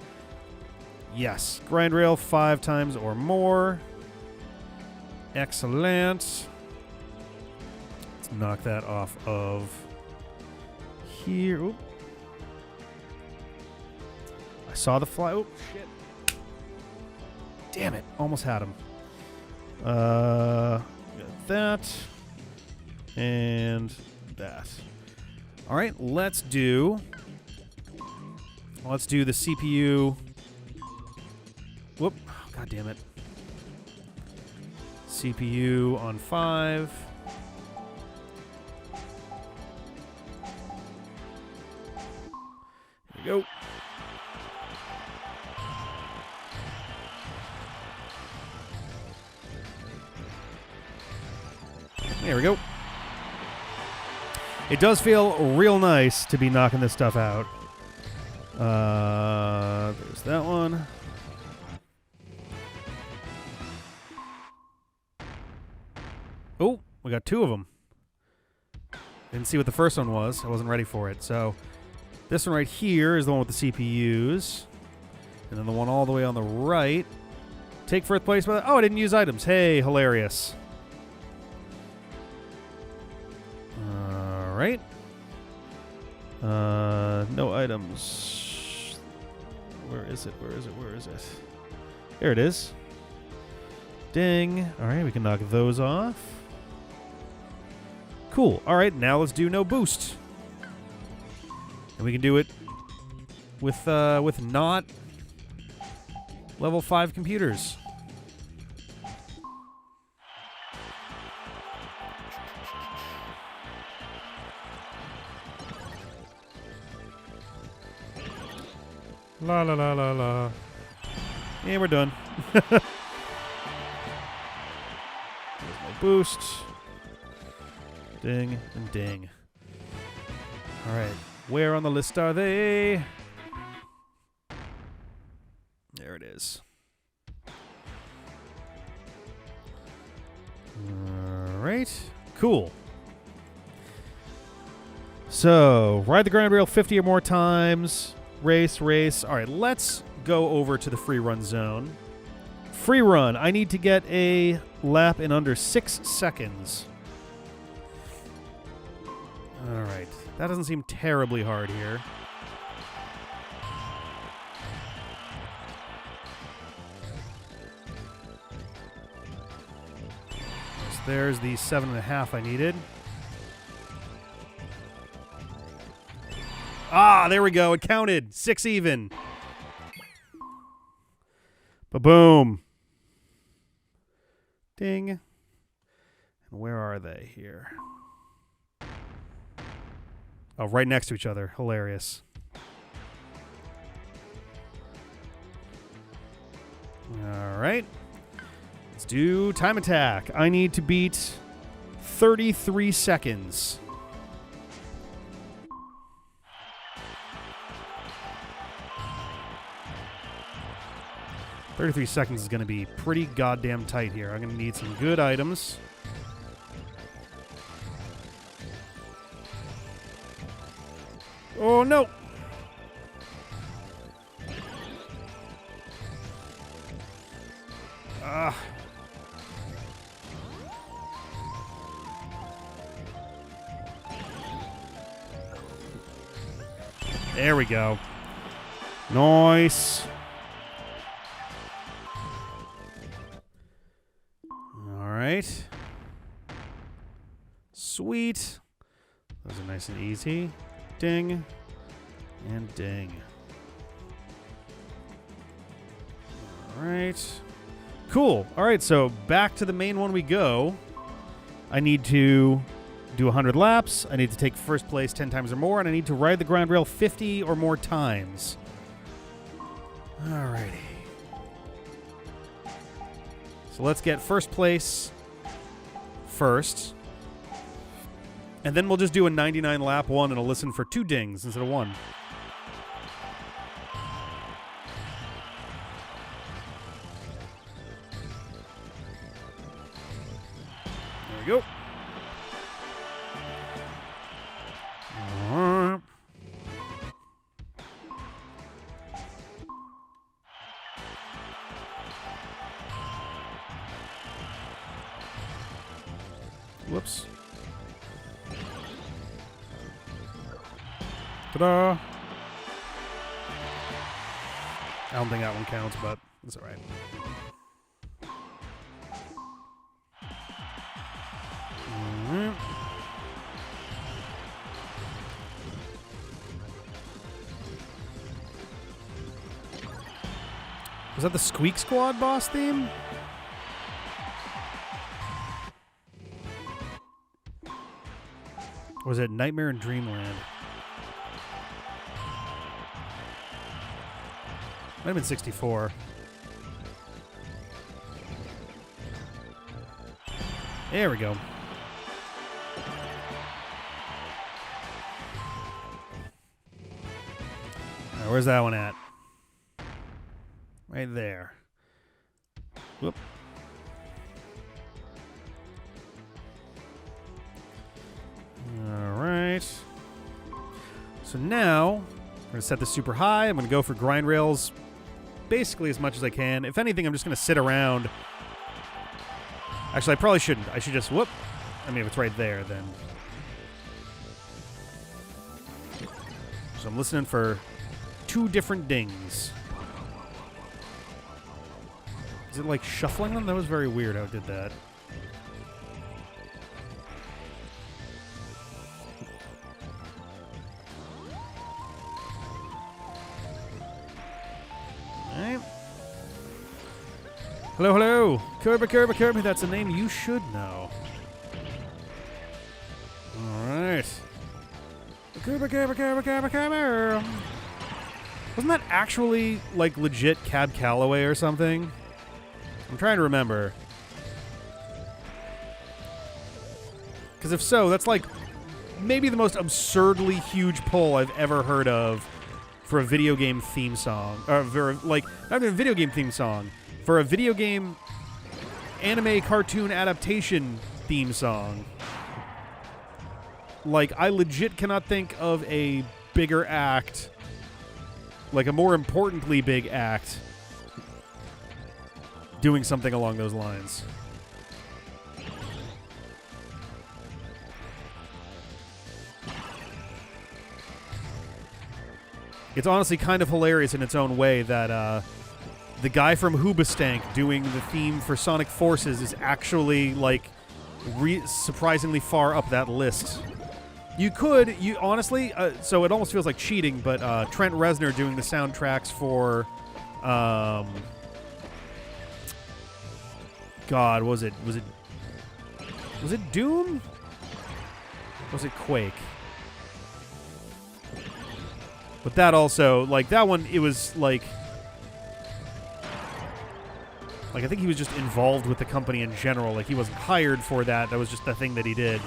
Yes. Grind rail 5 times or more. Excellent. Knock that off of here. Oop. I saw the fly. Oh, shit. Damn it. Almost had him. Got that. And that. All right, let's do the CPU. Whoop. Oh, God damn it. CPU on 5. Go. There we go. It does feel real nice to be knocking this stuff out. There's that one. Oh, we got 2 of them. Didn't see what the first one was. I wasn't ready for it, so... This one right here is the one with the CPUs. And then the one all the way on the right. Take first place. Oh, I didn't use items. Hey, hilarious. All right. No items. Where is it? Where is it? Where is it? There it is. Ding. All right, we can knock those off. Cool. All right, now let's do no boost. And we can do it with not level 5 computers. La la la la la. Yeah, we're done. There's my boost. Ding and ding. All right. Where on the list are they? There it is. All right. Cool. So, ride the grind rail 50 or more times. Race, race. All right, let's go over to the free run zone. Free run. I need to get a lap in under 6 seconds. All right. That doesn't seem terribly hard here. So there's the 7.5 I needed. Ah, there we go. It counted. 6 even. Ba-boom. Ding. And where are they here? Oh, right next to each other. Hilarious. All right. Let's do time attack. I need to beat 33 seconds. 33 seconds is going to be pretty goddamn tight here. I'm going to need some good items. Oh, no. Ah. There we go. Nice. All right. Sweet. Those are nice and easy. Ding. And ding. All right. Cool. All right, so back to the main one we go. I need to do 100 laps. I need to take first place 10 times or more, and I need to ride the grind rail 50 or more times. All righty. So let's get first place first. And then we'll just do a 99 lap one and I'll listen for 2 dings instead of 1. There we go. Whoops. Ta-da! I don't think that one counts, but it's alright. Was that the Squeak Squad boss theme? Or was it Nightmare in Dreamland? Might have been 64. There we go. Right, where's that one at? Right there. Whoop. All right. So now, I'm going to set this super high. I'm going to go for grind rails basically as much as I can. If anything, I'm just going to sit around. Actually, I probably shouldn't. I should just, whoop. I mean, if it's right there, then. So I'm listening for 2 different dings. Is it like shuffling them? That was very weird how it did that. Alright. Hello, hello. Kirby, Kirby, Kirby. That's a name you should know. Alright. Kirby, Kirby, Kirby, Kirby, Kirby. Wasn't that actually, like, legit Cab Calloway or something? I'm trying to remember. Because if so, that's like maybe the most absurdly huge pull I've ever heard of for a video game theme song. Or for, like, not even a video game theme song. For a video game anime cartoon adaptation theme song. Like, I legit cannot think of a bigger act like a more importantly big act doing something along those lines. It's honestly kind of hilarious in its own way that the guy from Hoobastank doing the theme for Sonic Forces is actually, like, surprisingly far up that list. You honestly, so it almost feels like cheating, but Trent Reznor doing the soundtracks for, God, was it Doom? Or was it Quake? But that also, like, that one, it was, like, I think he was just involved with the company in general. Like, he wasn't hired for that. That was just the thing that he did.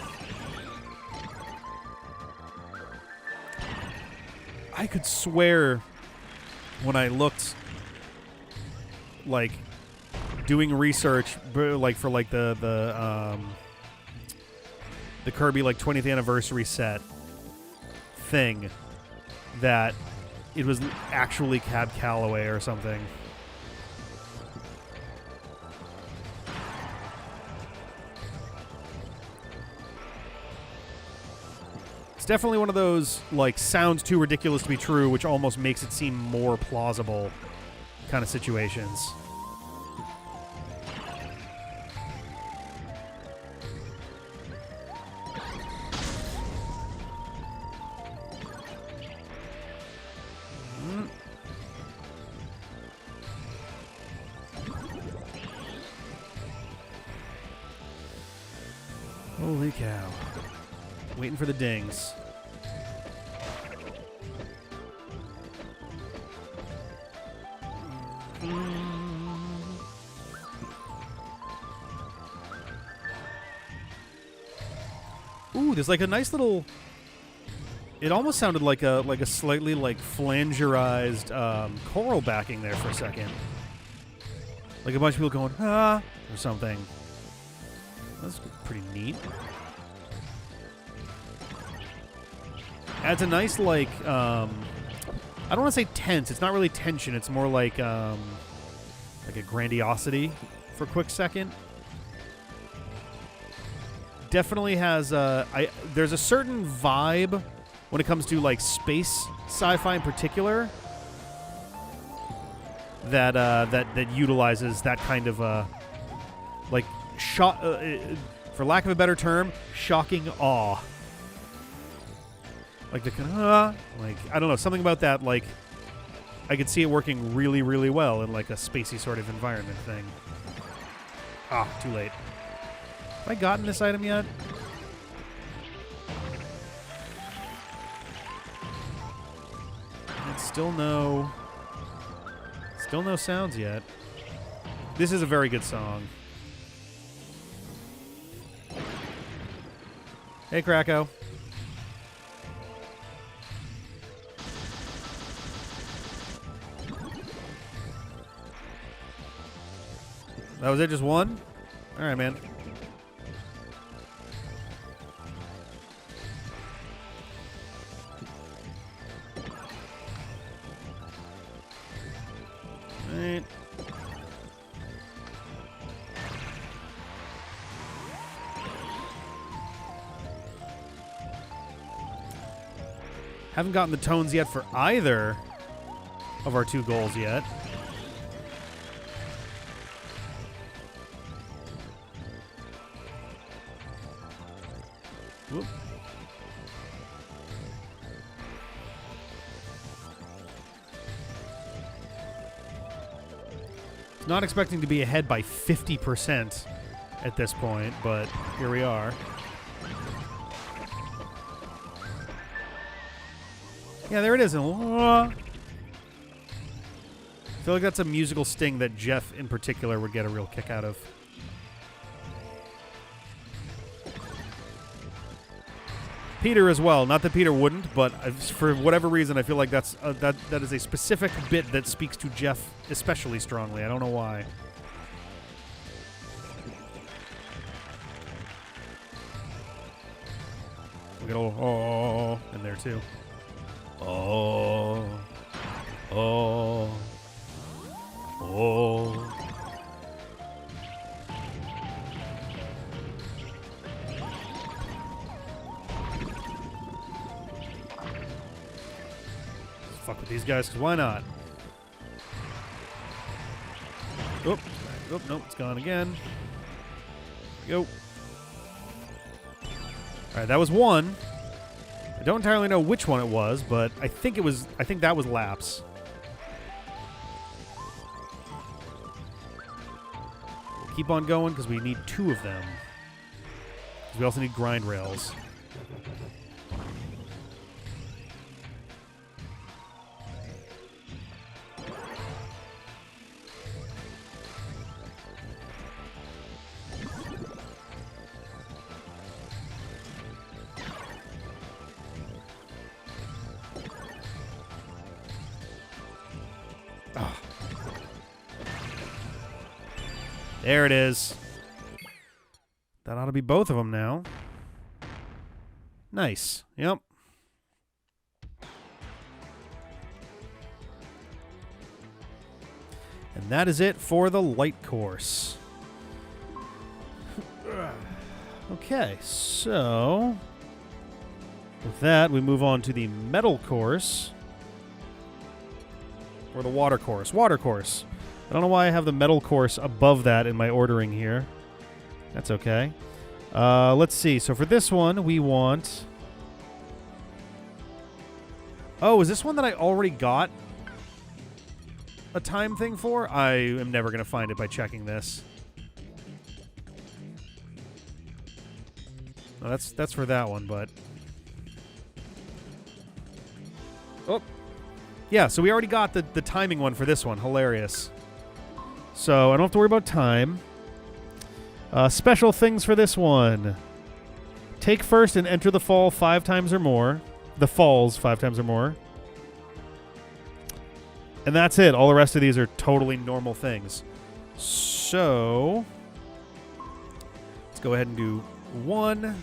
I could swear when I looked, like, doing research, like, for, like, the Kirby, like, 20th anniversary set thing, that it was actually Cab Calloway or something. It's definitely one of those, like, sounds too ridiculous to be true, which almost makes it seem more plausible kind of situations. Holy cow. Waiting for the dings. Ooh, there's like a nice little... It almost sounded like a slightly like flangerized choral backing there for a second. Like a bunch of people going, ah, or something. That's pretty neat. Adds a nice, like, I don't want to say tense. It's not really tension. It's more like a grandiosity for a quick second. Definitely has there's a certain vibe when it comes to, like, space sci-fi in particular that that utilizes that kind of like for lack of a better term, shocking awe. Like the kind of, like, I don't know, something about that, like, I could see it working really, really well in, like, a spacey sort of environment thing. Ah, too late. Have I gotten this item yet? And still no sounds yet. This is a very good song. Hey, Krakow. That was it, just one? All right, man. All right. Haven't gotten the tones yet for either of our two goals yet. Whoop. Not expecting to be ahead by 50% at this point, but here we are. Yeah, there it is. I feel like that's a musical sting that Jeff in particular would get a real kick out of. Peter as well. Not that Peter wouldn't, but for whatever reason, I feel like that's that is a specific bit that speaks to Jeff especially strongly. I don't know why. We get a little oh in there too. Oh. Oh. Oh. Fuck with these guys, because why not? Oop. Oop, nope, it's gone again. There we go. Alright, that was one. I don't entirely know which one it was, but I think that was laps. We'll keep on going because we need 2 of them. Because we also need grind rails. There it is. That ought to be both of them now. Nice. Yep. And that is it for the light course. Okay, so with that, we move on to the metal course. Or the water course. Water course. I don't know why I have the metal course above that in my ordering here. That's okay. Let's see. So for this one, we want... Oh, is this one that I already got a time thing for? I am never going to find it by checking this. No, that's for that one, but... Oh. Yeah, so we already got the timing one for this one. Hilarious. So I don't have to worry about time. Special things for this one. Take first and enter the fall 5 times or more. The falls 5 times or more. And that's it. All the rest of these are totally normal things. So let's go ahead and do 1.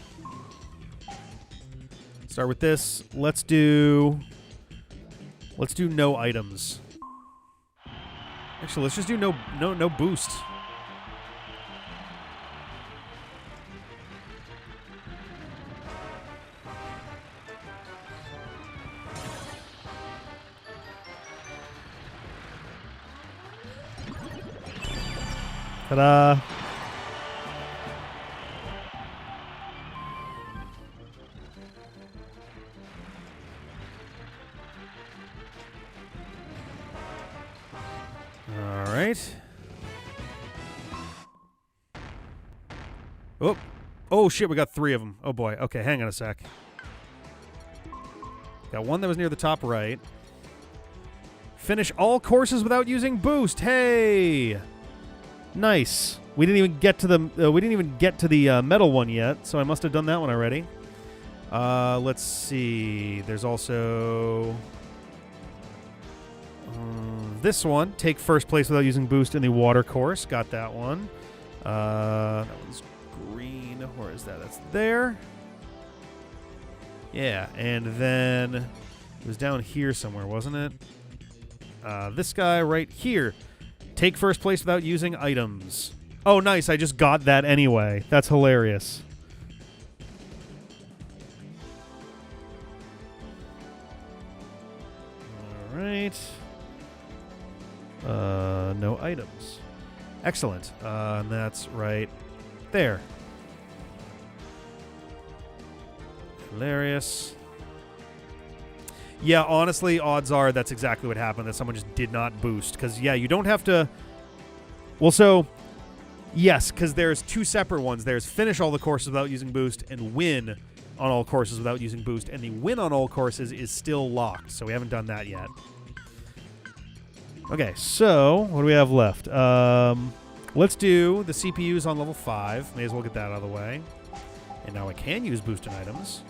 Start with this. Let's do no items. Actually, let's just do no boost. Ta-da! Oh. Oh, shit, we got 3 of them. Oh, boy. Okay, hang on a sec. Got one that was near the top right. Finish all courses without using boost. Hey! Nice. We didn't even get to the metal one yet, so I must have done that one already. Let's see. There's also this one. Take first place without using boost in the water course. Got that one. That one's green. Where is that? That's there. Yeah, and then it was down here somewhere, wasn't it? This guy right here. Take first place without using items. Oh, nice. I just got that anyway. That's hilarious. All right. No items. Excellent. And that's right there. Hilarious. Yeah, honestly, odds are that's exactly what happened, that someone just did not boost. Because, yeah, you don't have to... Well, so, yes, because there's 2 separate ones. There's finish all the courses without using boost and win on all courses without using boost. And the win on all courses is still locked, so we haven't done that yet. Okay, so what do we have left? Let's do the CPUs on level 5. May as well get that out of the way. And now I can use boosted items.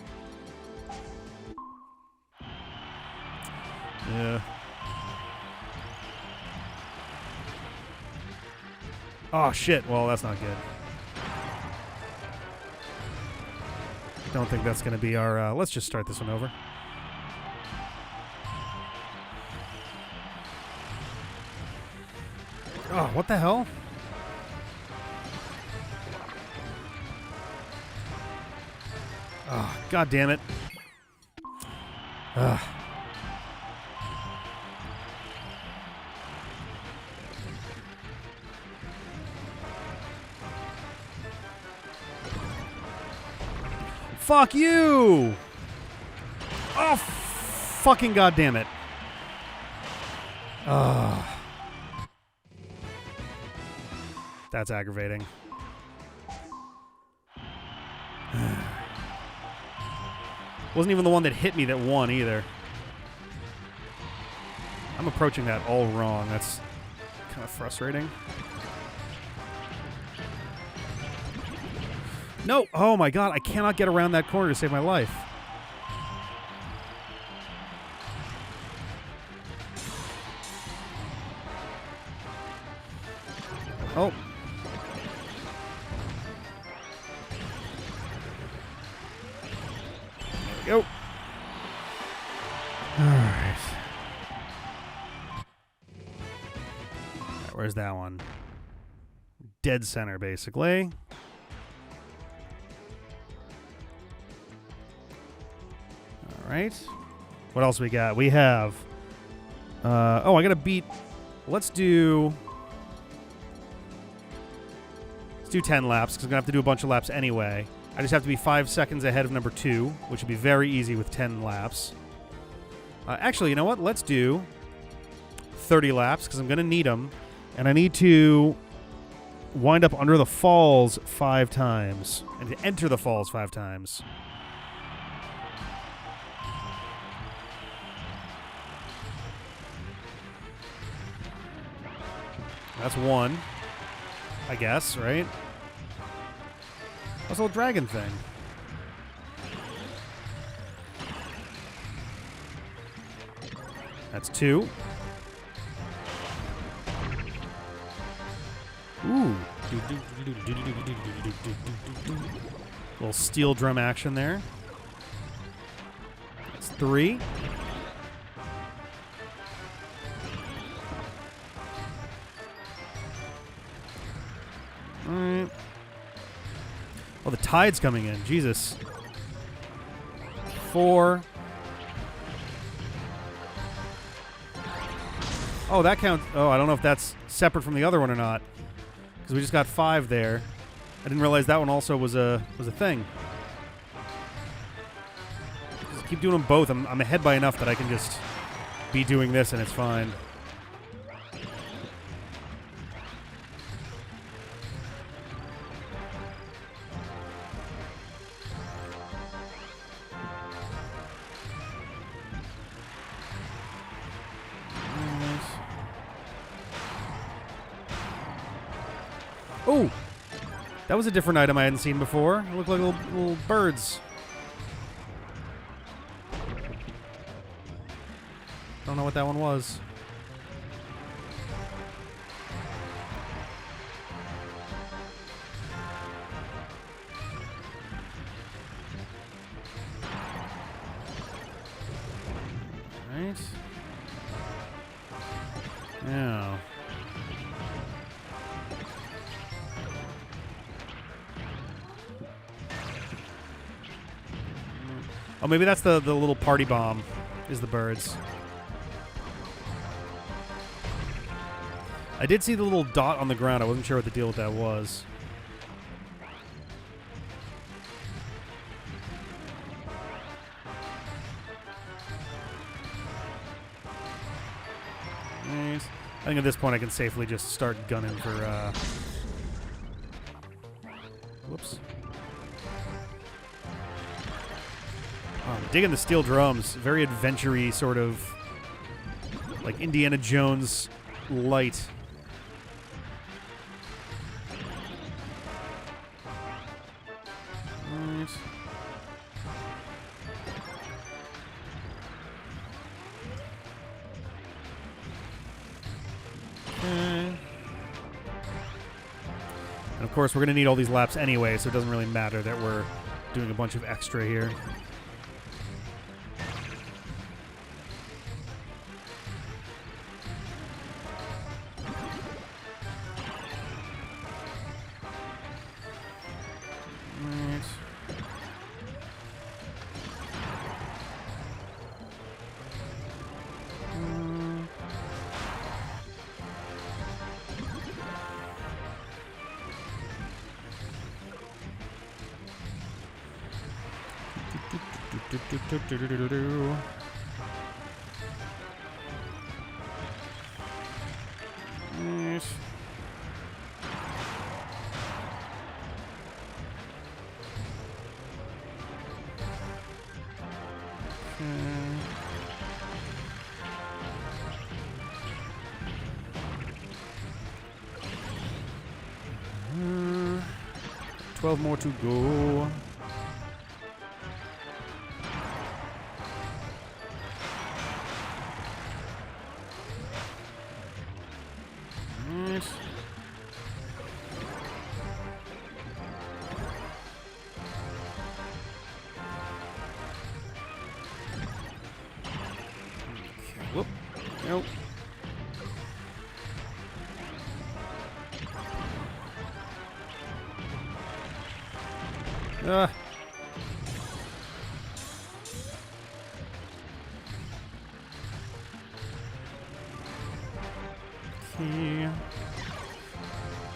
Yeah. Oh, shit. Well, that's not good. Don't think that's going to be our... let's just start this one over. Oh, what the hell? Oh, God damn it. Ugh. Fuck you! Oh, fucking goddamn it. Ugh. That's aggravating. Wasn't even the one that hit me that won either. I'm approaching that all wrong. That's kind of frustrating. No! Oh my god, I cannot get around that corner to save my life. Oh. There we go. Alright. Where's that one? Dead center, basically. Alright. What else we got? We have... oh, I gotta beat... Let's do 10 laps, because I'm gonna have to do a bunch of laps anyway. I just have to be 5 seconds ahead of number 2, which would be very easy with 10 laps. Actually, you know what? Let's do 30 laps, because I'm gonna need them. And I need to wind up under the falls 5 times. And to enter the falls 5 times. That's 1, I guess, right? What's the little dragon thing? That's 2. Ooh. Little steel drum action there. That's 3. Alright. Oh, the tide's coming in. Jesus. 4. Oh, that counts. Oh, I don't know if that's separate from the other one or not. Because we just got 5 there. I didn't realize that one also was a thing. Just keep doing them both. I'm ahead by enough that I can just be doing this and it's fine. Oh! That was a different item I hadn't seen before. It looked like little birds. Don't know what that one was. Right. Yeah. Oh, maybe that's the little party bomb, is the birds. I did see the little dot on the ground. I wasn't sure what the deal with that was. Right. I think at this point I can safely just start gunning for, whoops. I'm digging the steel drums. Very adventure-y, sort of like Indiana Jones light. Right. Okay. And of course, we're going to need all these laps anyway, so it doesn't really matter that we're doing a bunch of extra here. Nice. Okay. 12 more to go. Nice. Okay. Whoop. Nope. Ah. Okay.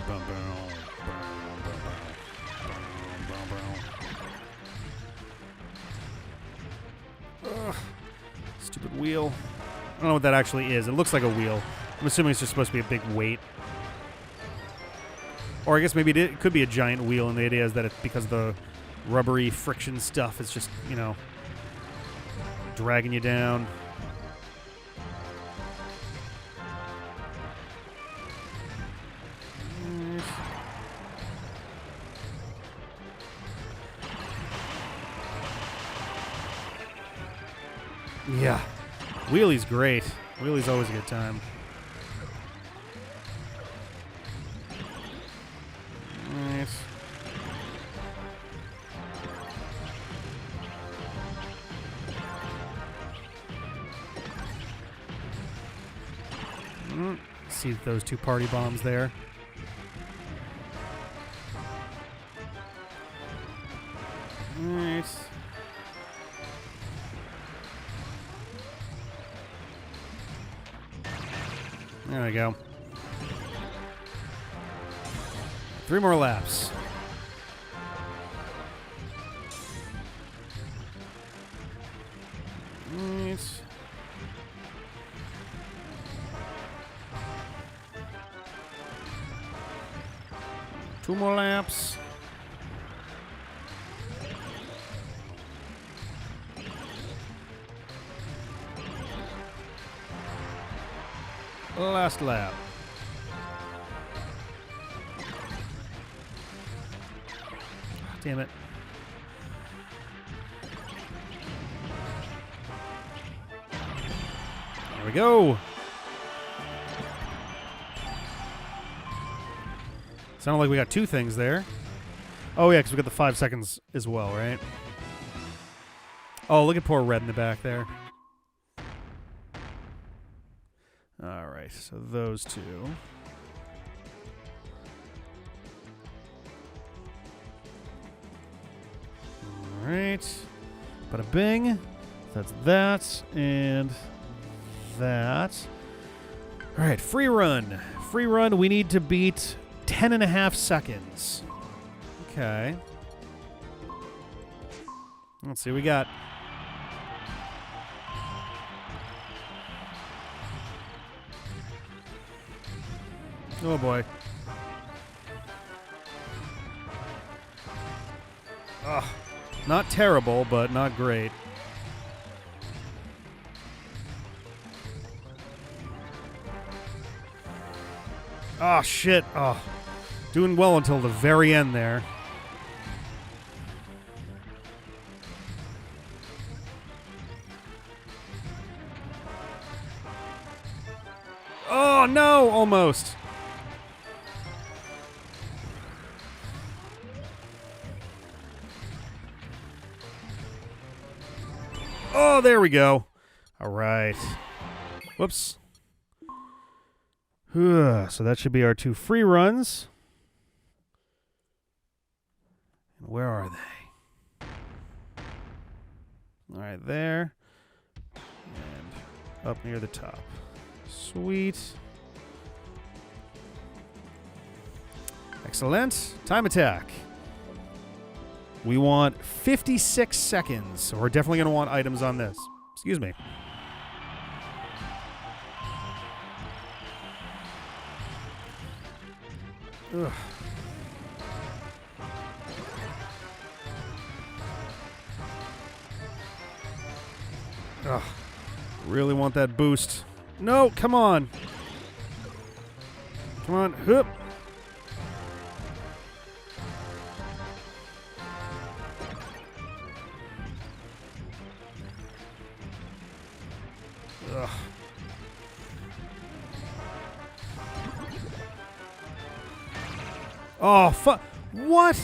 Bum, Ugh. Stupid wheel. I don't know what that actually is. It looks like a wheel. I'm assuming it's just supposed to be a big weight. Or I guess maybe it could be a giant wheel, and the idea is that it's because the rubbery friction stuff is just, you know, dragging you down. Yeah. Wheelie's great. Wheelie's always a good time. Nice. See those two party bombs there. Nice. There we go. 3 more laps. Nice. Two more laps. Last lap. Damn it. There we go. Sounded like we got 2 things there. Oh, yeah, because we got the 5 seconds as well, right? Oh, look at poor Red in the back there. All right, so those 2. All right. Bada bing. That's that and that. All right, free run. Free run, we need to beat 10.5 seconds. Okay. Let's see what we got. Oh boy. Ugh. Not terrible, but not great. Oh, shit. Oh. Doing well until the very end there. Oh, no. Almost. Oh, there we go. All right. Whoops. So that should be our 2 free runs. Where are they? All right, there. And up near the top. Sweet. Excellent. Time attack. We want 56 seconds. So we're definitely going to want items on this. Excuse me. Ugh. Ugh. Really want that boost. No, come on. Come on. Hoop. Ugh. Oh, fuck. What?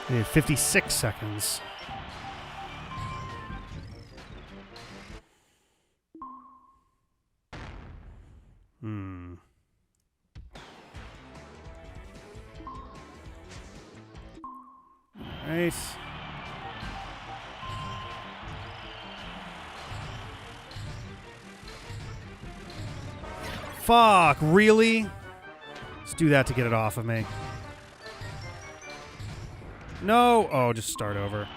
We need 56 seconds. Nice. Fuck, really? Let's do that to get it off of me. No! Oh, just start over.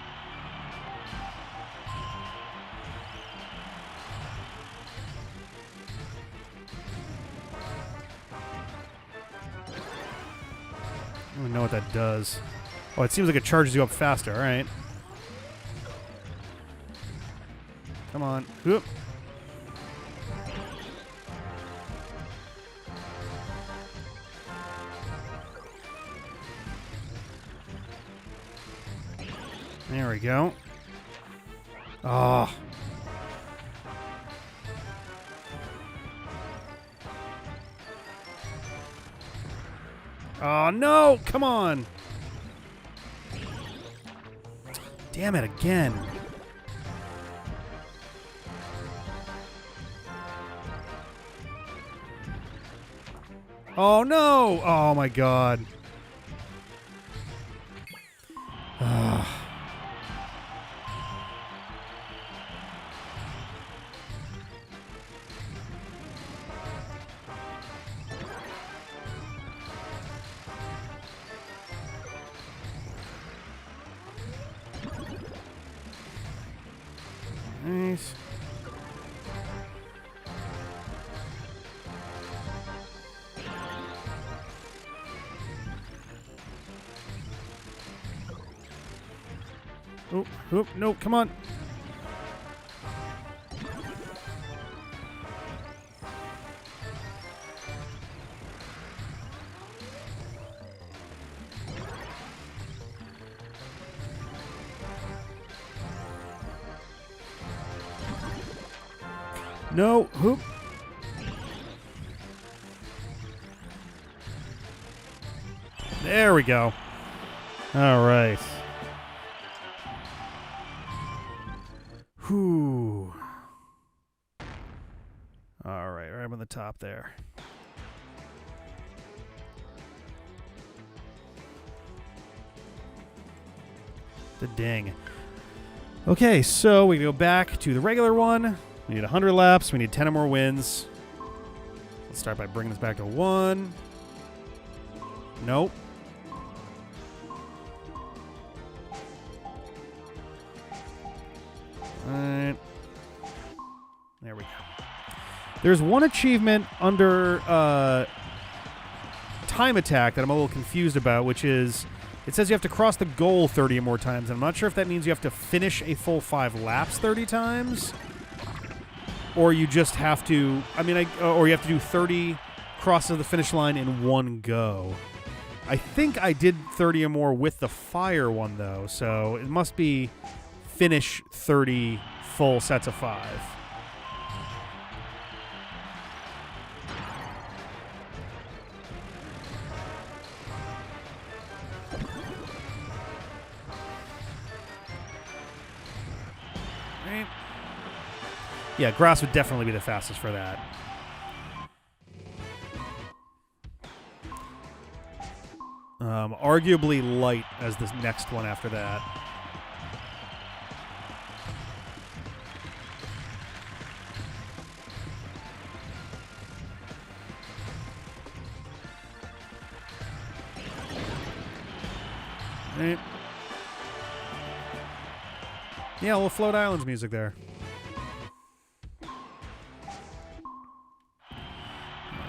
I don't even know what that does. Oh, it seems like it charges you up faster. All right. Come on. Whoop. There we go. Oh. Oh, no! Come on! Damn it, again. Oh, no! Oh, my God. Nice. Oh, oh, no, come on. No, hoop. There we go. All right. Whew. All right, right on the top there. The ding. Okay, so we go back to the regular one. We need 100 laps. We need 10 or more wins. Let's start by bringing this back to 1. Nope. Alright. There we go. There's one achievement under time attack that I'm a little confused about, which is it says you have to cross the goal 30 or more times. And I'm not sure if that means you have to finish a full 5 laps 30 times. Or you just have to, or you have to do 30 crosses of the finish line in one go. I think I did 30 or more with the fire one, though, so it must be finish 30 full sets of 5. Right. Yeah, grass would definitely be the fastest for that. Arguably light as this next one after that. Right. Yeah, a little Float Islands music there.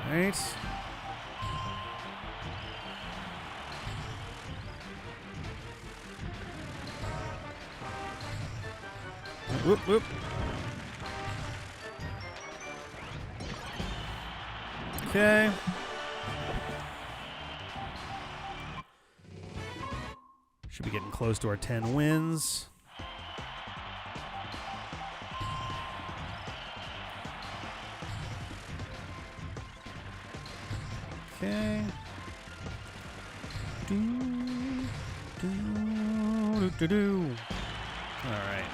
Alright. Whoop, whoop. Okay. Should be getting close to our 10 wins. Okay. Do. All right.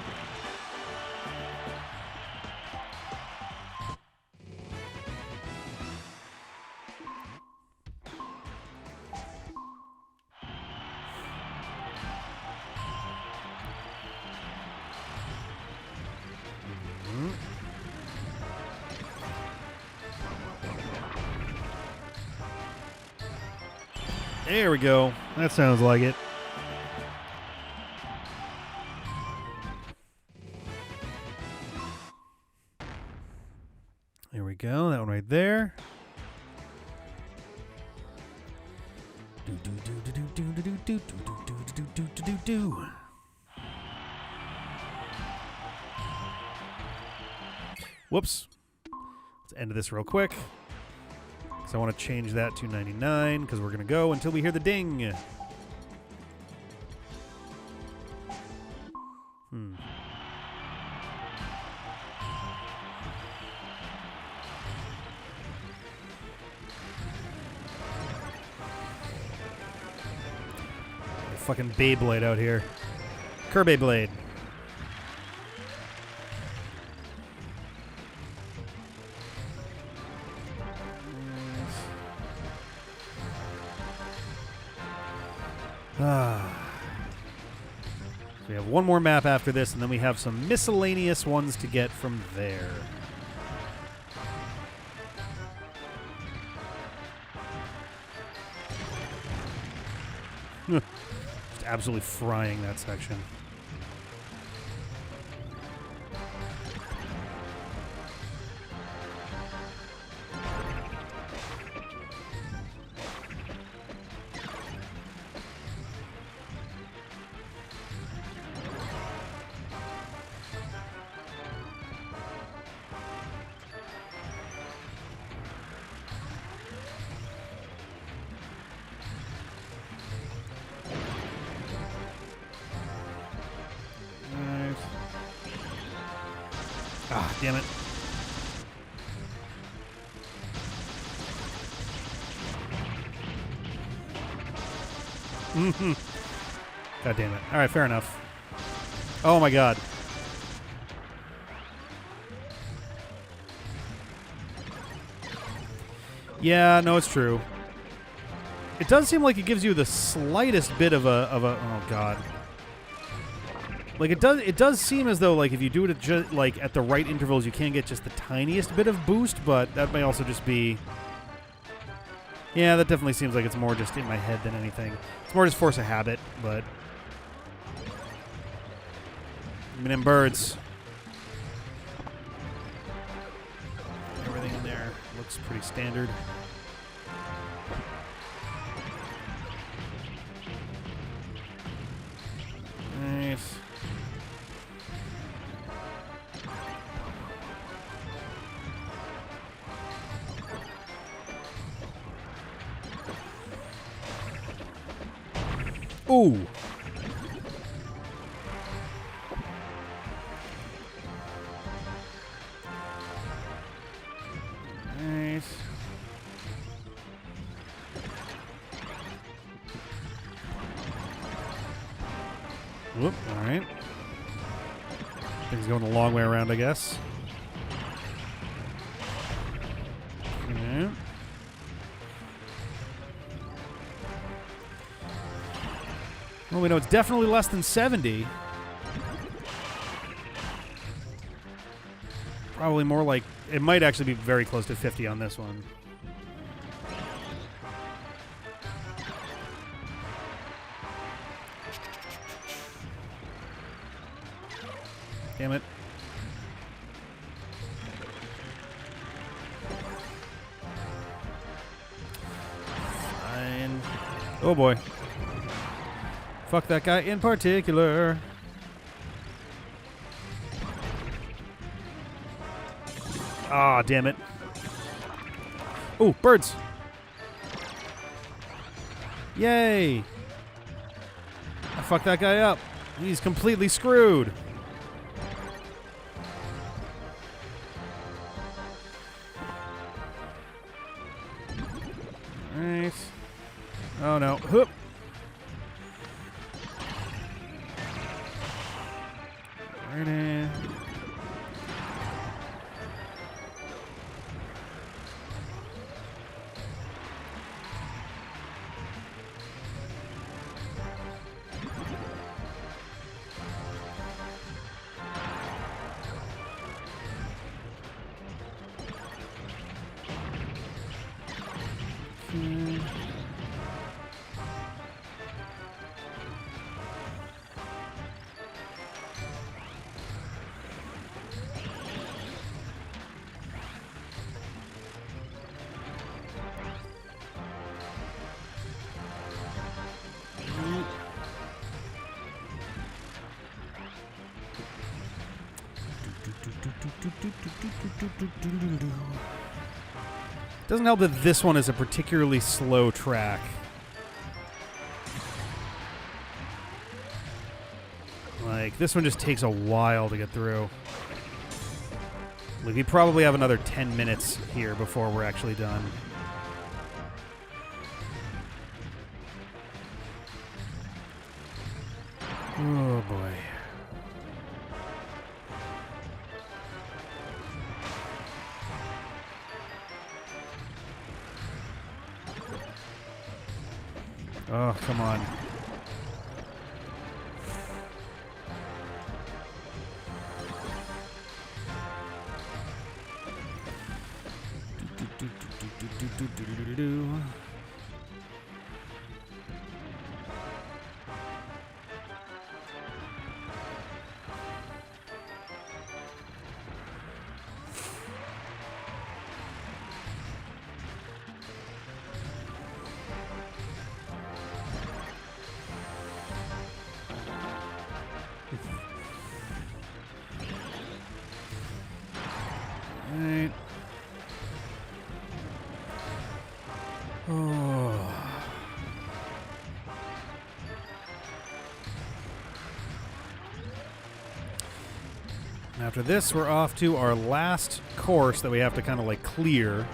There we go. That sounds like it. There we go. That one right there. Whoops. Let's end this real quick. So I want to change that to 99 because we're going to go until we hear the ding. Fucking Beyblade out here. Kirby Blade. We have one more map after this, and then we have some miscellaneous ones to get from there. Just absolutely frying that section. Ah, damn it. God damn it. All right, fair enough. Oh my god. Yeah, no, it's true. It does seem like it gives you the slightest bit of a oh god. Like it does seem as though like if you do it at like at the right intervals, you can get just the tiniest bit of boost, but that may also just be. Yeah, that definitely seems like it's more just in my head than anything. It's more just force of habit, but. I mean, birds. Everything in there looks pretty standard. Nice. Ooh. Nice. Whoop, all right. Things going a long way around, I guess. Yeah. Well, we know it's definitely less than 70. Probably more like... It might actually be very close to 50 on this one. Damn it. Fine. Oh boy. Fuck that guy in particular. Ah, damn it. Oh, birds. Yay. I fucked that guy up. He's completely screwed. Alright. Oh no. Hoop. Right in. Doesn't help that this one is a particularly slow track. Like, this one just takes a while to get through. Like, we probably have another 10 minutes here before we're actually done. Oh, boy. Oh, come on. Right. Oh. After this, we're off to our last course that we have to kind of like clear.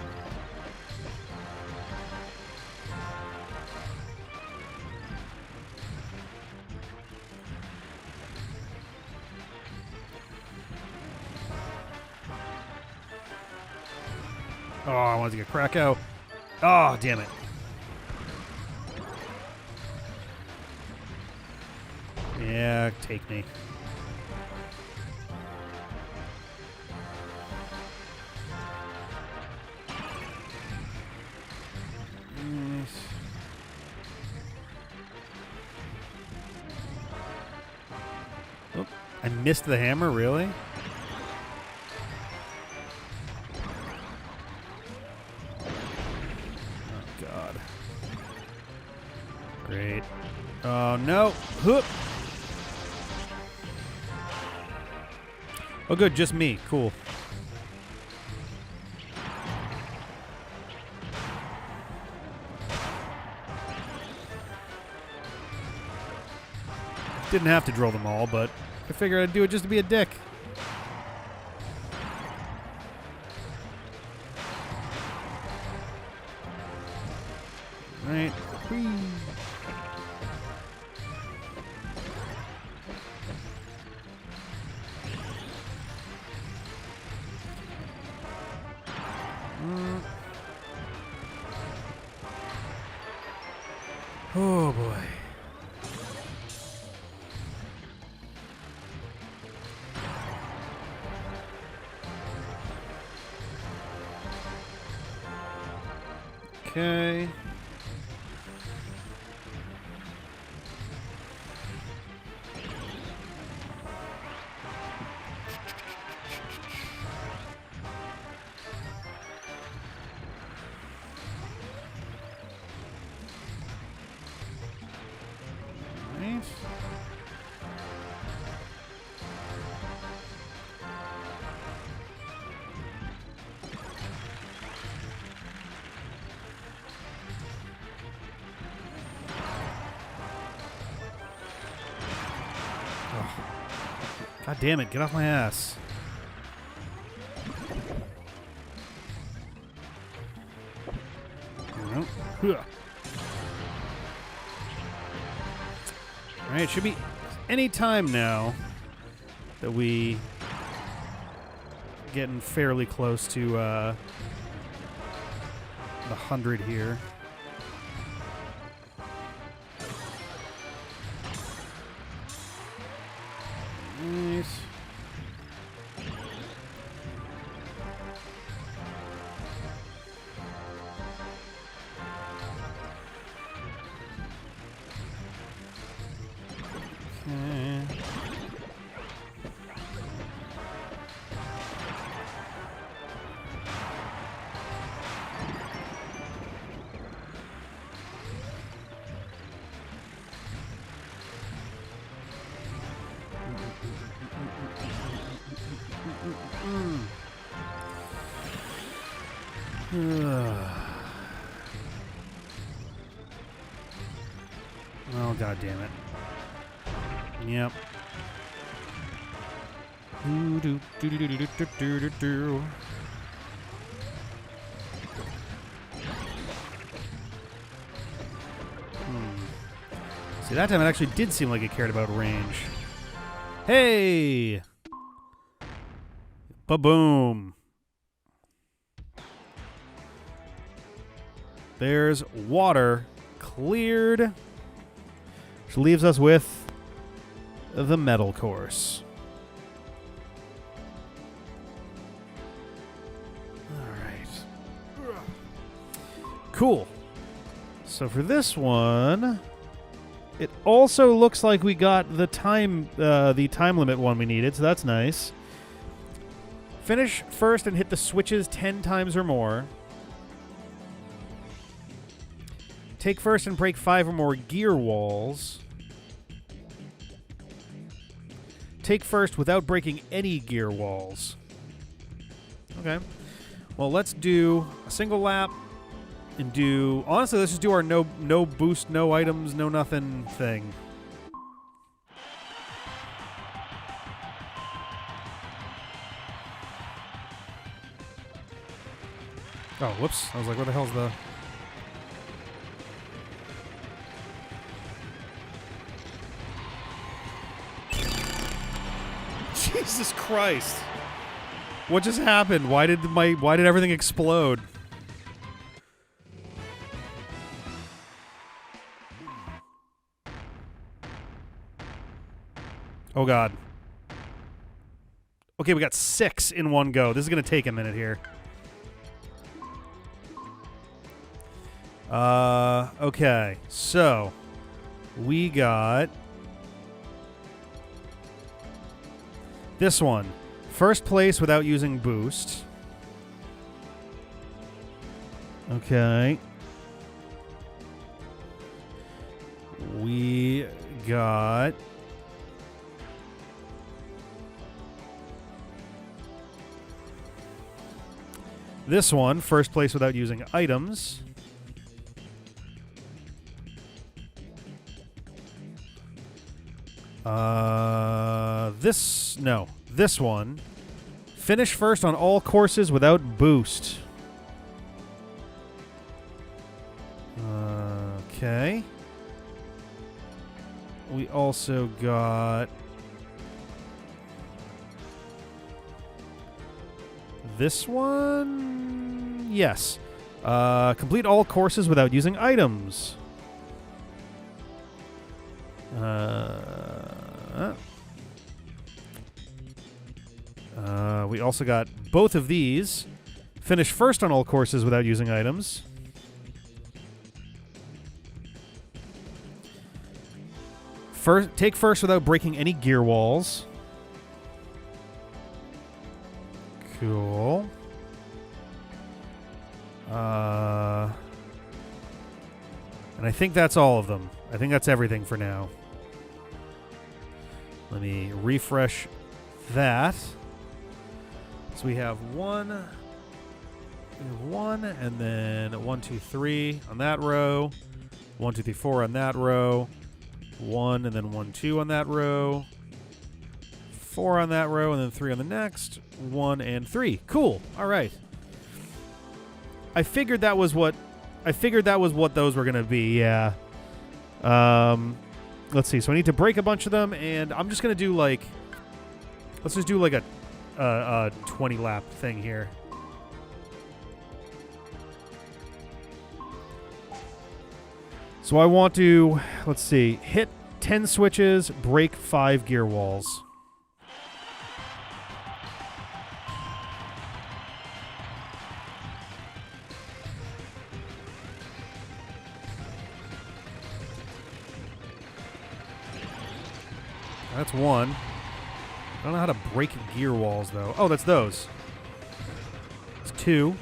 Oh, I wanted to get Krakow. Oh, damn it. Yeah, take me. Oh, I missed the hammer, really? Great. Oh, no. Whoop. Oh, good. Just me. Cool. Didn't have to drill them all, but I figured I'd do it just to be a dick. Right. Whee. Oh boy. Okay. Right. God damn it, get off my ass. Alright, should be any time now that we getting fairly close to the 100 here. Nice. Okay. Oh, God damn it. Yep. See, that time it actually did seem like it cared about range. Hey! Ba-boom. There's water cleared, which leaves us with the metal course. All right. Cool. So for this one, it also looks like we got the time limit one we needed, so that's nice. Finish first and hit the switches 10 times or more. Take first and break 5 or more gear walls. Take first without breaking any gear walls. Okay. Well, let's do a single lap and do... Honestly, let's just do our no boost, no items, no nothing thing. Oh, whoops. I was like, where the hell's the... Jesus Christ. What just happened? Why did everything explode? Oh God. Okay, we got 6 in one go. This is going to take a minute here. Okay. So, we got this one. First place without using boost. Okay. We got... this one. First place without using items. This one. Finish first on all courses without boost. Okay. We also got this one. Yes. Complete all courses without using items. We also got both of these. Finish first on all courses without using items. Take first without breaking any gear walls. Cool. And I think that's all of them. I think that's everything for now. Let me refresh that. So we have one, and then 1, 2, 3 on that row. 1, 2, 3, 4 on that row. 1, and then 1, 2 on that row. 4 on that row, and then 3 on the next. 1 and 3. Cool. All right. I figured that was what those were gonna be. Yeah. Let's see. So I need to break a bunch of them, and I'm just gonna do like. Let's just do like a 20 lap thing here. So I want to, let's see, hit 10 switches, break 5 gear walls. That's 1. I don't know how to break gear walls, though. Oh, that's those. It's 2.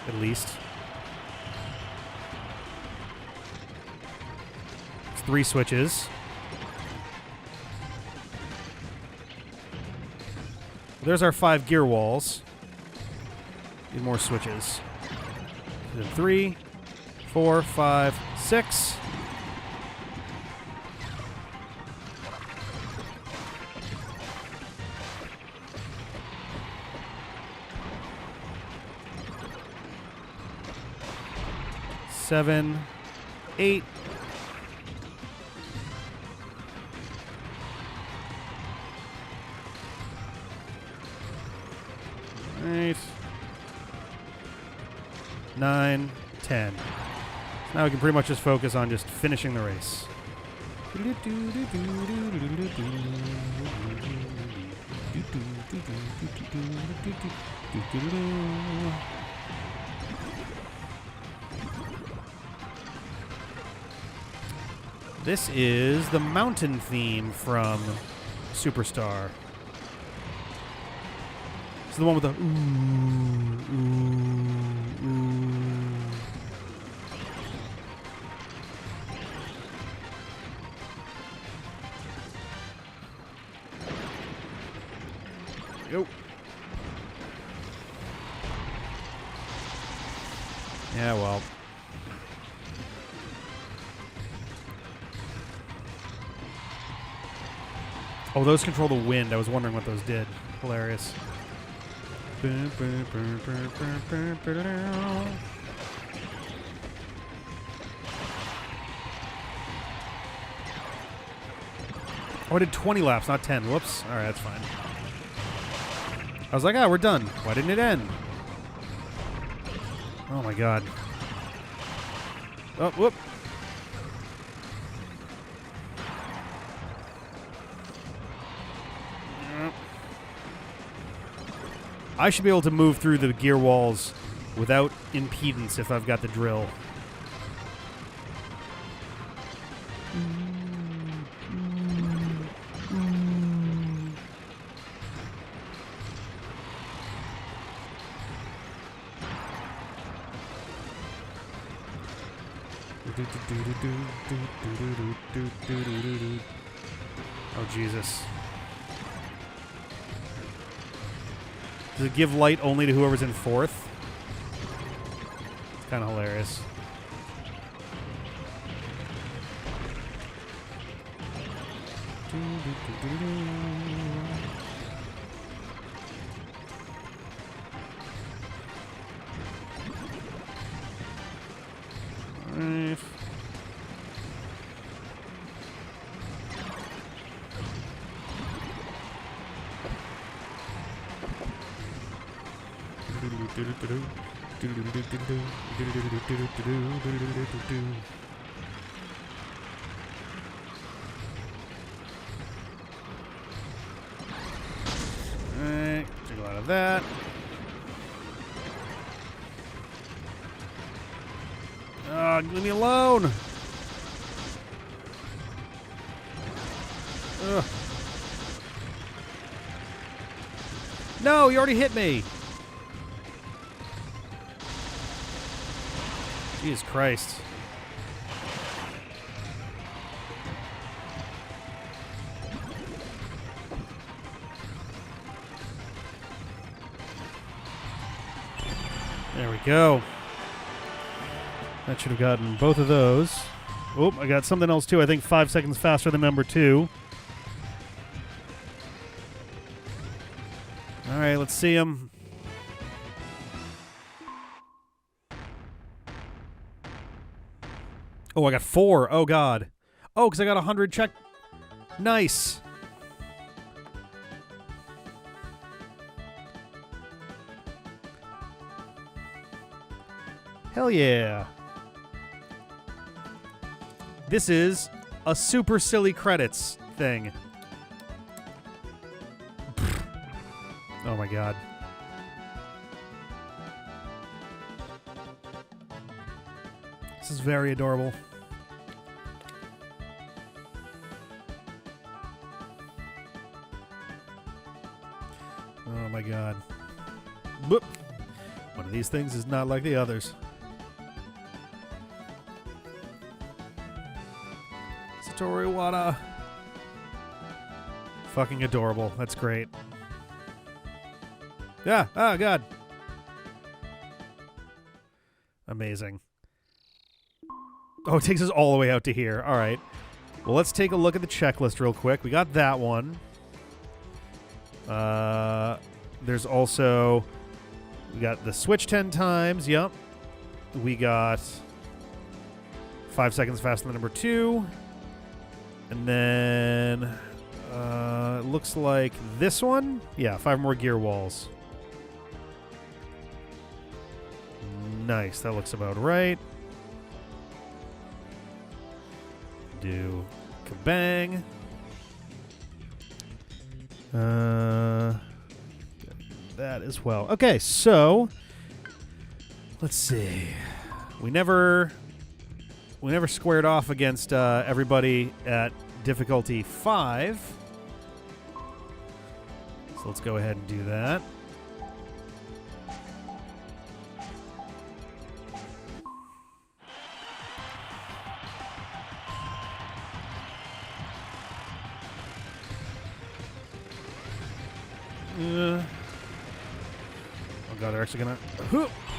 At least. It's 3 switches. There's our 5 gear walls. Need more switches. Then 3, 4, 5, 6. Seven, 8. Eight. 9, 10. Now we can pretty much just focus on just finishing the race. This is the mountain theme from Superstar. It's the one with the ooh, ooh, ooh. Yo. Yeah, well. Oh, those control the wind. I was wondering what those did. Hilarious. Oh, I did 20 laps, not 10. Whoops. All right, that's fine. I was like, we're done. Why didn't it end? Oh, my God. Oh, whoop. I should be able to move through the gear walls without impedance if I've got the drill. Oh, Jesus. Does it give light only to whoever's in fourth? It's kind of hilarious. Alright, jiggle out of that. Leave me alone. Ugh. No, you already hit me. Jesus Christ. There we go. That should have gotten both of those. Oh, I got something else too. I think 5 seconds faster than number 2. All right, let's see him. Oh, I got 4. Oh, God. Oh, because I got 100 check. Nice. Hell yeah. This is a super silly credits thing. Oh my God. This is very adorable. Oh my God. Whoop. One of these things is not like the others. Satori Wada. Fucking adorable. That's great. Yeah. Oh, God. Amazing. Oh, it takes us all the way out to here. All right. Well, let's take a look at the checklist real quick. We got that one. There's also... We got the switch 10 times. Yep. We got 5 seconds faster than number 2. And then... it looks like this one. Yeah, 5 more gear walls. Nice. That looks about right. Do kabang. That as well. Okay, so let's see. We never squared off against everybody at difficulty 5. So let's go ahead and do that. Oh God, they're actually gonna...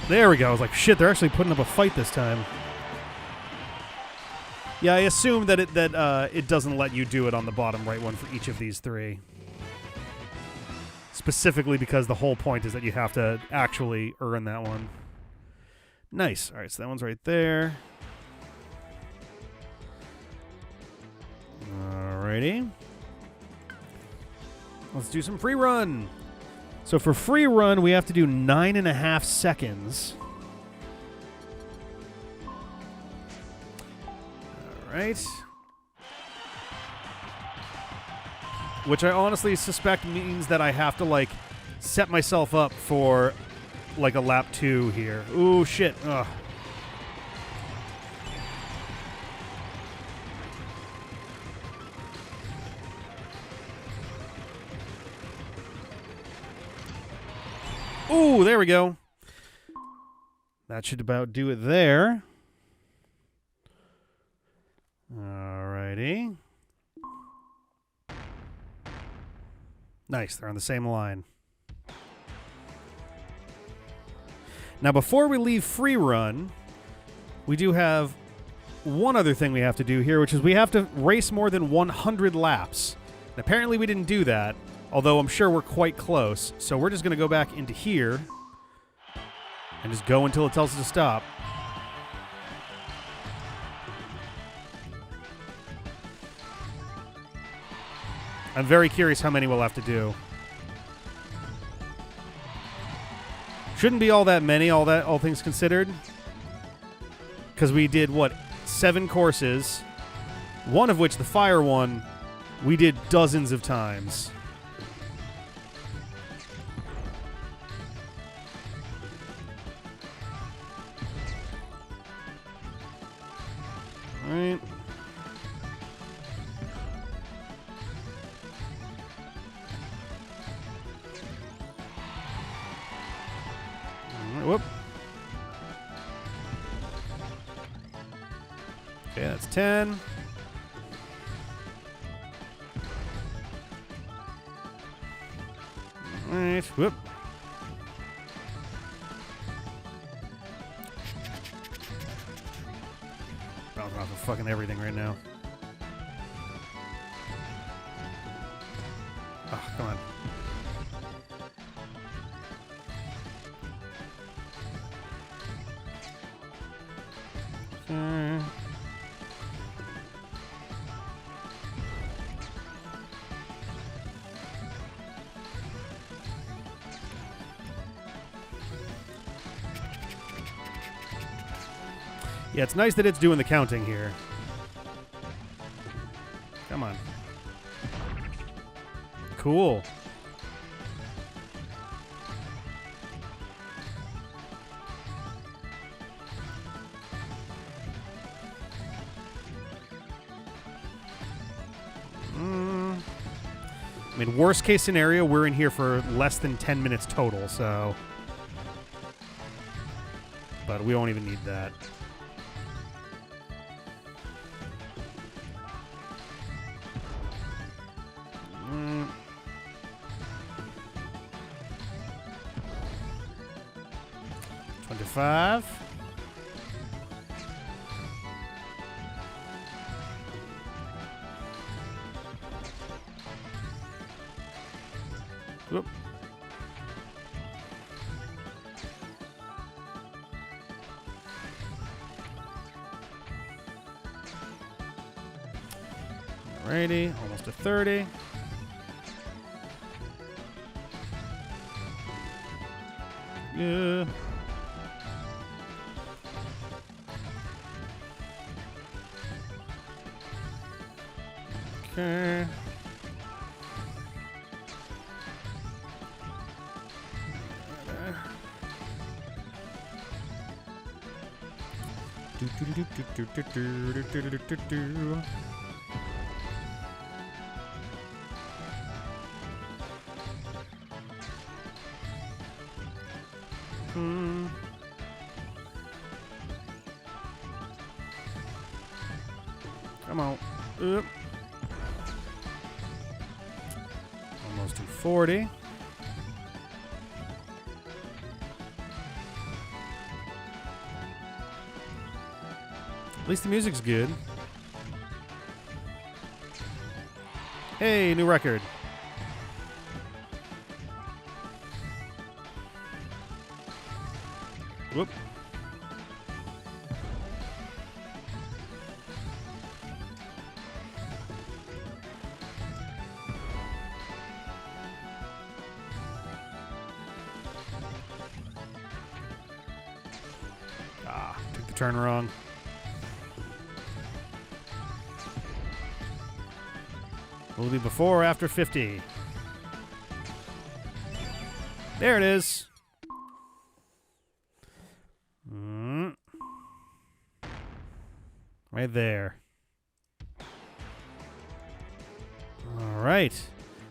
There we go. I was like, shit, they're actually putting up a fight this time. Yeah, I assume that it doesn't let you do it on the bottom right one for each of these 3. Specifically because the whole point is that you have to actually earn that one. Nice. All right, so that one's right there. Alrighty. Let's do some free run. So for free run, we have to do 9.5 seconds. All right. Which I honestly suspect means that I have to, like, set myself up for, like, a lap 2 here. Ooh, shit. Ugh. Ooh, there we go. That should about do it there. Alrighty. Nice, they're on the same line. Now, before we leave free run, we do have one other thing we have to do here, which is we have to race more than 100 laps. And apparently we didn't do that, although I'm sure we're quite close. So we're just going to go back into here and just go until it tells us to stop. I'm very curious how many we'll have to do. Shouldn't be all that many, all things considered. Because we did, what, 7 courses. One of which, the fire one, we did dozens of times. All right. Whoop. Okay, that's 10. All right. Whoop. Bouncing off of fucking everything right now. Oh, come on. Yeah, it's nice that it's doing the counting here. Come on. Cool. I mean, worst case scenario, we're in here for less than 10 minutes total, so... But we won't even need that. $25. Whoop. Alrighty, almost to 30. Yeah. Okay. Come on. Oop. Almost to 40. At least the music's good. Hey, new record. Whoop. Ah, took the turn wrong. Will it be before or after 50? There it is. Right there. All right.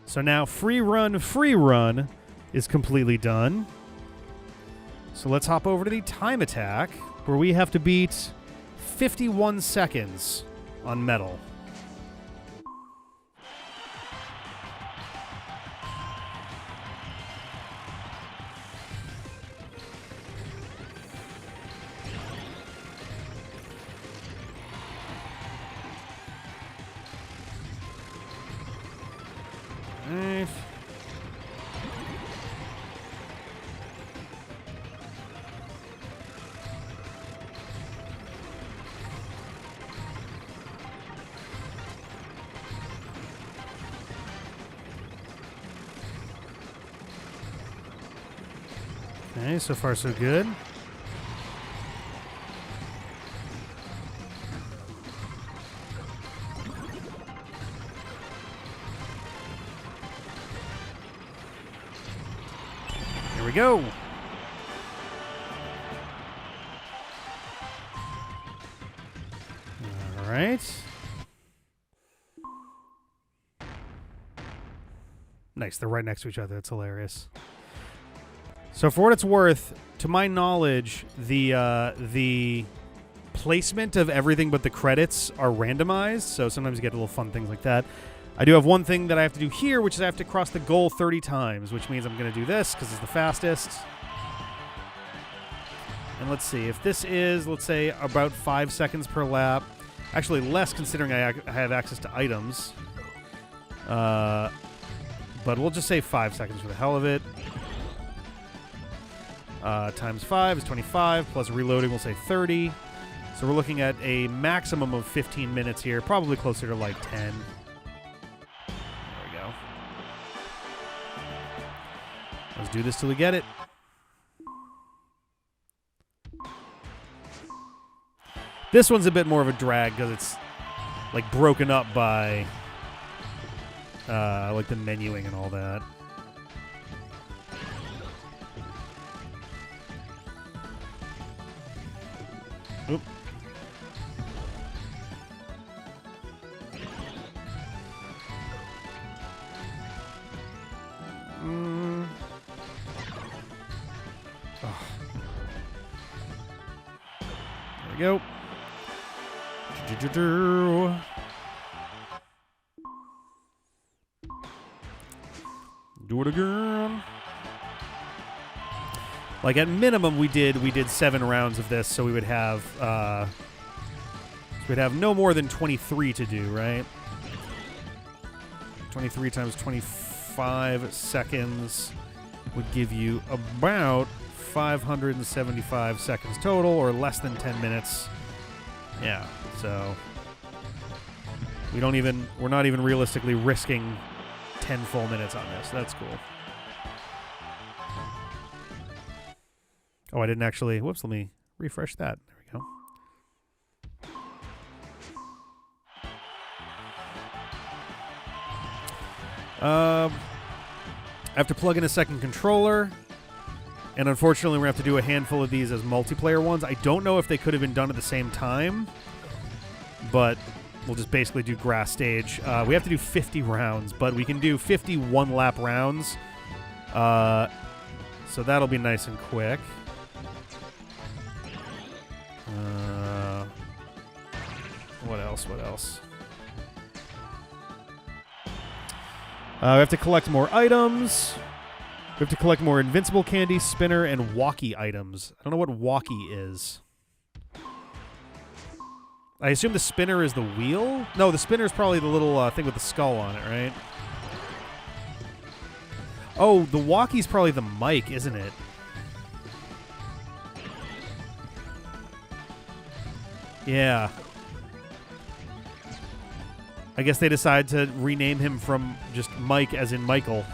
So now free run is completely done. So let's hop over to the time attack, where we have to beat 51 seconds on metal. Okay, so far so good. Here we go. All right. Nice, they're right next to each other. That's hilarious. So for what it's worth, to my knowledge, the placement of everything but the credits are randomized, so sometimes you get little fun things like that. I do have one thing that I have to do here, which is I have to cross the goal 30 times, which means I'm going to do this because it's the fastest. And let's see, if this is, let's say, about 5 seconds per lap, actually less considering I have access to items, but we'll just say 5 seconds for the hell of it. Times 5 is 25, plus reloading we'll say 30. So we're looking at a maximum of 15 minutes here, probably closer to like 10. There we go. Let's do this till we get it. This one's a bit more of a drag because it's like broken up by like the menuing and all that. Oop. Oh. There we go. Do it again. Like at minimum, we did 7 rounds of this, so we would have we'd have no more than 23 to do, right? 23 times 25 seconds would give you about 575 seconds total, or less than 10 minutes. Yeah, so we're not even realistically risking 10 full minutes on this. That's cool. Oh, I didn't actually... Whoops, let me refresh that. There we go. I have to plug in a second controller, and unfortunately we're going to have to do a handful of these as multiplayer ones. I don't know if they could have been done at the same time, but we'll just basically do grass stage. We have to do 50 rounds, but we can do 50 one-lap rounds, so that'll be nice and quick. What else? We have to collect more items. We have to collect more invincible candy, spinner, and walkie items. I don't know what walkie is. I assume the spinner is the wheel? No, the spinner is probably the little thing with the skull on it, right? Oh, the walkie's probably the mic, isn't it? Yeah. I guess they decided to rename him from just Mike as in Michael.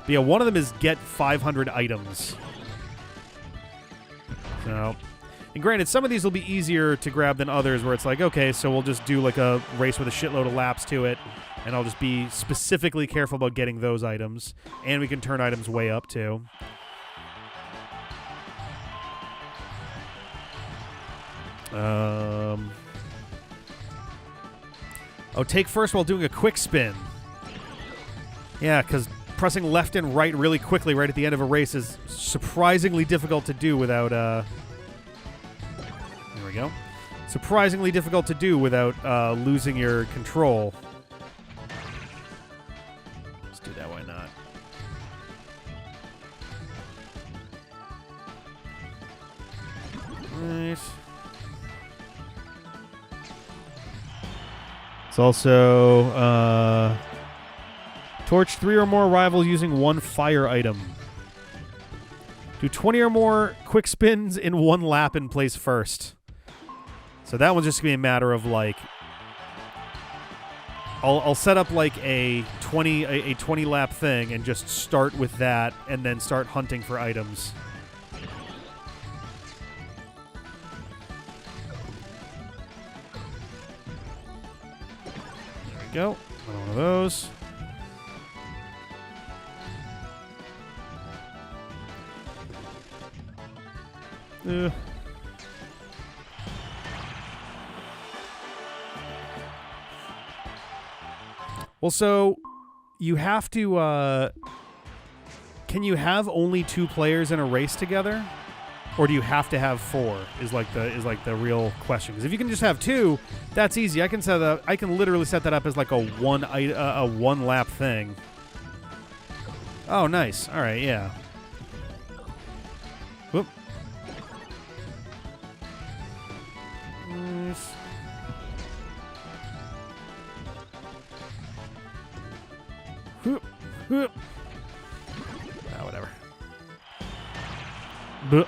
But yeah, one of them is get 500 items. So, and granted, some of these will be easier to grab than others, where it's like, okay, so we'll just do like a race with a shitload of laps to it, and I'll just be specifically careful about getting those items. And we can turn items way up, too. Oh, take first while doing a quick spin. Yeah, because pressing left and right really quickly right at the end of a race is surprisingly difficult to do without, there we go. Surprisingly difficult to do without losing your control. Let's do that, why not? Right. It's also torch 3 or more rivals using 1 fire item. Do 20 or more quick spins in 1 lap and place first. So that one's just gonna be a matter of like, I'll set up like a 20 lap thing and just start with that and then start hunting for items. Go. One of those. Well, so you have to Can you have only 2 players in a race together? Or do you have to have 4? Is like the real question. Because if you can just have 2, that's easy. I can literally set that up as like a one lap thing. Oh, nice. All right, yeah. Whoop. Nice. Whoop. Whoop. Ah, whatever. Buh.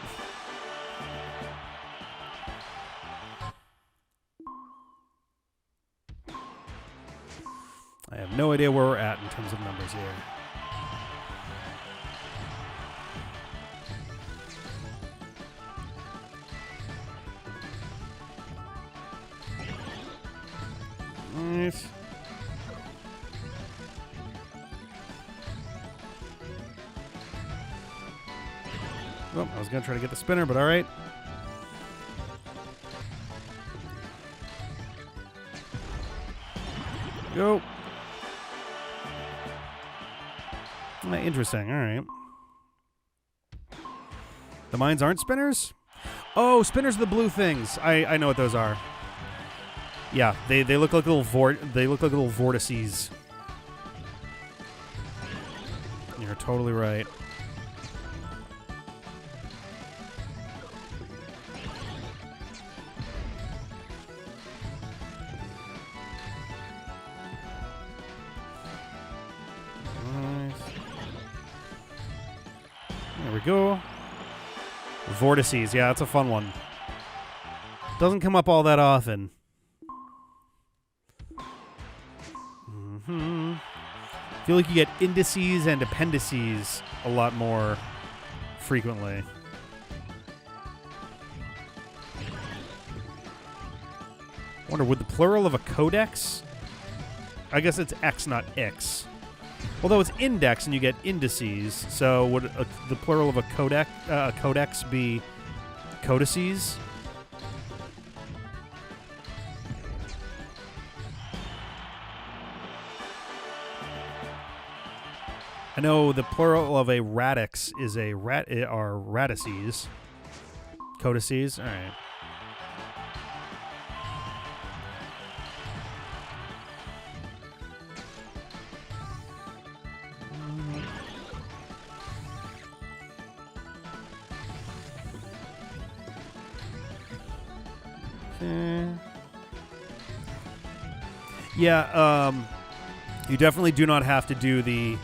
I have no idea where we're at in terms of numbers here. Nice. Well, I was going to try to get the spinner, but all right. Go. Interesting. All right. The mines aren't spinners? Oh, spinners are the blue things. I know what those are. Yeah, they look like little vortices. You're totally right. There we go. Vortices. Yeah, that's a fun one. Doesn't come up all that often. I feel like you get indices and appendices a lot more frequently. I wonder, would the plural of a codex? I guess it's X, not X. Although it's index and you get indices, so would the plural of a codex be codices? I know the plural of a radix is are radices. Codices? All right. Yeah, you definitely do not have to do the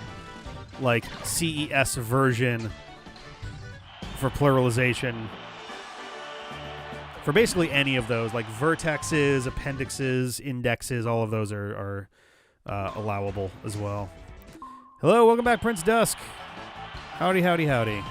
like CES version for pluralization for basically any of those, like vertexes, appendixes, indexes. All of those are allowable as well. Hello, welcome back, Prince Dusk. Howdy, howdy, howdy.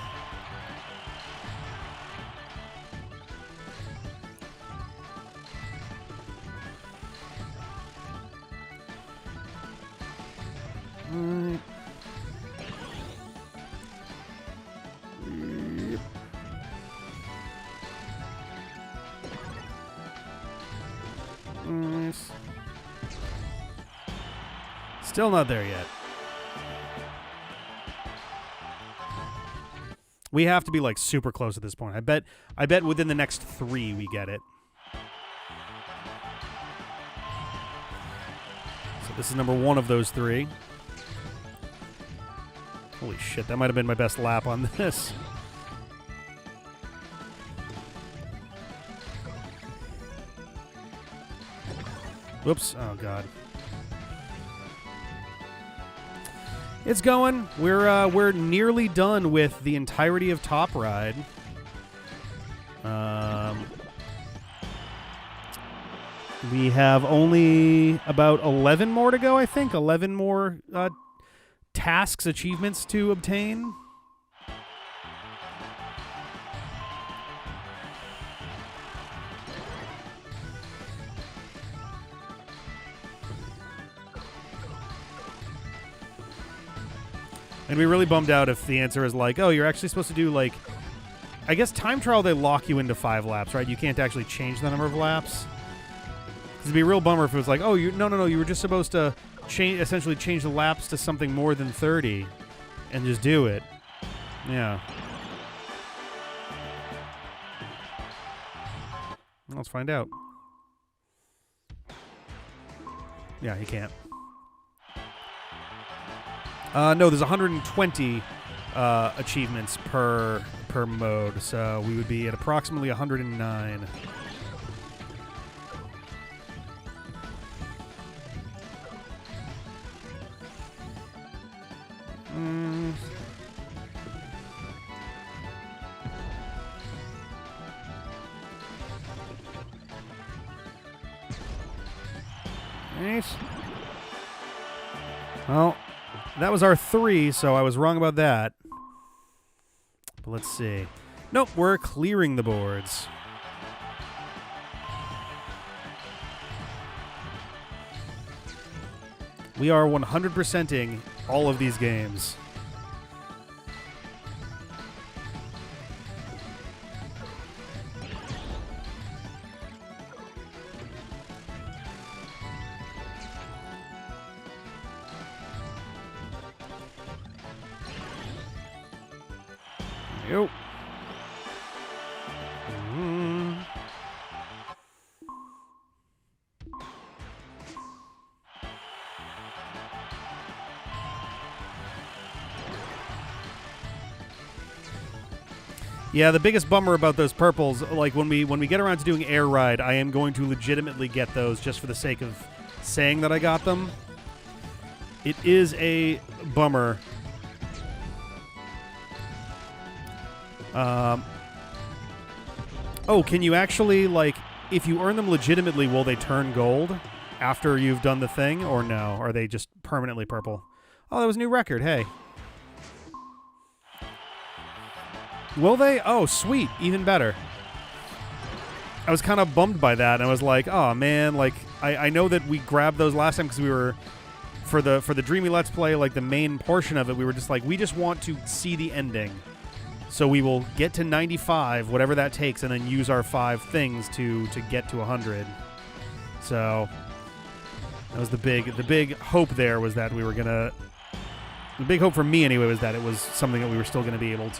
Still not there yet. We have to be like super close at this point. I bet within the next 3 we get it. So this is number 1 of those 3. Holy shit, that might have been my best lap on this. Whoops. Oh god. It's going. We're nearly done with the entirety of Top Ride. We have only about 11 more to go, I think. 11 more tasks, achievements to obtain. And we really bummed out if the answer is like, oh, you're actually supposed to do like, I guess time trial, they lock you into 5 laps, right? You can't actually change the number of laps. It'd be a real bummer if it was like, oh, no, you were just supposed to essentially change the laps to something more than 30 and just do it. Yeah. Let's find out. Yeah, he can't. No, there's 120 achievements per mode, so we would be at approximately 109. Nice. Well, that was our 3, so I was wrong about that. But let's see. Nope, we're clearing the boards. We are 100%ing all of these games. Yo. Yeah, the biggest bummer about those purples, like when we get around to doing Air Ride, I am going to legitimately get those just for the sake of saying that I got them. It is a bummer. Oh, can you actually, like, if you earn them legitimately, will they turn gold after you've done the thing, or no? Are they just permanently purple? Oh, that was a new record, hey. Will they? Oh, sweet. Even better. I was kind of bummed by that, and I was like, oh, man, like, I know that we grabbed those last time because we were, for the Dreamy Let's Play, like, the main portion of it, we were just like, we just want to see the ending. So we will get to 95, whatever that takes, and then use our 5 things to get to 100. So that was the big hope there, was that we were going to... The big hope for me, anyway, was that it was something that we were still going to be able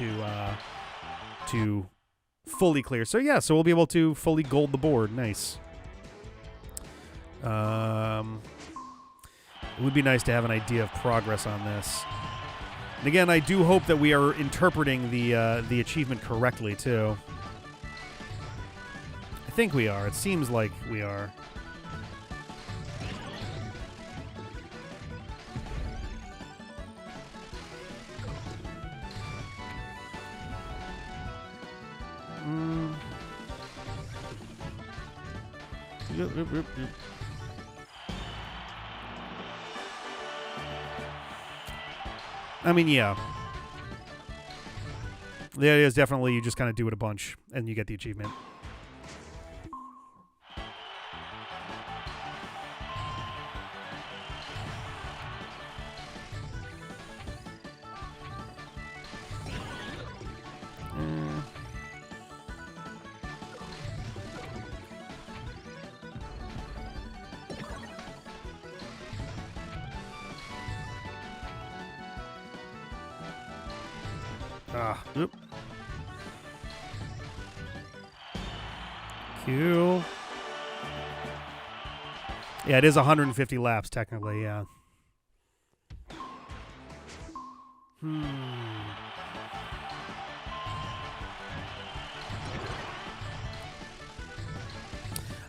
to fully clear. So yeah, so we'll be able to fully gold the board. Nice. It would be nice to have an idea of progress on this. And again, I do hope that we are interpreting the achievement correctly too. I think we are. It seems like we are. I mean, yeah. The idea is definitely you just kind of do it a bunch and you get the achievement. Oop. Cool. Yeah, it is 150 laps, technically, yeah.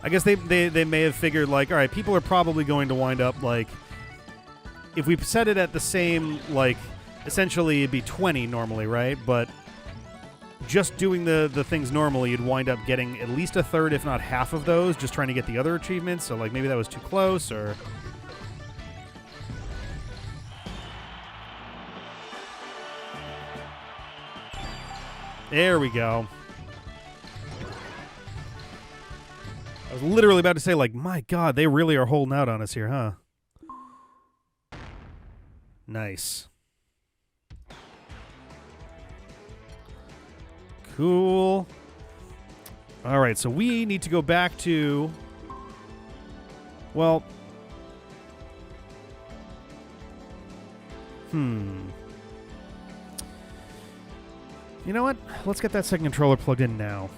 I guess they may have figured, like, all right, people are probably going to wind up, like, if we set it at the same, like, essentially it'd be 20 normally, right? But just doing the things normally, you'd wind up getting at least a third, if not half of those, just trying to get the other achievements. So, like, maybe that was too close, or... There we go. I was literally about to say, like, my God, they really are holding out on us here, huh? Nice. Cool. All right, so we need to go back to... Well... You know what? Let's get that second controller plugged in now.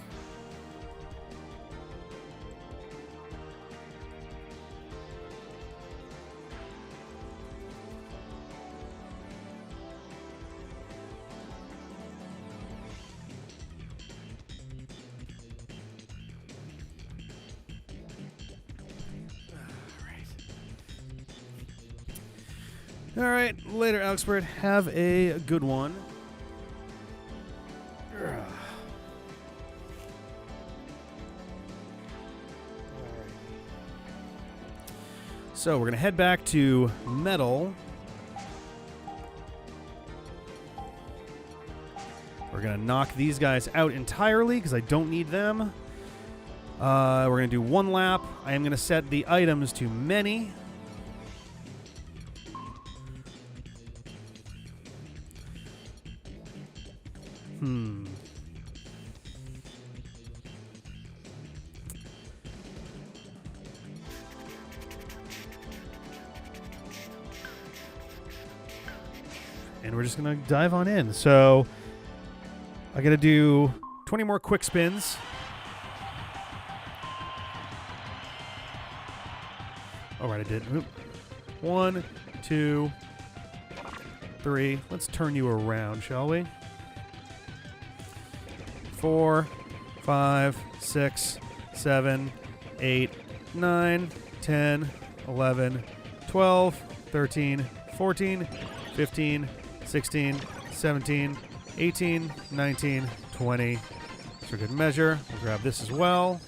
All right, later, Alexpert. Have a good one. So we're going to head back to metal. We're going to knock these guys out entirely because I don't need them. We're going to do one lap. I am going to set the items to many. And we're just going to dive on in. So I got to do 20 more quick spins. All right, I did. 1, 2, 3. Let's turn you around, shall we? 4, 5, 6, 7, 8, 9, 10, 11, 12, 13, 14, 15, 16, 17, 18, 19, 20. For good measure. We'll grab this as well.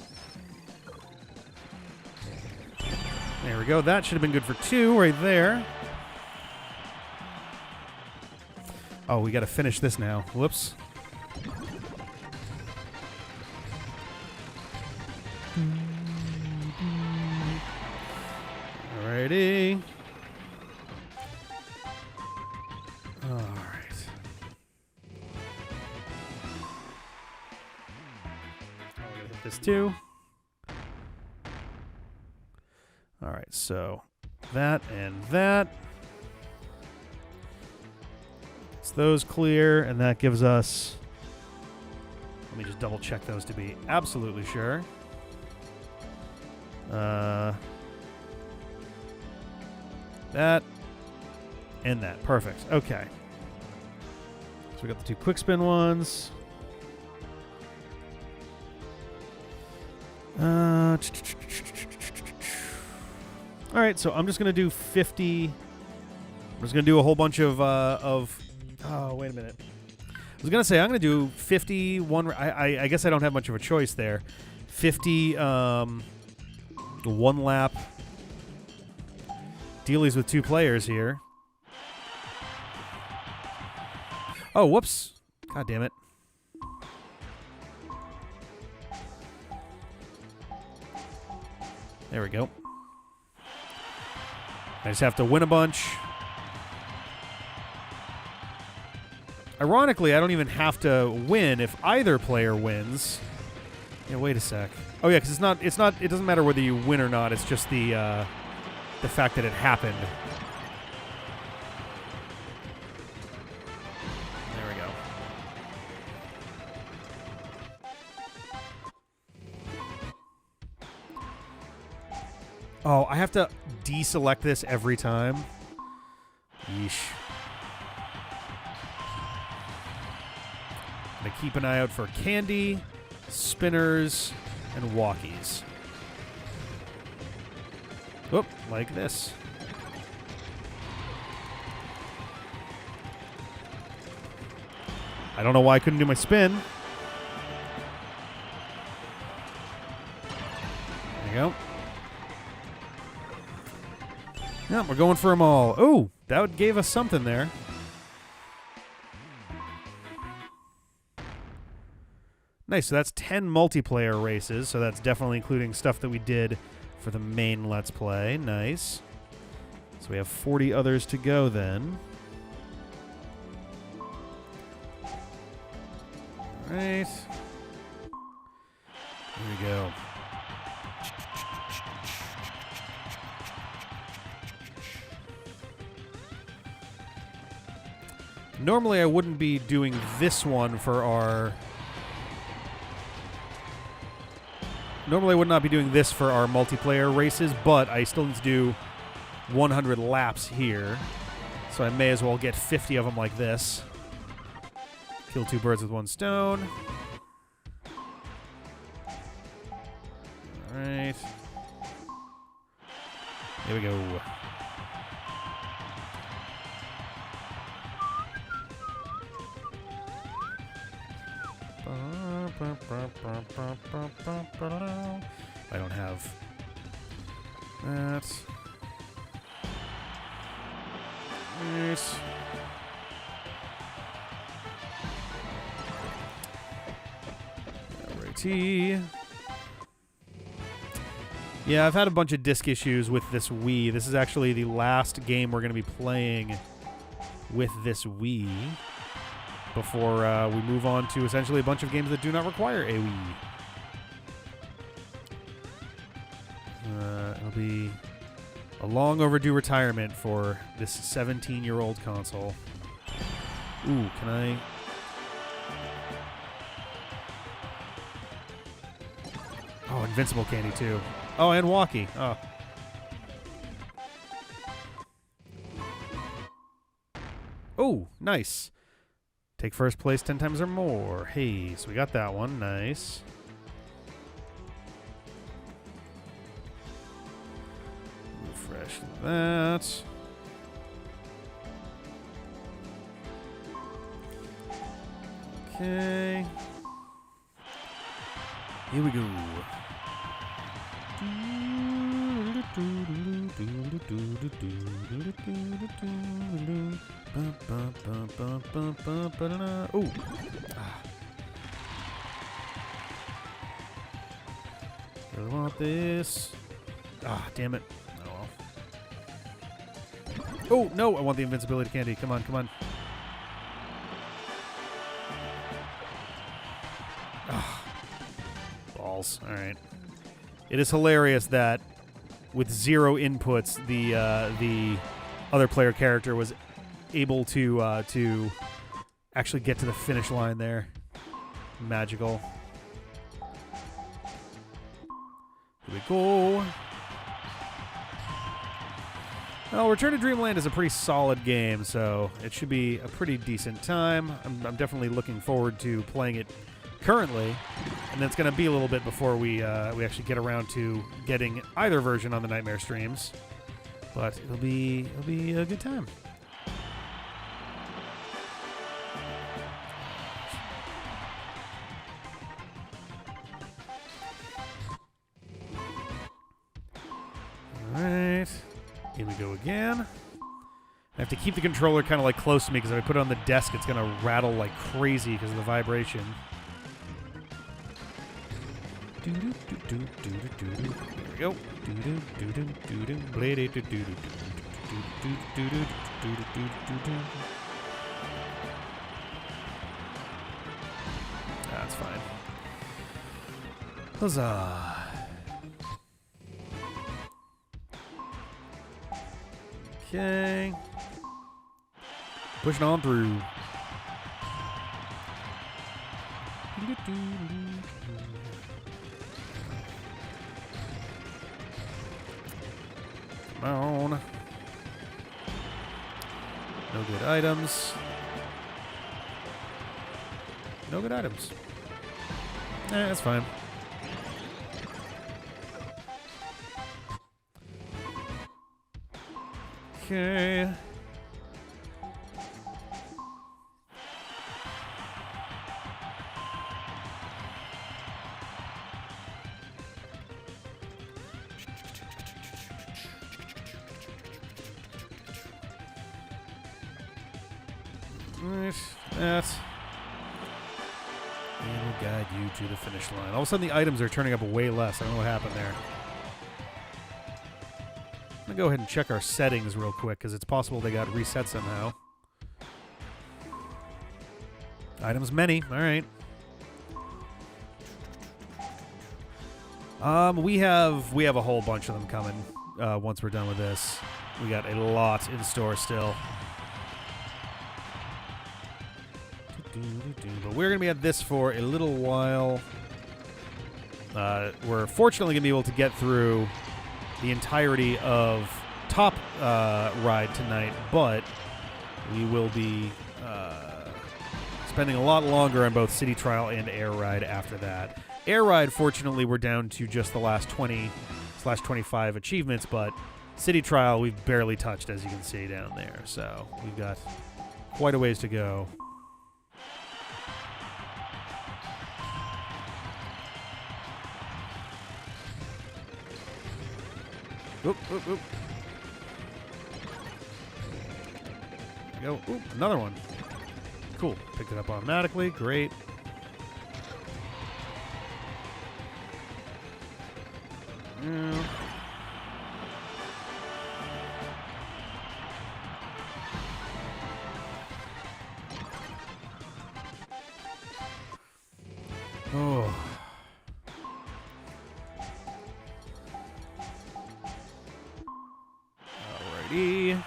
There we go. That should have been good for 2 right there. Oh, we got to finish this now. Whoops. Alrighty. This too. All right, so that and that. It's those clear, and that gives us. Let me just double check those to be absolutely sure. That and that. Perfect. Okay. So we got the 2 quick spin ones. All right, so I'm just going to do 50. I'm just going to do a whole bunch of oh, wait a minute. I was going to say I'm going to do 51. I guess I don't have much of a choice there. 50 one lap dealies with 2 players here. Oh, whoops. God damn it. There we go. I just have to win a bunch. Ironically, I don't even have to win if either player wins. Yeah, wait a sec. Oh yeah, because it doesn't matter whether you win or not. It's just the fact that it happened. There we go. Oh, I have to deselect this every time. Yeesh. I'm gonna keep an eye out for candy, spinners, and walkies. Whoop, like this. I don't know why I couldn't do my spin. There you go. Yeah, we're going for them all. Oh, that gave us something there. Nice, so that's 10 multiplayer races, so that's definitely including stuff that we did for the main Let's Play. Nice. So we have 40 others to go then. All right. Here we go. Normally I wouldn't be doing this one for our... Normally I would not be doing this for our multiplayer races, but I still need to do 100 laps here. So I may as well get 50 of them like this. Kill 2 birds with 1 stone. Alright. Here we go. I don't have that. Nice. Alrighty. Yeah, I've had a bunch of disc issues with this Wii. This is actually the last game we're going to be playing with this Wii before we move on to essentially a bunch of games that do not require a Wii. It'll be a long overdue retirement for this 17-year-old console. Ooh, can I... Oh, Invincible candy, too. Oh, and Walky. Oh. Oh, nice. Take first place 10 times or more. Hey, so we got that one. Nice. Refresh that. Okay. Here we go. Ooh. Really want this. Damn it. Oh well. Oh, no, I want the invincibility candy. Come on, come on. Balls. All right. It is hilarious that with 0 inputs, the other player character was able to actually get to the finish line there. Magical. Here we go. Well, Return to Dreamland is a pretty solid game, so it should be a pretty decent time. I'm definitely looking forward to playing it currently, and then it's going to be a little bit before we actually get around to getting either version on the Nightmare streams. But it'll be a good time. All right, here we go again. I have to keep the controller kind of like close to me because if I put it on the desk, it's going to rattle like crazy because of the vibration. There we go. That's fine. Huzzah. Okay. Pushing on through. Come on. No good items. No good items. That's fine. Okay. That. And we'll guide you to the finish line. All of a sudden the items are turning up way less. I don't know what happened there. I'm going to go ahead and check our settings real quick because it's possible they got reset somehow. Items many. All right. We have a whole bunch of them coming once we're done with this. We got a lot in store still. But we're going to be at this for a little while. We're fortunately going to be able to get through the entirety of Top Ride tonight, but we will be spending a lot longer on both City Trial and Air Ride after that. Air Ride, fortunately, we're down to just the last 20/25 achievements, but City Trial we've barely touched, as you can see down there. So we've got quite a ways to go. Oop, oop, oop. There we go. Oop, another one. Cool. Picked it up automatically. Great. Yeah. Oh. Alrighty.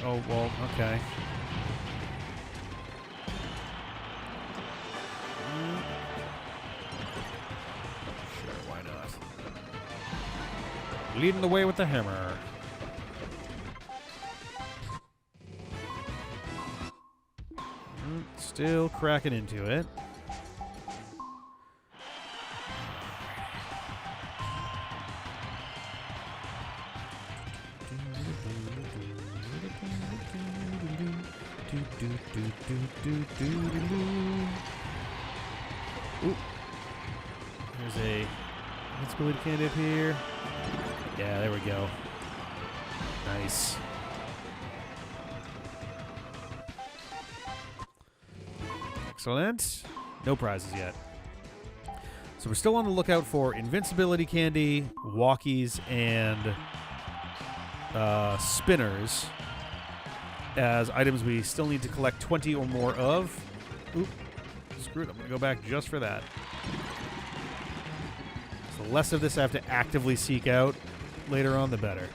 Oh, well, okay. Sure, why not? Leading the way with the hammer. Still cracking into it. Ooh. There's a invincibility candy up here. Yeah, there we go. Nice. Excellent. No prizes yet. So we're still on the lookout for invincibility candy, walkies, and spinners as items we still need to collect 20 or more of. Oop. Screw it. I'm going to go back just for that. So the less of this I have to actively seek out later on, the better.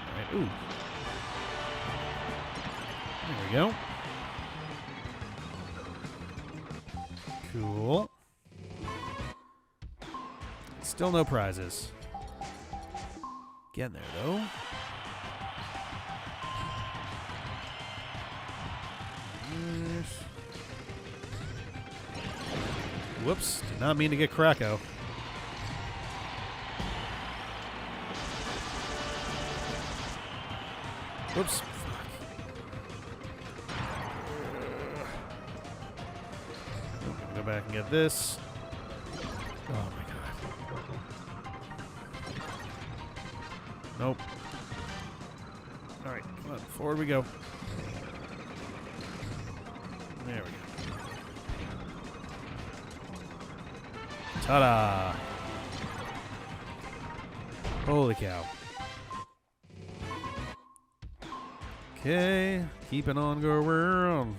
All right. Ooh. There we go. Cool. Still no prizes. Getting there, though. Whoops. Did not mean to get Krakow. Whoops. Go back and get this. Oh, my God. Nope. All right, come on. Forward we go. There we go. Ta-da! Holy cow. Okay, keeping on going.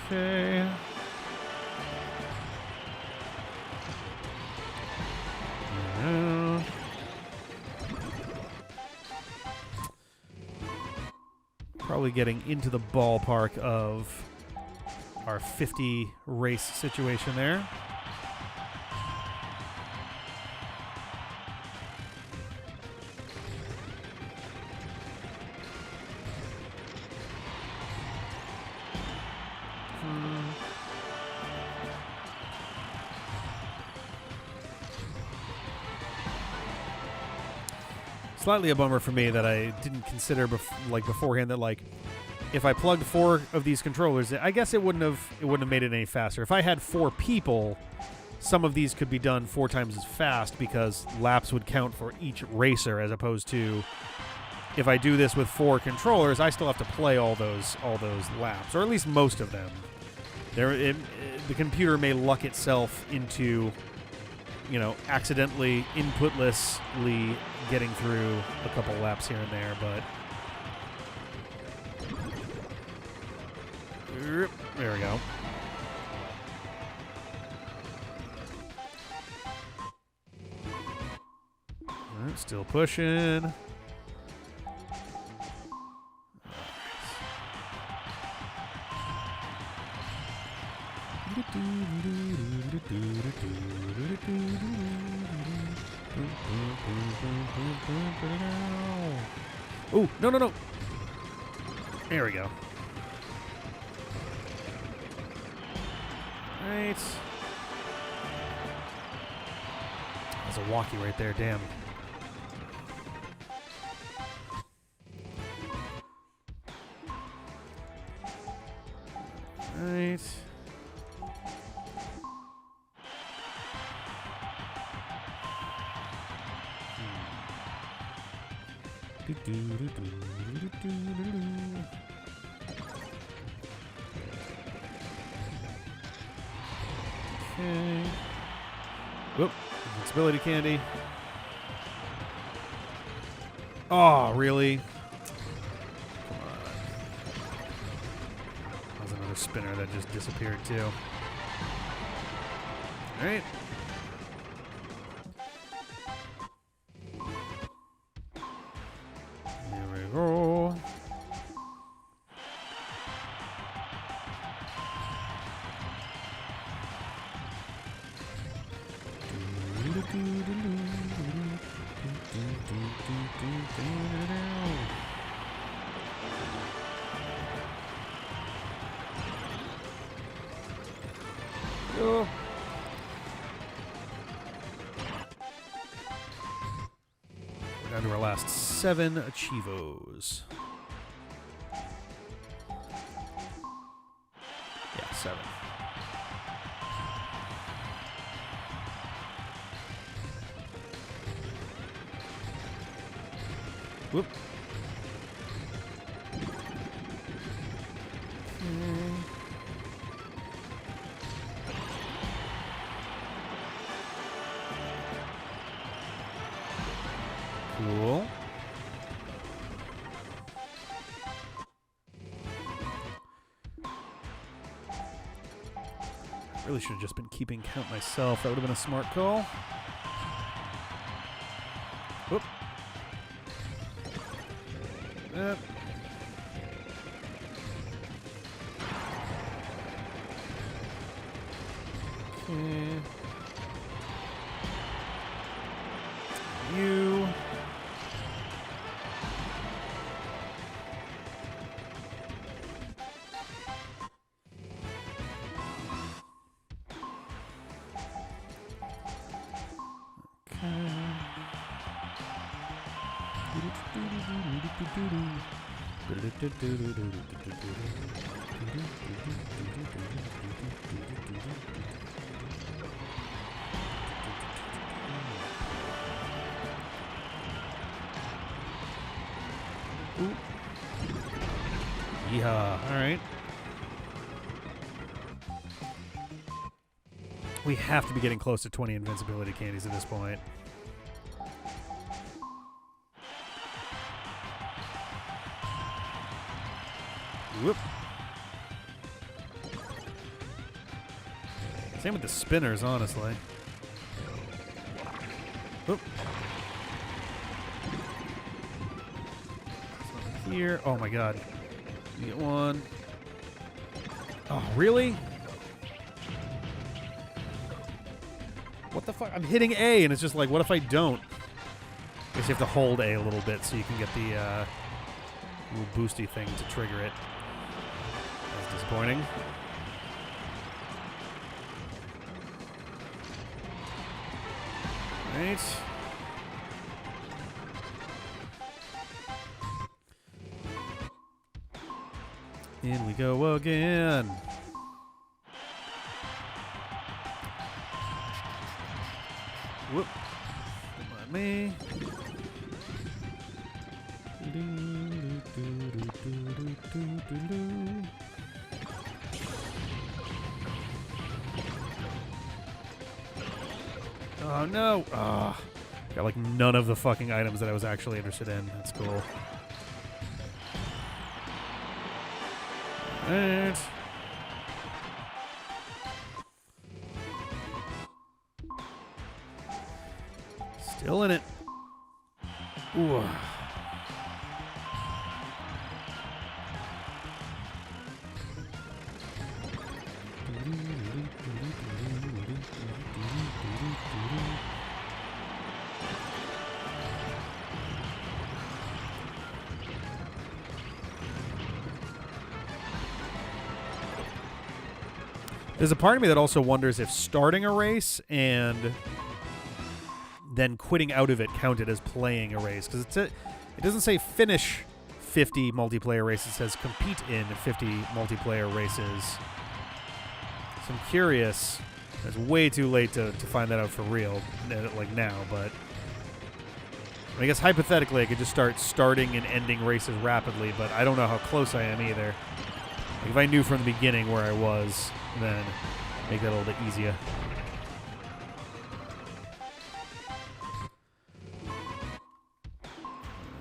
Okay. Probably getting into the ballpark of our 50 race situation there. Slightly a bummer for me that I didn't consider beforehand that if I plugged 4 of these controllers, I guess it wouldn't have made it any faster. If I had 4 people, some of these could be done 4 times as fast because laps would count for each racer, as opposed to if I do this with 4 controllers, I still have to play all those laps, or at least most of them. The computer may luck itself into, you know, accidentally, inputlessly getting through a couple laps here and there, but there we go. All right, still pushing. Oh, no, no, no. There we go. Right. There's a walkie right there, damn. Right. Okay. Whoop. Invincibility candy. Oh, really? Come on. That was another spinner that just disappeared, too. All right. There we go. Oh. We're down to our last 7 achievos. Yeah, 7. Whoop. Cool. Really should have just been keeping count myself. That would have been a smart call. Whoop. Yep. Okay. You. Yeah, all right. We have to be getting close to 20 invincibility candies at this point. Whoop. Same with the spinners, honestly. Whoop. Here. Oh my god. You get one. Oh, really? What the fuck? I'm hitting A, and it's just like, what if I don't? I guess you have to hold A a little bit so you can get the little boosty thing to trigger it. That's disappointing. Right. In we go again. Whoop. Come on, me. Oh, no. Got, like, none of the fucking items that I was actually interested in. That's cool. Alright. Still in it. Ooh. There's a part of me that also wonders if starting a race and then quitting out of it counted as playing a race. Because it doesn't say finish 50 multiplayer races. It says compete in 50 multiplayer races. So I'm curious. It's way too late to find that out for real, like now. But I guess hypothetically I could just start starting and ending races rapidly. But I don't know how close I am either. Like if I knew from the beginning where I was, then make that a little bit easier.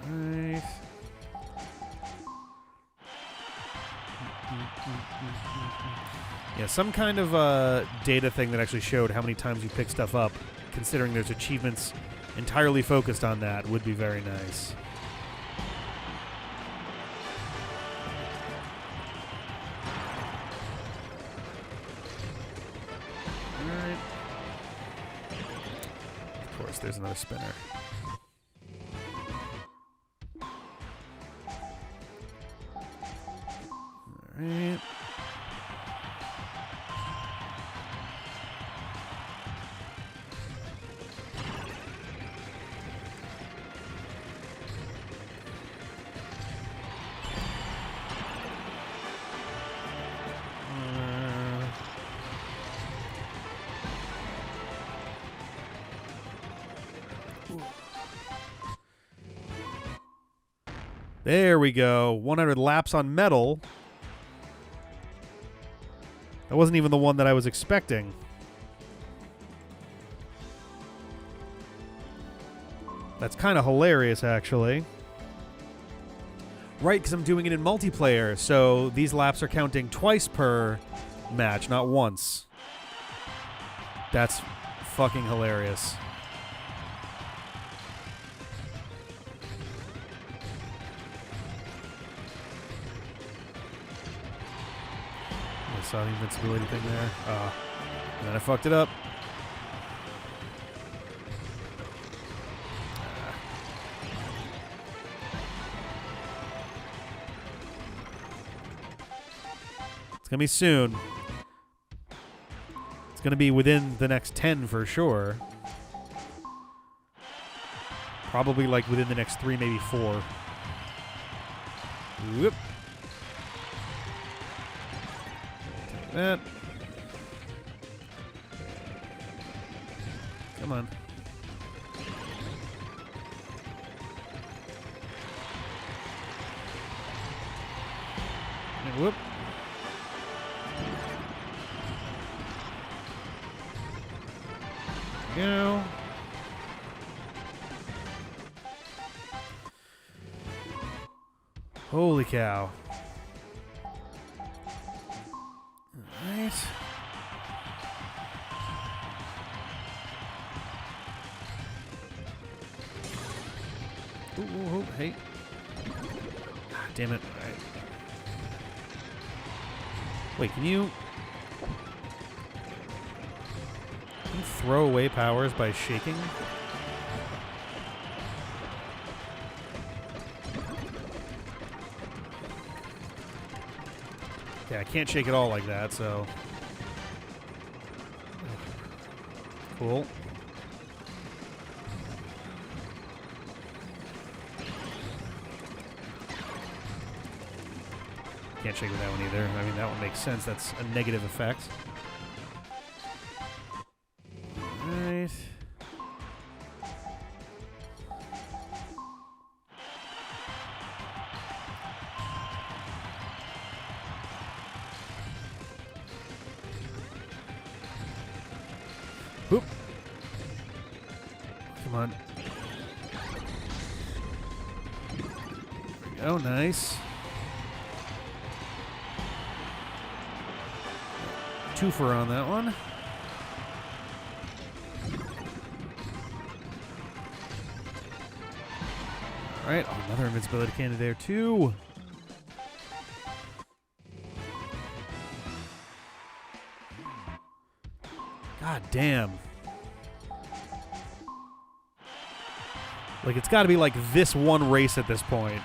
Alright. Yeah, some kind of data thing that actually showed how many times you pick stuff up, considering there's achievements entirely focused on that, would be very nice. Alright. Of course, there's another spinner. Alright. There we go. 100 laps on metal. That wasn't even the one that I was expecting. That's kind of hilarious, actually. Right, because I'm doing it in multiplayer, so these laps are counting twice per match, not once. That's fucking hilarious. I saw the invincibility thing there. And then I fucked it up. It's gonna be soon. It's gonna be within the next 10 for sure. Probably like within the next 3, maybe 4. Whoop. That. Come on. And whoop. Go. Holy cow. Alright. Ooh, hey. Ah, damn it. Alright. Wait, can you throw away powers by shaking? Yeah, I can't shake it all like that, so... Cool. Can't shake with that one either. I mean, that one makes sense. That's a negative effect. Alright. Oop. Come on. There we go. Nice. Twofer on that one. All right. Oh, another invincibility candy there, too. God damn. Like, it's got to be like this one race at this point.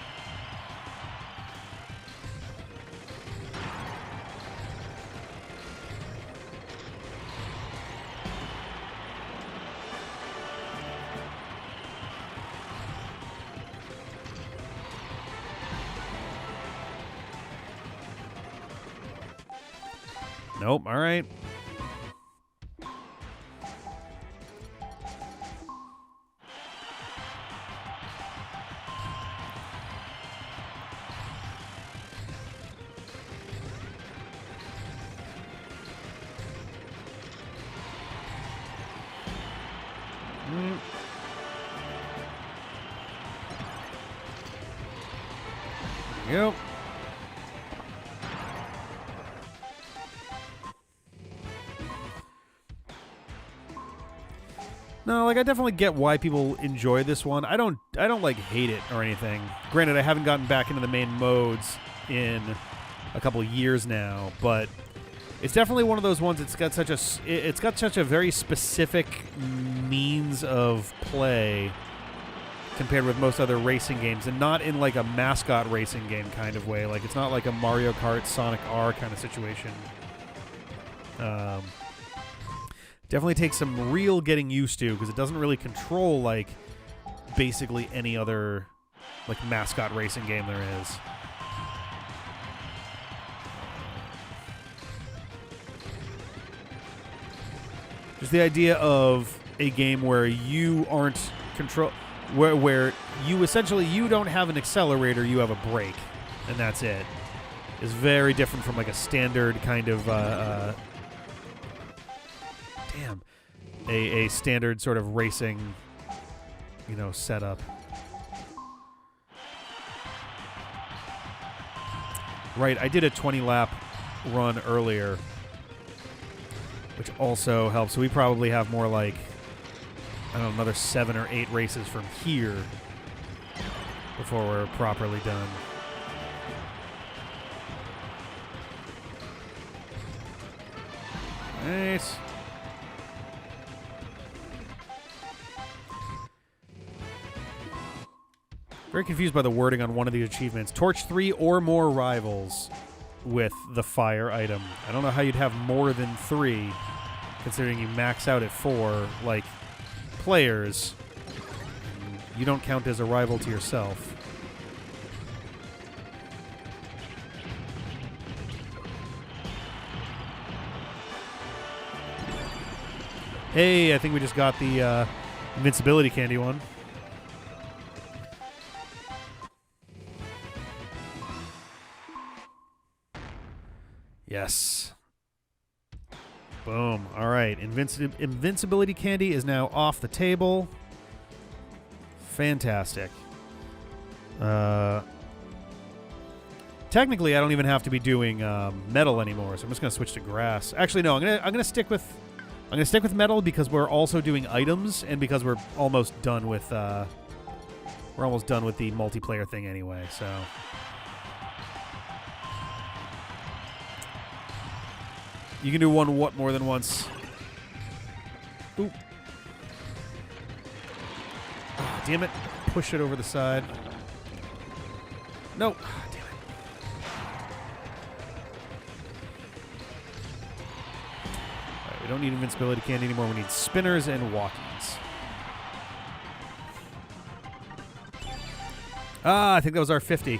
Nope. All right. Yep. No, like I definitely get why people enjoy this one. I don't like hate it or anything. Granted, I haven't gotten back into the main modes in a couple years now, but it's definitely one of those ones. It's got such a very specific means of play compared with most other racing games, and not in like a mascot racing game kind of way. Like, it's not like a Mario Kart, Sonic R kind of situation. Definitely takes some real getting used to, because it doesn't really control like basically any other like mascot racing game there is. Just the idea of a game where you aren't where you essentially you don't have an accelerator, you have a brake, and that's it, is very different from like a standard kind of a standard sort of racing, setup. Right, I did a 20-lap run earlier, which also helps. So we probably have more like, I don't know, another 7 or 8 races from here before we're properly done. Nice. Very confused by the wording on one of these achievements. Torch 3 or more rivals with the fire item. I don't know how you'd have more than 3, considering you max out at 4, like players. You don't count as a rival to yourself. Hey, I think we just got the invincibility candy one. Yes. Boom. All right. Invincibility candy is now off the table. Fantastic. Technically, I don't even have to be doing metal anymore, so I'm just going to switch to grass. Actually, no. I'm gonna stick with metal because we're also doing items, and because we're almost done with the multiplayer thing anyway. So. You can do one more than once. Ooh. Oh, damn it. Push it over the side. No. Oh, damn it. All right, we don't need invincibility candy anymore. We need spinners and walkies. Ah, I think that was our 50.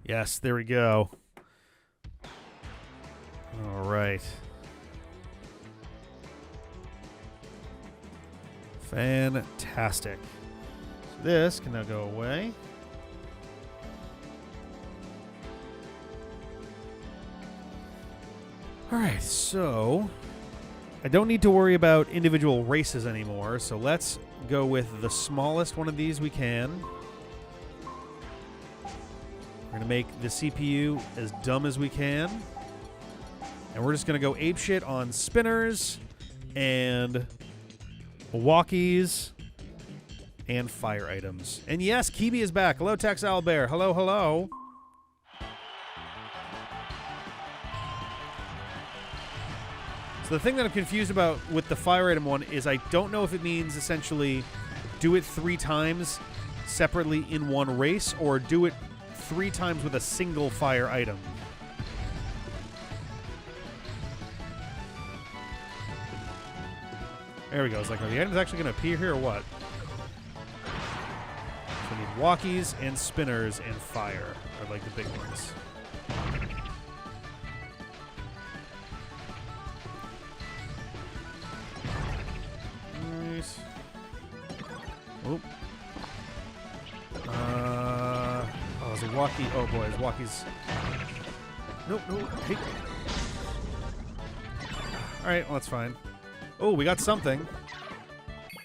Yes, there we go. All right. Fantastic. So this can now go away. All right, so I don't need to worry about individual races anymore, so let's go with the smallest one of these we can. We're going to make the CPU as dumb as we can. And we're just going to go apeshit on spinners and walkies and fire items. And yes, Kirby is back. Hello, Tex Owlbear. Hello, hello. So the thing that I'm confused about with the fire item one is I don't know if it means essentially do it 3 times separately in one race or do it 3 times with a single fire item. There we go. It's like, are the items actually going to appear here or what? So we need walkies and spinners and fire are like the big ones. Nice. Oop. Oh, there's a walkie. Oh boy, there's walkies. Nope, nope. Hey. Alright, well, that's fine. Oh, we got something.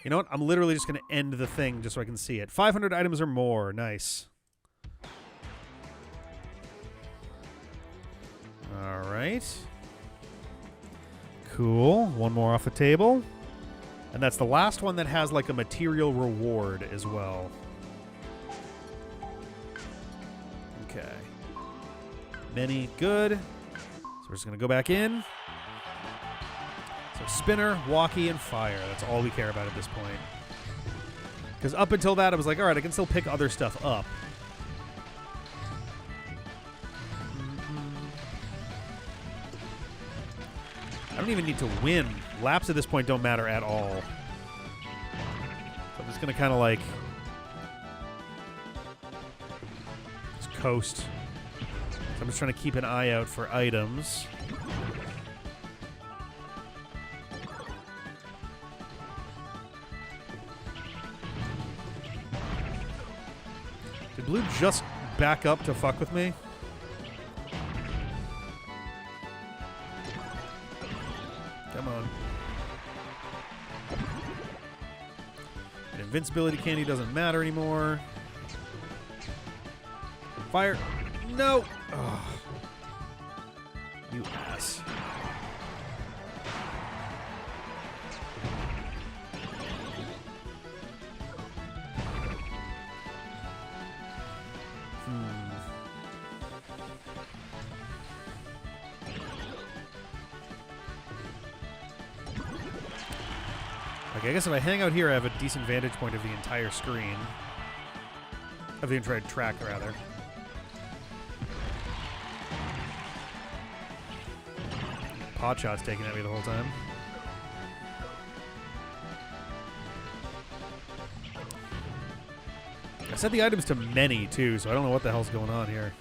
You know what? I'm literally just going to end the thing just so I can see it. 500 items or more. Nice. All right. Cool. One more off the table. And that's the last one that has like a material reward as well. Okay. Many. Good. So we're just going to go back in. So spinner, walkie, and fire. That's all we care about at this point. Because up until that, I was like, all right, I can still pick other stuff up. I don't even need to win. Laps at this point don't matter at all. So I'm just going to kind of like just coast. So I'm just trying to keep an eye out for items. Did blue just back up to fuck with me? Come on. And invincibility candy doesn't matter anymore. Fire. No! Oh. You ass. Okay, I guess if I hang out here, I have a decent vantage point of the entire screen. Of the entire track, rather. Pot shot's taking at me the whole time. I set the items to many, too, so I don't know what the hell's going on here.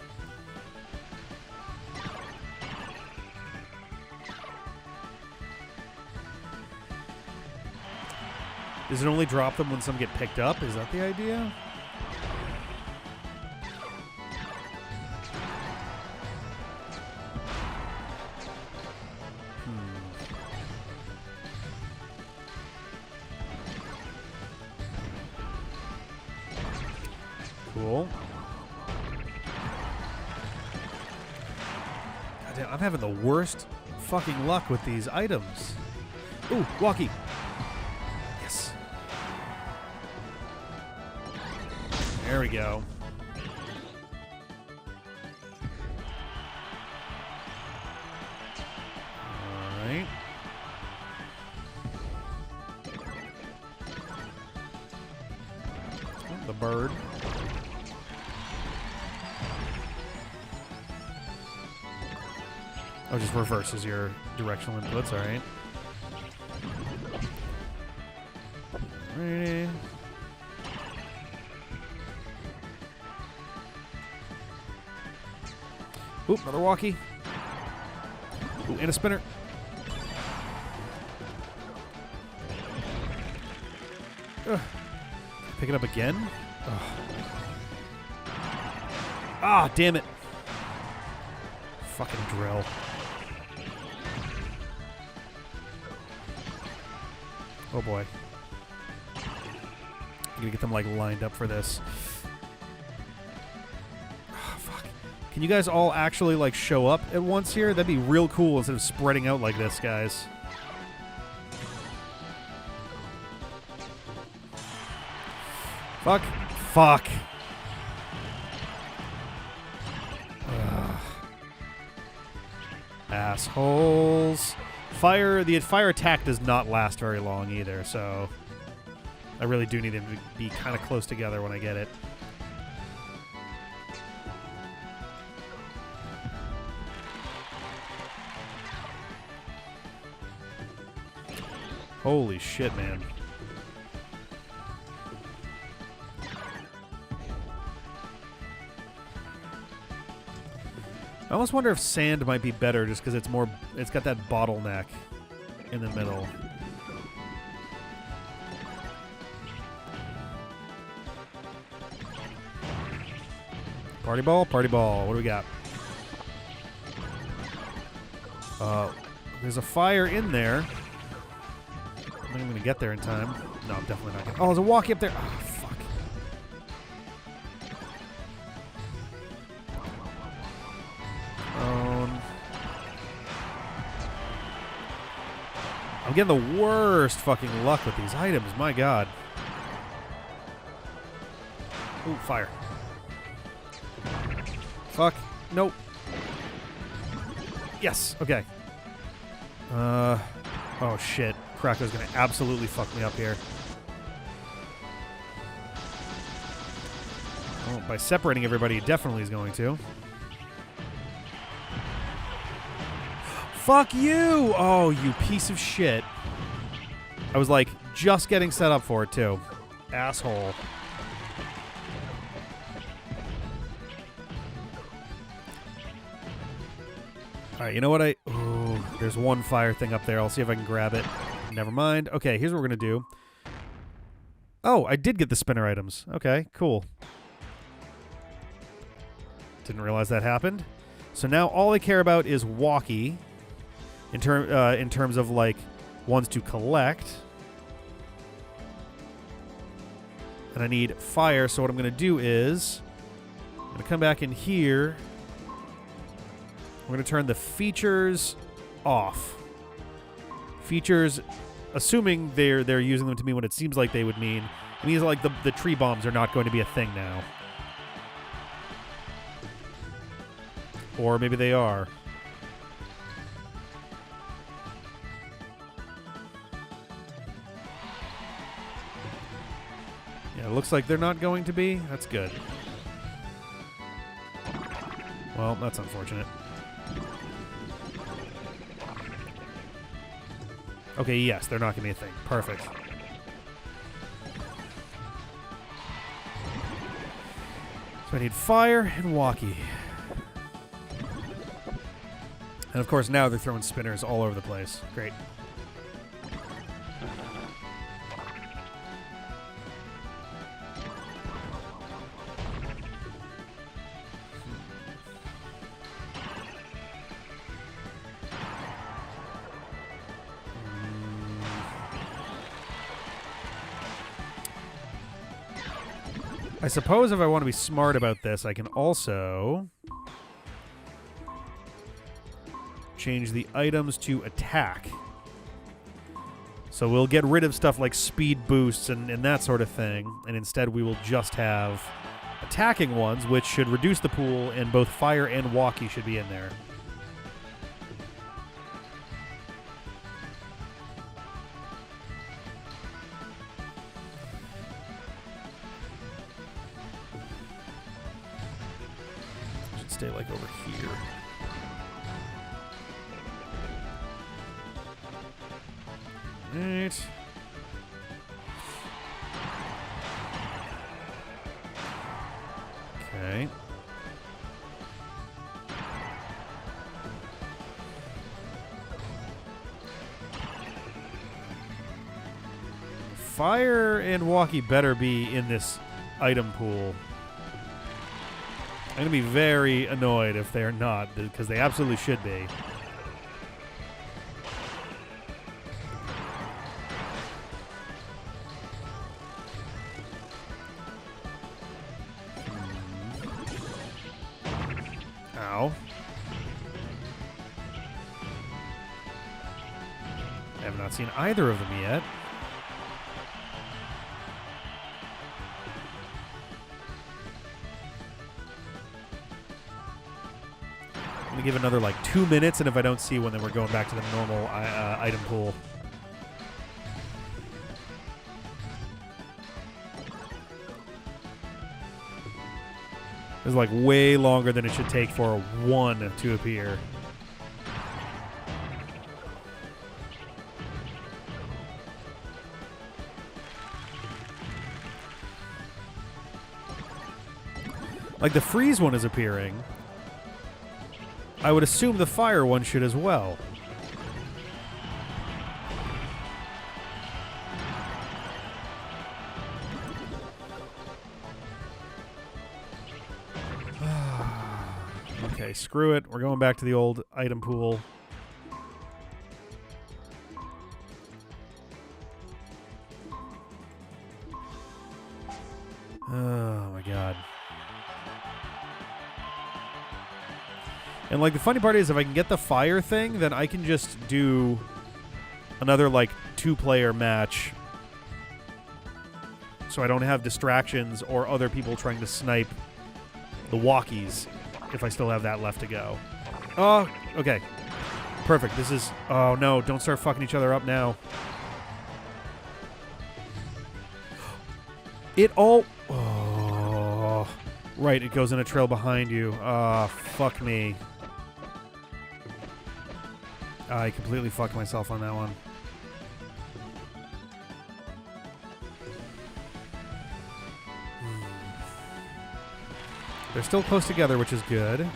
Does it only drop them when some get picked up? Is that the idea? Cool. Goddamn, I'm having the worst fucking luck with these items. Ooh, Walky. Yes. There we go. All right. The bird. Oh, just reverses your directional inputs, all right. Alrighty. Oop, another walkie. Ooh, and a spinner. Ugh. Pick it up again? Ugh. Ah, damn it. Fucking drill. Oh boy. I'm gonna get them like lined up for this. Oh, fuck. Can you guys all actually like show up at once here? That'd be real cool instead of spreading out like this, guys. Fuck. Fuck. Ugh. Assholes. The fire attack does not last very long either, so I really do need them to be kind of close together when I get it. Holy shit, man. I almost wonder if sand might be better just because it's got that bottleneck in the middle. Party ball, party ball. What do we got? There's a fire in there. I don't think I'm going to get there in time. No, I'm definitely not going to. Oh, there's a walkie up there. Oh, fuck. I'm getting the worst fucking luck with these items. My God. Ooh, fire. Fuck. Nope. Yes. Okay. Oh, shit. Krako's gonna absolutely fuck me up here. Well, by separating everybody, he definitely is going to. Fuck you! Oh, you piece of shit. I was, like, just getting set up for it, too. Asshole. Alright, you know what Ooh, there's one fire thing up there. I'll see if I can grab it. Never mind. Okay, here's what we're gonna do. Oh, I did get the spinner items. Okay, cool. Didn't realize that happened. So now all I care about is Walky. In terms of, like, ones to collect. And I need fire, so what I'm going to do is I'm going to come back in here. I'm going to turn the features off. Features, assuming they're using them to mean what it seems like they would mean, it means like the tree bombs are not going to be a thing now. Or maybe they are. Yeah, it looks like they're not going to be. That's good. Well, that's unfortunate. Okay, yes, they're not going to be a thing. Perfect. So I need fire and Walky. And of course now they're throwing spinners all over the place. Great. I suppose if I want to be smart about this, I can also change the items to attack. So we'll get rid of stuff like speed boosts and that sort of thing, and instead we will just have attacking ones, which should reduce the pool, and both fire and Walky should be in there. Stay like over here. Right. Okay. Fire and Walky better be in this item pool. I'm going to be very annoyed if they're not, because they absolutely should be. Ow. I have not seen either of them yet. I'm going to give another like 2 minutes, and if I don't see one, then we're going back to the normal item pool. It's like way longer than it should take for one to appear. Like the freeze one is appearing. I would assume the fire one should as well. Okay, screw it. We're going back to the old item pool. Oh my god. And like the funny part is if I can get the fire thing, then I can just do another like 2-player match. So I don't have distractions or other people trying to snipe the walkies if I still have that left to go. Oh, okay. Perfect. This is... Oh, no. Don't start fucking each other up now. It all... Oh. Right, it goes in a trail behind you. Ah, fuck me. I completely fucked myself on that one. They're still close together, which is good.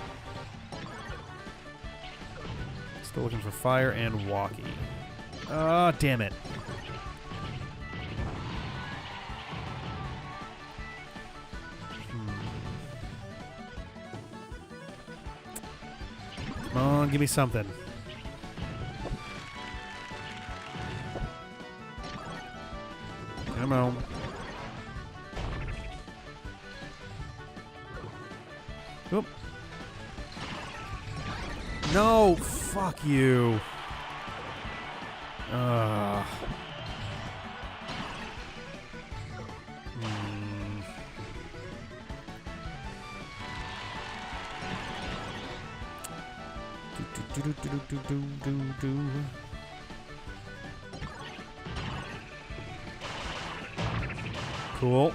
Still looking for fire and walkie. Ah, damn it. Come on, give me something. Come on. Oop. No, fuck you. Cool.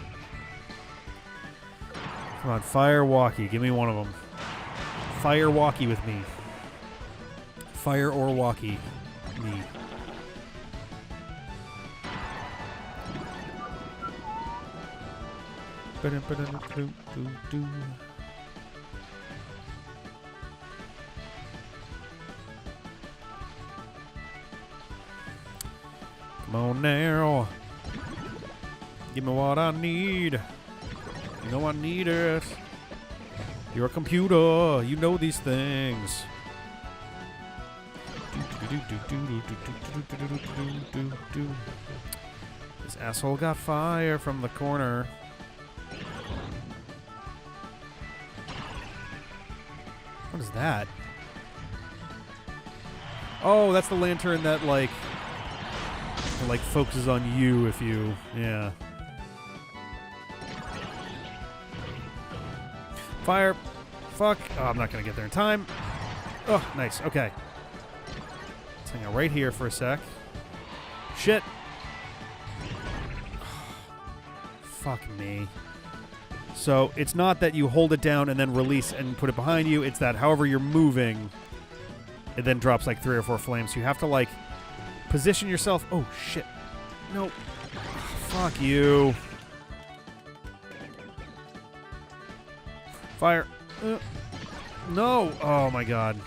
Come on, fire walkie. Give me one of them. Fire walkie with me. Fire or walkie. Me. Come on now. Give me what I need. You know I need it. You're a computer. You know these things. This asshole got fire from the corner. What is that? Oh, that's the lantern that like focuses on you if you, yeah. Fire. Fuck. Oh, I'm not going to get there in time. Oh, nice. Okay. Let's hang out right here for a sec. Shit. Fuck me. So it's not that you hold it down and then release and put it behind you. It's that however you're moving, it then drops like 3 or 4 flames. So you have to like position yourself. Oh, shit. Nope. Fuck you. Fire. No. Oh, my God.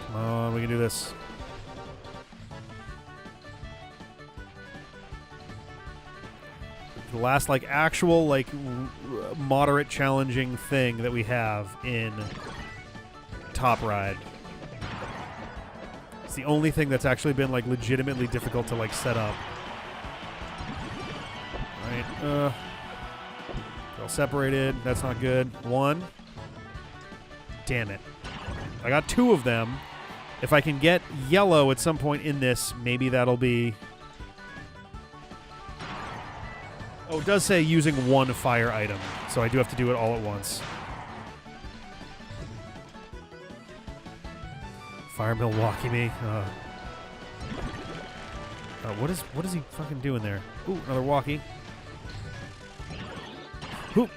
Come on, we can do this. The last, like, actual, like, moderate challenging thing that we have in Top Ride. the only thing that's actually been like legitimately difficult to like set up. All right. They're all separated. That's not good. One. Damn it. I got 2 of them. If I can get yellow at some point in this, maybe that'll be... Oh, it does say using 1 fire item, so I do have to do it all at once. Fire mill walking me. What is he fucking doing there? Ooh, another walkie. Ooh.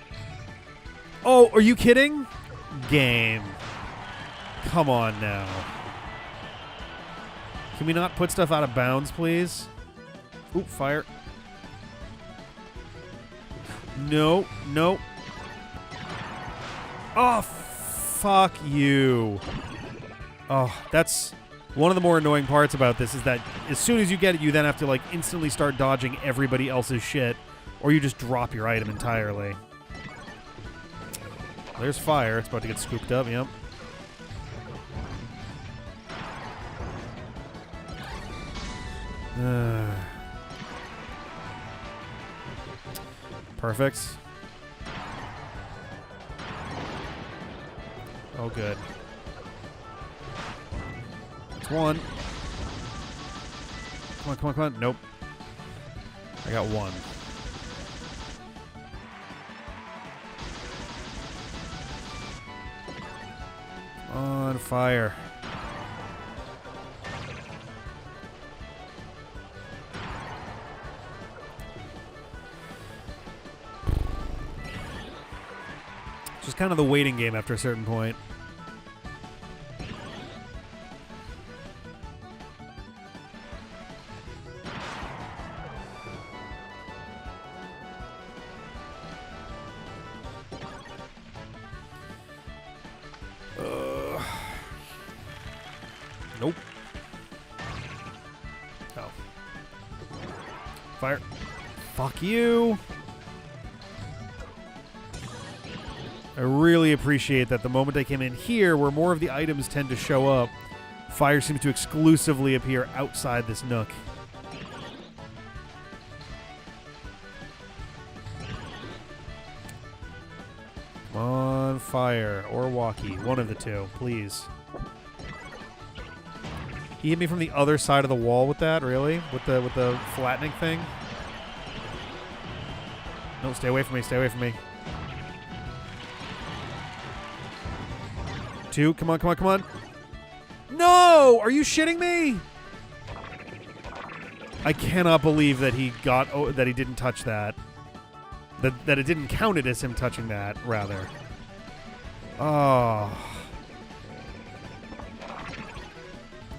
Oh, are you kidding? Game. Come on now. Can we not put stuff out of bounds, please? Ooh, fire. No, no. Oh, fuck you. Oh, that's one of the more annoying parts about this is that as soon as you get it, you then have to like instantly start dodging everybody else's shit, or you just drop your item entirely. There's fire. It's about to get scooped up, yep. Perfect. Oh, good. That's 1. Come on, come on, come on. Nope. I got 1. On fire. Just kind of the waiting game after a certain point. Nope. Oh. Fire. Fuck you. I really appreciate that the moment I came in here, where more of the items tend to show up, fire seems to exclusively appear outside this nook. Come on, fire or walkie, one of the two, please. He hit me from the other side of the wall with that, really? With the flattening thing? No, stay away from me, stay away from me. 2, come on, come on, come on. No! Are you shitting me? I cannot believe that he got, that he didn't touch that. That it didn't count it as him touching that, rather. Oh.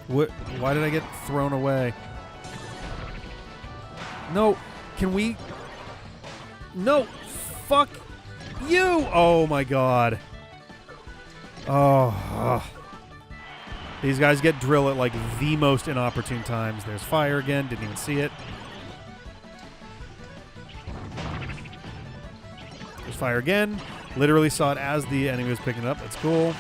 Why did I get thrown away? No. Can we? No. Fuck you. Oh, my God. Oh. These guys get drill at, like, the most inopportune times. There's fire again. Didn't even see it. There's fire again. Literally saw it as the enemy was picking it up. That's cool.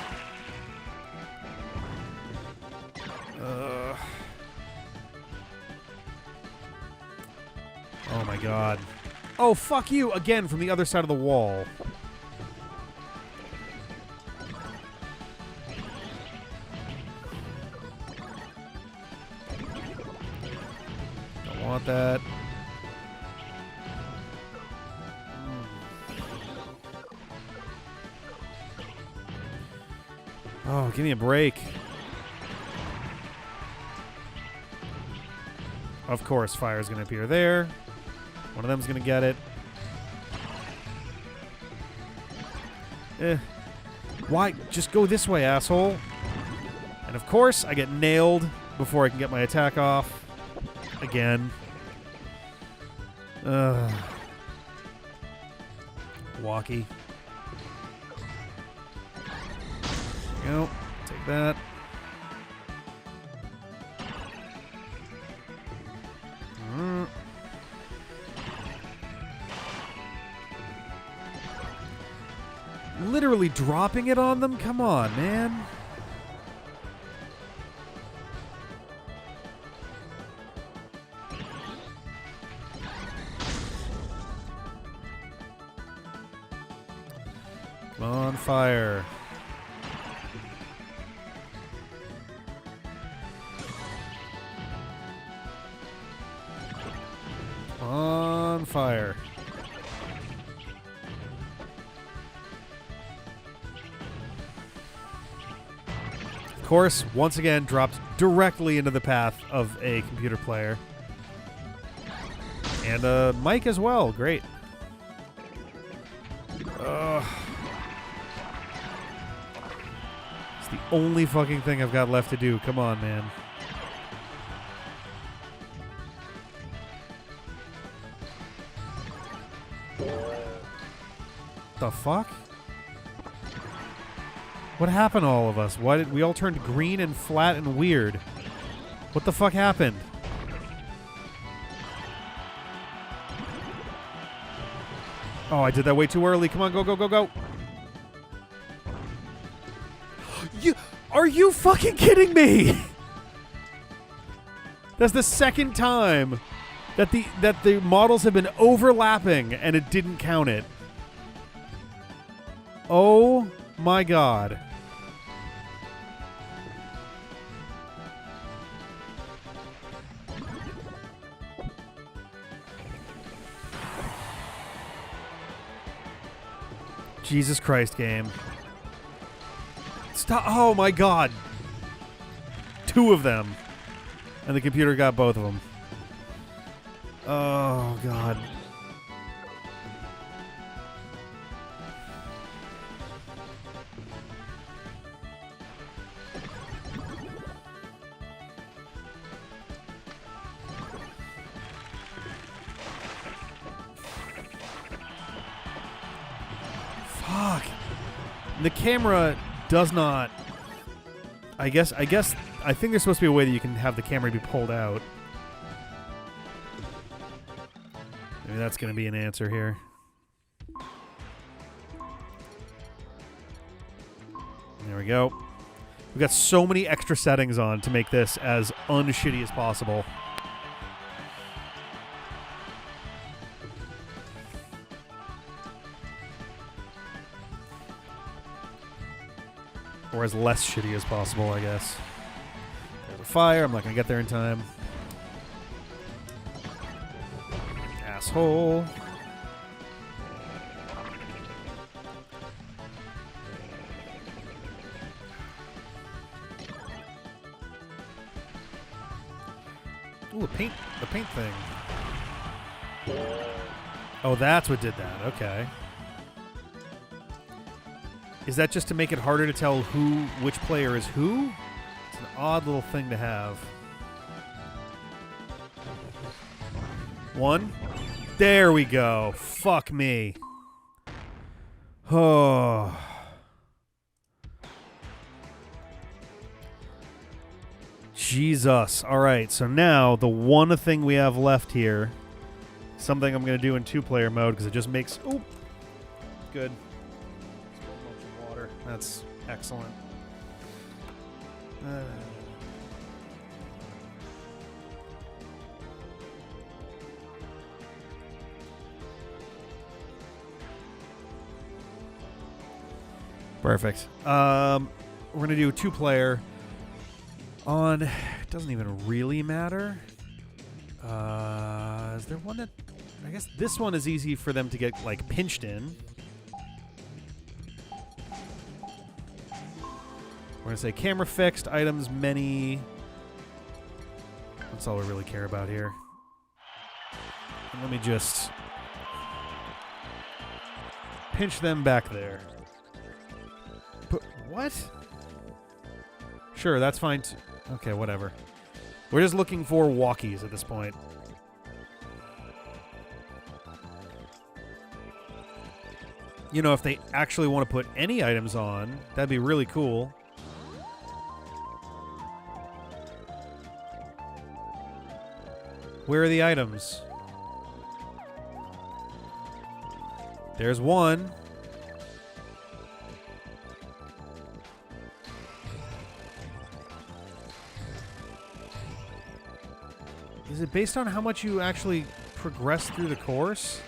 Oh my God. Oh, fuck you again from the other side of the wall. Don't want that. Oh, give me a break. Of course, fire is going to appear there. One of them's going to get it. Why? Just go this way, asshole. And of course, I get nailed before I can get my attack off. Again. Walky. There you go. Take that. Literally dropping it on them? Come on, man. On fire. On fire. Of course, once again, dropped directly into the path of a computer player. And a mic as well. Great. It's the only fucking thing I've got left to do. Come on, man. The fuck? What happened to all of us? Why did we all turn green and flat and weird? What the fuck happened? Oh, I did that way too early. Come on, go, go, go, go. Are you fucking kidding me? That's the second time that the models have been overlapping and it didn't count it. Oh my god. Jesus Christ, game. Stop. Oh my god. 2 of them. And the computer got both of them. Oh god. Fuck. The camera does not. I think there's supposed to be a way that you can have the camera be pulled out. Maybe that's going to be an answer here. There we go. We've got so many extra settings on to make this as unshitty as possible. Or as less shitty as possible, I guess. There's a fire. I'm not going to get there in time. Asshole. Ooh, the paint thing. Oh, that's what did that. Okay. Is that just to make it harder to tell which player is who? It's an odd little thing to have. 1. There we go. Fuck me. Oh. Jesus. All right, so now the one thing we have left here, something I'm going to do in 2-player mode because it just makes... Oh, good. That's excellent. Perfect. We're going to do 2-player on... It doesn't even really matter. Is there one that... I guess this one is easy for them to get, like, pinched in. We're going to say camera fixed, items, many. That's all we really care about here. And let me just pinch them back there. But what? Sure, that's fine too. Okay, whatever. We're just looking for walkies at this point. You know, if they actually want to put any items on, that'd be really cool. Where are the items? There's one. Is it based on how much you actually progress through the course?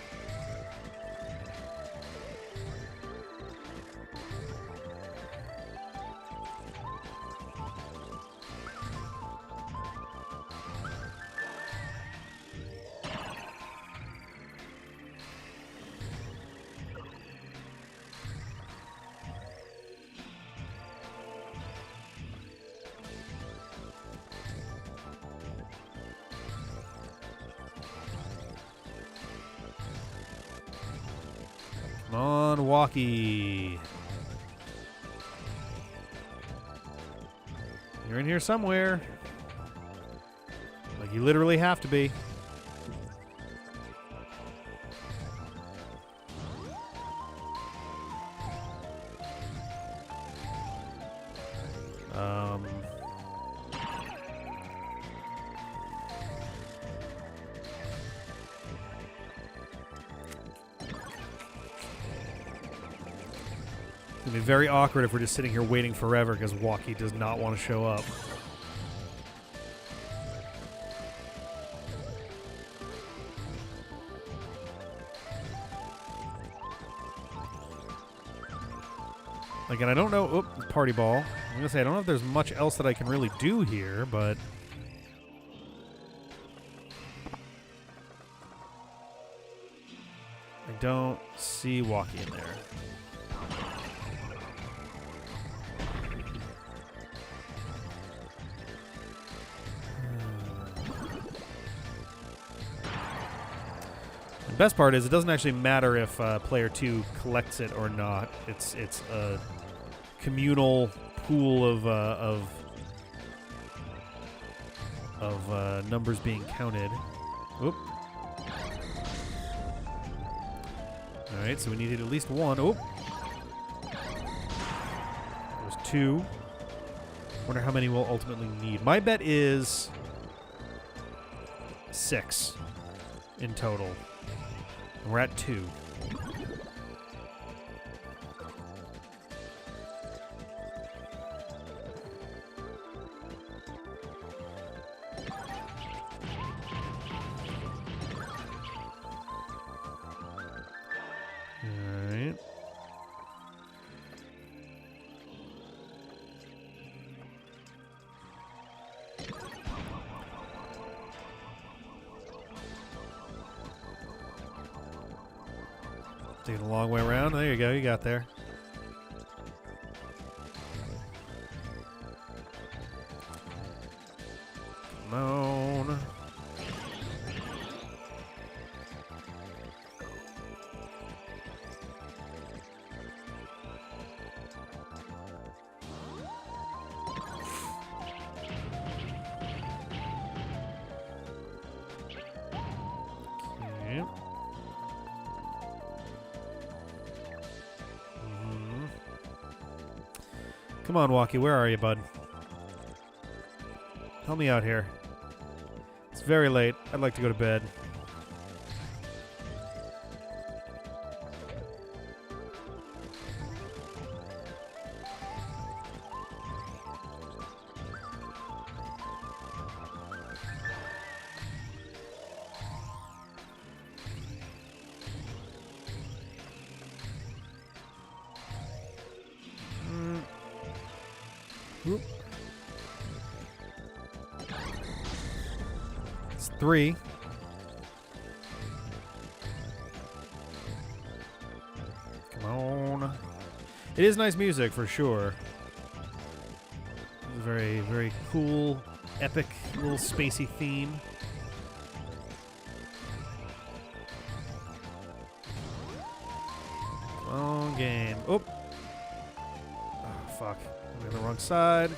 Come on, Walky. You're in here somewhere. Like you literally have to be. It'll be very awkward if we're just sitting here waiting forever because Walky does not want to show up. Like, and I don't know... Oop, party ball. I'm going to say, I don't know if there's much else that I can really do here, but... I don't see Walky in there. The best part is it doesn't actually matter if player 2 collects it or not. It's a communal pool of numbers being counted. Oop. All right, so we needed at least one. Oop. There's 2. Wonder how many we'll ultimately need. My bet is 6 in total. And we're at 2. Alright. Taking a long way around. There you go. You got there. Come on. Okay. Come on, Walky. Where are you, bud? Help me out here. It's very late. I'd like to go to bed. Oop. It's 3. Come on. It is nice music for sure. It's a very, very cool, epic, little spacey theme. Come on, game. Oop. Oh, fuck. I'm on the wrong side.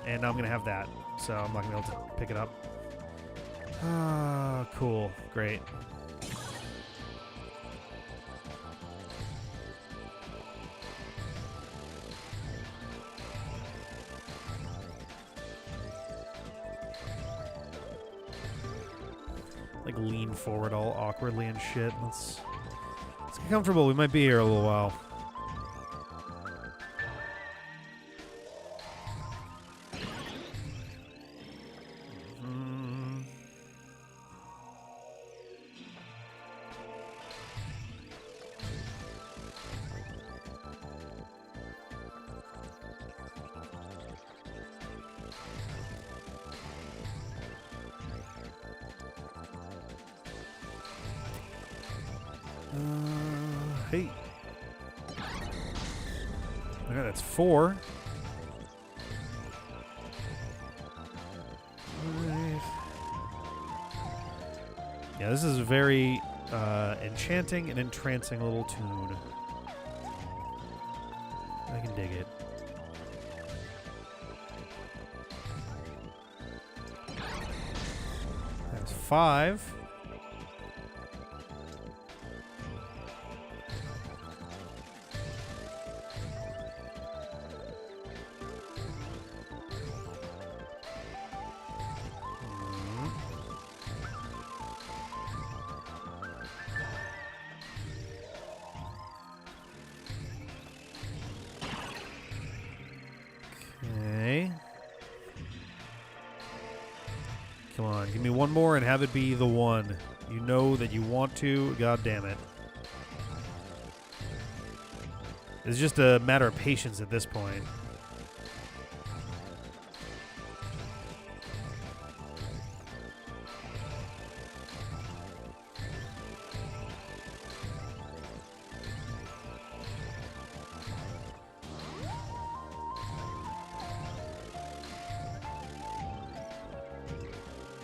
And now I'm going to have that. So I'm not going to be able to pick it up. Ah, cool. Great. Like lean forward all awkwardly and shit. Let's get comfortable. We might be here a little while. Hey. Okay, that's 4. Right. Yeah, this is very enchanting and entrancing little tune. I can dig it. That's 5. Okay. Come on, give me one more and have it be the one. You know that you want to. God damn it. It's just a matter of patience at this point.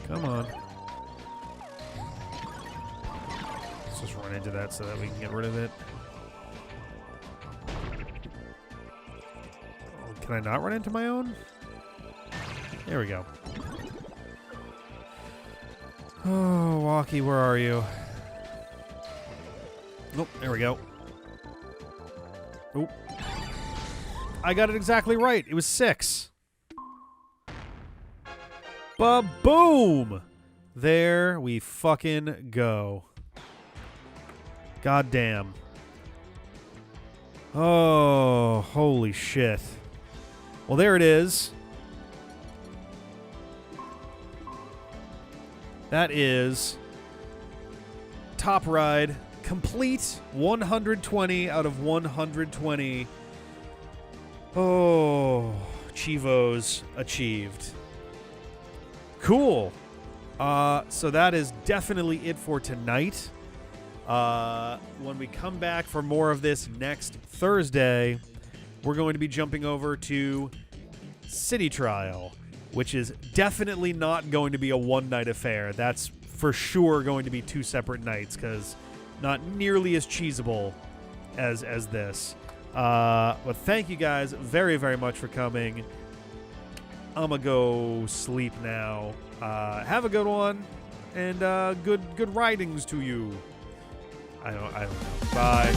Come on. Let's just run into that so that we can get rid of it. Oh, can I not run into my own? There we go. Oh, Walky, where are you? Nope, there we go. Oop. I got it exactly right. It was 6. Ba-boom! There we fucking go. God damn. Oh, holy shit. Well, there it is. That is top ride complete. 120 out of 120. Oh, Chivos achieved. Cool. So that is definitely it for tonight. When we come back for more of this next Thursday, we're going to be jumping over to City Trial, which is definitely not going to be a one-night affair. That's for sure going to be 2 separate nights, because not nearly as cheesable as this. But thank you guys very, very much for coming. I'm gonna go sleep now. Have a good one, and good ridings to you. I don't know. Bye.